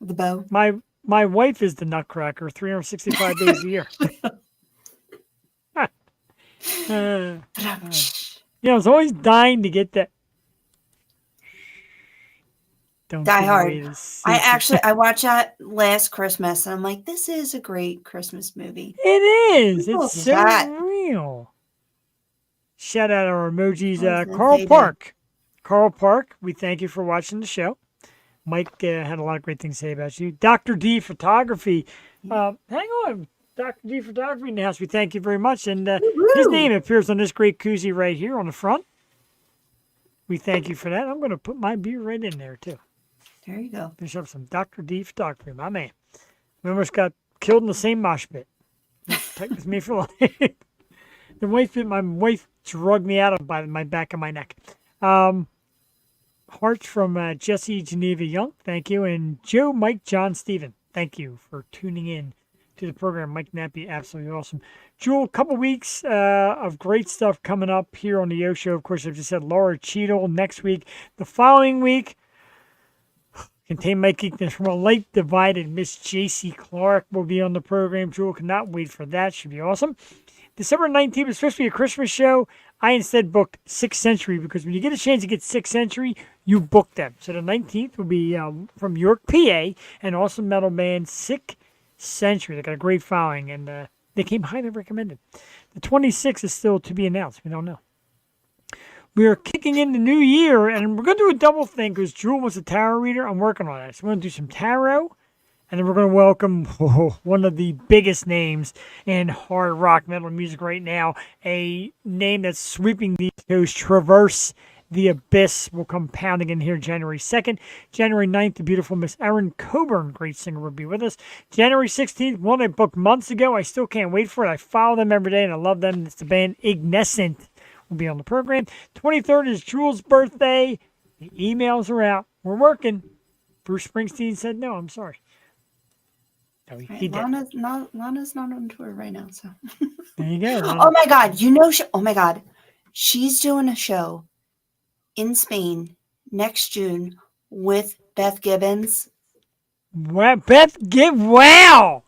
with a bow. My wife is the Nutcracker 365 days a year. I was always dying to get that. Don't Die give Hard. away the secret. I watched that last Christmas and I'm like, this is a great Christmas movie. It is. What It's was so that? real. Shout out our emojis, What was that Carl theta? Park. Carl Park, we thank you for watching the show. Mike had a lot of great things to say about you. Dr. D Photography. Hang on. Dr. D Photography in the house. We thank you very much. And his Woo-hoo. name appears on this great koozie right here on the front. We thank you for that. I'm going to put my beer right in there, too. There you go. Finish up some Dr. D Photography, my man. We almost got killed in the same mosh pit. That's tight with me for life. My wife drugged me out of by my back of my neck. Hearts from Jesse Geneva Young, thank you. And Joe Mike John Stephen, thank you for tuning in to the program. Mike Nappi, absolutely awesome. Jewel, a couple weeks of great stuff coming up here on the Yo Show. Of course, I just said Laura Cheadle next week. The following week, Contain My Geekness from a Light Divided. Miss J.C. Clark will be on the program. Jewel cannot wait for that. Should be awesome. December 19th is supposed to be a Christmas show. I instead booked 6th Century because when you get a chance to get 6th Century, you book them. So the 19th will be from York, PA, an awesome metal band, 6th Century. They got a great following, and they came highly recommended. The 26th is still to be announced. We don't know. We are kicking in the new year, and we're going to do a double thing because Jewel was a tarot reader. I'm working on it. So we're going to do some tarot, and then we're going to welcome one of the biggest names in hard rock metal music right now, a name that's sweeping the coast, Traverse the Abyss, will come pounding in here January 2nd. January 9th, the beautiful Miss Erin Coburn, great singer, will be with us. January 16th, one I booked months ago. I still can't wait for it. I follow them every day, and I love them. It's the band Ignescent. Will be on the program. 23rd is Jewel's birthday. The emails are out. We're working. Bruce Springsteen said no. I'm sorry. No, he did. Lana's not on tour right now, so. There you go. Oh my God! Oh my God, she's doing a show in Spain next June with Beth Gibbons. Wow, wow.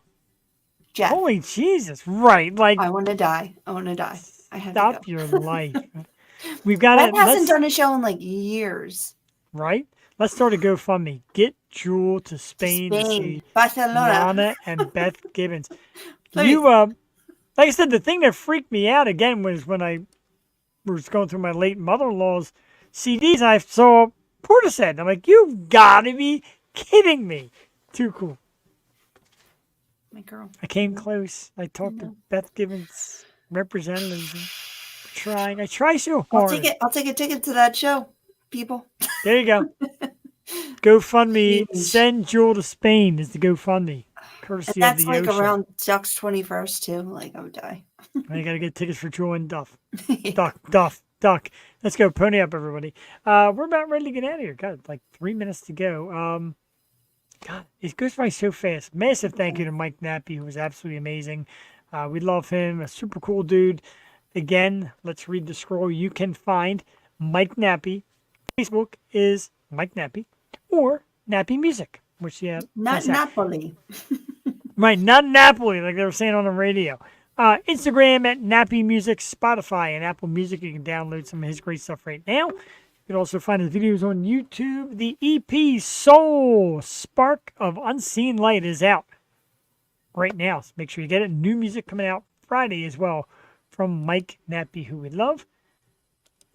Jeff, Holy Jesus! Right, like I want to die. I have stop to go. your life. We've got Beth it. hasn't done a show in like years. Right. Let's start a GoFundMe. Get Jewel to Spain to see Barcelona. Lana and Beth Gibbons. Please. You like I said, the thing that freaked me out again was when I was going through my late mother-in-law's CDs and I saw Portishead. I'm like, you've got to be kidding me. Too cool. My girl. I came close. I talked to Beth Gibbons representatives. And trying. I try so hard. I'll take a ticket to that show, people. There you go. GoFundMe. Send Jewel to Spain is the GoFundMe. Courtesy And that's of the like Yo Show. around Duck's 21st too. Like I would die. I got to get tickets for Jewel and Duff. Duck. Let's go. Pony up, everybody. We're about ready to get out of here. God, like 3 minutes to go. God, it goes by so fast. Massive thank you to Mike Nappi, who was absolutely amazing. We love him. A super cool dude. Again, let's read the scroll. You can find Mike Nappi. Facebook is Mike Nappi or Nappi Music, which not Napoli. Right, not Napoli, like they were saying on the radio. Instagram at Nappi Music, Spotify, and Apple Music. You can download some of his great stuff right now. You can also find his videos on YouTube. The EP S.O.U.L, Spark of Unseen Light is out right now. So make sure you get it. New music coming out Friday as well from Mike Nappi, who we love.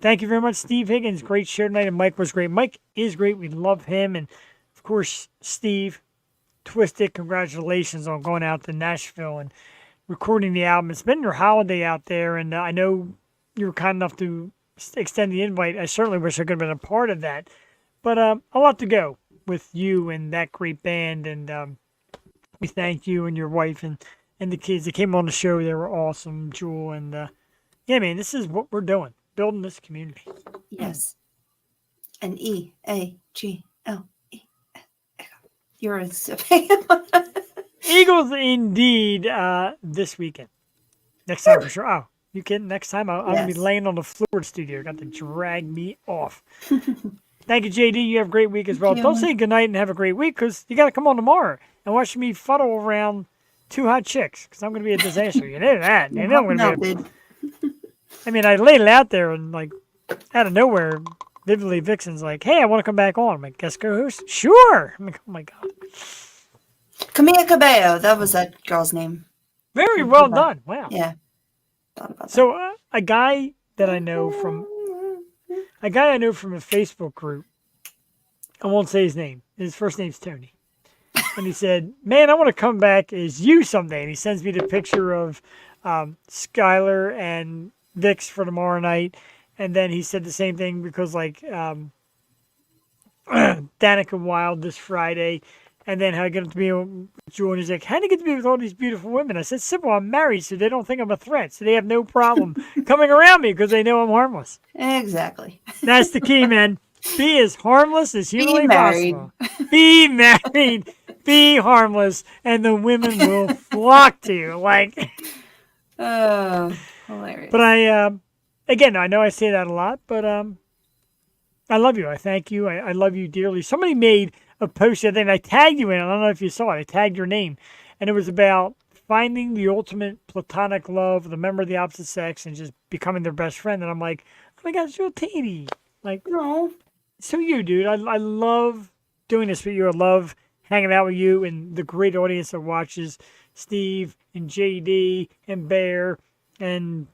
Thank you very much, Steve Higgins. Great show tonight, and Mike was great. Mike is great. We love him. And, of course, Steve, Twisted, congratulations on going out to Nashville and recording the album. It's been your holiday out there, and I know you were kind enough to extend the invite. I certainly wish I could have been a part of that. But a lot to go with you and that great band, and we thank you and your wife and the kids that came on the show. They were awesome, Jewel. And, yeah, man, this is what we're doing, building this community. Yes. And EAGL. You're a Eagles indeed this weekend. Next time for sure. Oh, You kidding? Next time I'm going to be Yes. laying on the floor of the studio. You got to drag me off. Thank you, JD. You have a great week as well. you. Don't say goodnight and have a great week because you got to come on tomorrow and watch me fuddle around two hot chicks because I'm going to be a disaster. You know that. You know I'm going to be dude. I mean, I laid it out there and, like, out of nowhere, Vividly Vixen's like, hey, I want to come back on. I'm like, guest co-host? Sure. I'm like, oh, my God. Camilla Cabello. That was that girl's name. Very well done. Wow. Yeah. Thought about that. So a guy I know from a Facebook group, I won't say his name. His first name's Tony. And he said, man, I want to come back as you someday. And he sends me the picture of Skylar and Vix for tomorrow night. And then he said the same thing because, like, Danica Wild this Friday. And then how I get to be with Jewel, and he's like, how do you get to be with all these beautiful women? I said, simple, I'm married, so they don't think I'm a threat. So they have no problem coming around me because they know I'm harmless. Exactly. That's the key, man. Be as harmless as humanly married. possible. Be married. Be harmless. And the women will flock to you. Like, Oh, hilarious. but again, I know I say that a lot, but I love you. I thank you. I love you dearly. Somebody made a post the other day, and I tagged you in. I don't know if you saw it. I tagged your name. And it was about finding the ultimate platonic love with a member of the opposite sex and just becoming their best friend. And I'm like, oh my God, it's real teeny. Like, No. so you, dude. I love doing this with you. I love hanging out with you and the great audience that watches Steve and JD and Bear and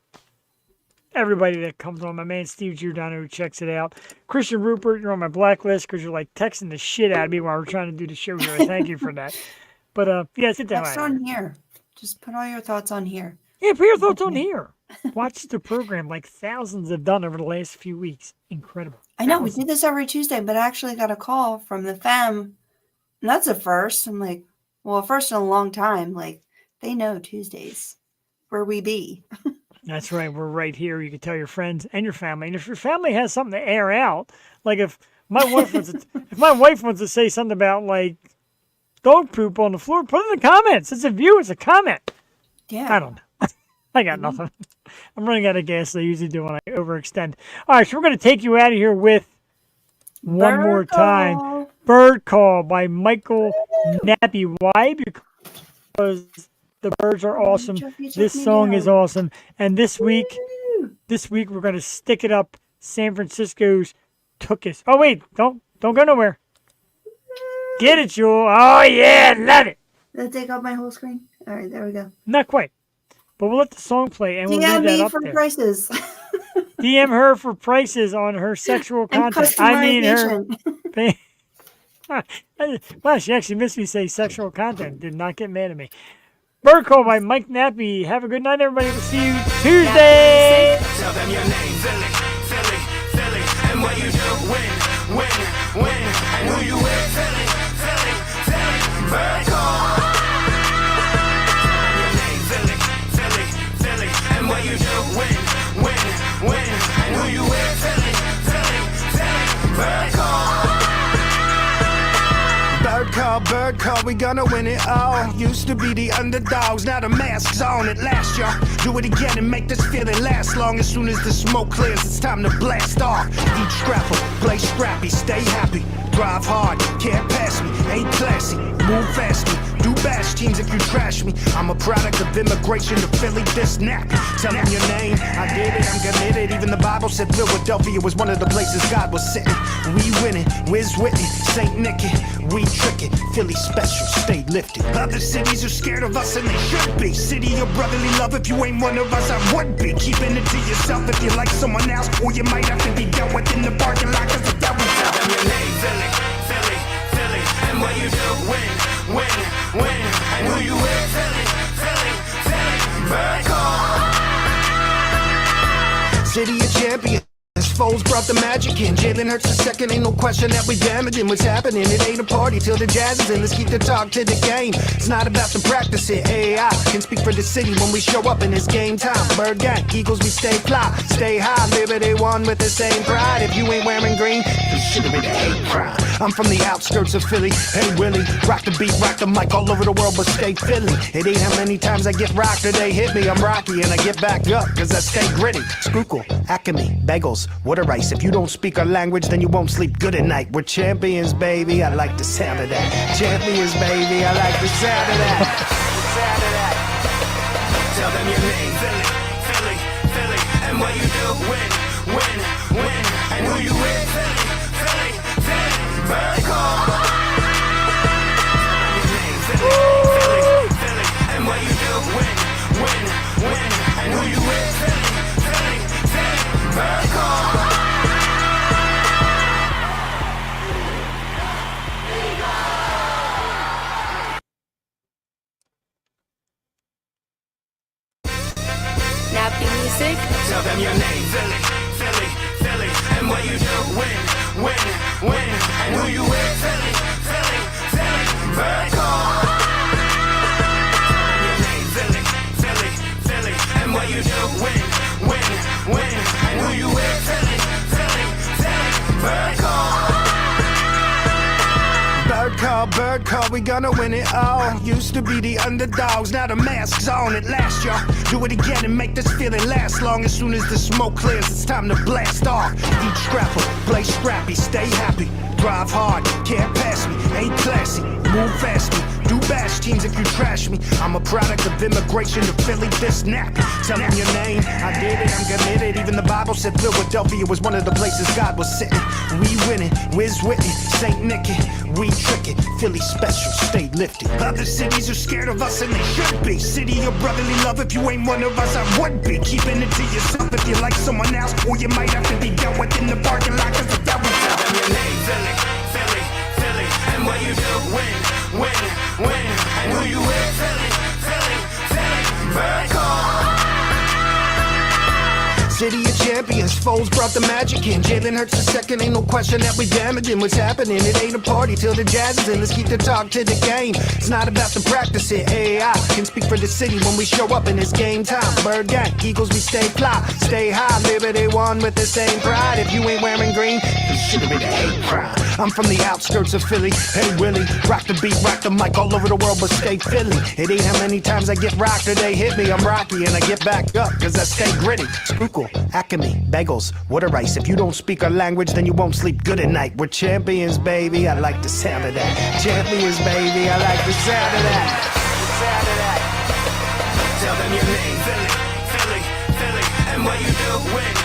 everybody that comes on. My man Steve Giordano who checks it out. Christian Rupert, you're on my blacklist because you're like texting the shit out of me while we're trying to do the show here. I thank you for that. But yeah, sit down. Text on here. Just put all your thoughts on here. Yeah, put your thoughts on here. Watch the program like thousands have done over the last few weeks. Incredible. I know we did this every Tuesday, but I actually got a call from the fam, and that's a first. I'm like, well, first in a long time. Like, they know Tuesdays where we be. That's right. We're right here. You can tell your friends and your family. And if your family has something to air out, like if my wife wants to say something about like dog poop on the floor, put it in the comments. It's a view. It's a comment. Yeah. I don't know. I got nothing. I'm running out of gas. I usually do when I overextend. All right, so we're going to take you out of here with one more time. Bird Call by Michael Nappi. Why? Because the birds are awesome. This song is awesome. And this week we're going to stick it up San Francisco's Tookus. Oh, wait. Don't go nowhere. Get it, Jewel. Oh, yeah. Love it. Did I take off my whole screen? All right, there we go. Not quite. But we'll let the song play and we'll DM leave that me up for there. prices. DM her for prices on her sexual And content. I mean her. customization. Wow, she actually missed me say sexual content. Did not get mad at me. Bird Call by Mike Nappi. Have a good night, everybody. We'll see you Tuesday. Tell them your name, Philly, Philly, Philly, and what you do, win, and who you with, Philly, Philly, Philly, bird call. Tell them your name, Philly, Philly, Philly, and what you do, win, and who you with, Philly, Philly, Philly, bird call. Bird call, we gonna win it all. Used to be the underdogs, now the mask's on at last, y'all. Do it again and make this feeling last long. As soon as the smoke clears, it's time to blast off. Eat scrapple, play scrappy, stay happy. Drive hard, can't pass me, ain't classy. Move fast, do bash teams if you trash me. I'm a product of immigration to Philly, this nap. Tell them your name, I did it, I'm committed. Even the Bible said Philadelphia was one of the places God was sitting. We winning, Wiz Whitney, St. Nicky, we tricking. Philly special, stay lifted. Other cities are scared of us and they should be. City of brotherly love, if you ain't one of us, I would be. Keeping it to yourself if you like someone else, or you might have to be dealt with in the parking lot, cause the devil's out. Tell them your name, Philly, Philly, Philly, and what you do, win, and who you with, Philly, Philly, Philly, bird call. City of champions, Foes brought the magic in. Jalen Hurts the second, ain't no question that we damaging. What's happening? It ain't a party till the jazz is in. Let's keep the talk to the game. It's not about to practice it. AI can speak for the city when we show up and it's game time. Bird gang, Eagles, we stay fly, stay high. Liberty one with the same pride. If you ain't wearing green, you should have been a hate crime. I'm from the outskirts of Philly. Hey Willie, rock the beat, rock the mic all over the world, but stay Philly. It ain't how many times I get rocked or they hit me. I'm Rocky and I get back up, cause I stay gritty. Schuylkill, Acme, bagels, water ice. If you don't speak our language, then you won't sleep good at night. We're champions, baby. I like the sound of that. Champions, baby. I like the sound of that. Sound of that. Tell them your name, Philly, Philly, Philly, and what you do, win, and who you with, Philly, Philly, Philly, bird call. Tell them your name, Philly, Philly, Philly, and what you do, win, and who you with, Philly, Philly, Philly, bird call. Nappi Music. Tell them your name, Philly, Philly, Philly, and what you do, win, and who you with, Philly, Philly, Philly, bird call. Tell them your name, Philly, Philly, Philly, and what you do, win, and who you with, Philly, Philly, Philly, bird call. Bird call, we gonna win it all. Used to be the underdogs, now the mask's on at last, y'all. Do it again and make this feeling last long. As soon as the smoke clears, it's time to blast off. Eat scrapple, play scrappy, stay happy. Drive hard, can't pass me, ain't classy. Move fast, do bash teams if you trash me. I'm a product of immigration to Philly, this nappy. Tell them your name, I did it, I'm committed. Even the Bible said Philadelphia was one of the places God was sitting. We winning, Wiz Whitney, St. Nicky, we trickin'. Philly special, stay lifted. Other cities are scared of us and they should be. City of brotherly love, if you ain't one of us, I would be. Keeping it to yourself if you like someone else, or you might have to be dealt with in the parking lot, cause the devil. Tell them your name, Philly, Philly, Philly, and what you do, win, and who you with, Philly, Philly, Philly, bird call. City of champions, foes brought the magic in. Jalen Hurts the second, ain't no question that we damaging. What's happening? It ain't a party till the jazz is in. Let's keep the talk to the game. It's not about to practice it. AI can speak for the city when we show up and it's game time. Bird gang, Eagles, we stay fly, stay high. Liberty one with the same pride. If you ain't wearing green, you should have been a hate crime. I'm from the outskirts of Philly. Hey Willie, rock the beat, rock the mic all over the world, but stay Philly. It ain't how many times I get rocked or they hit me. I'm Rocky and I get back up, cause I stay gritty. Schuylkill, Acme, bagels, water ice. If you don't speak our language, then you won't sleep good at night. We're champions, baby. I like the sound of that. Champions, baby. I like the sound of that. Sound of that. Tell them your name, Philly, Philly, Philly, and what you do, win,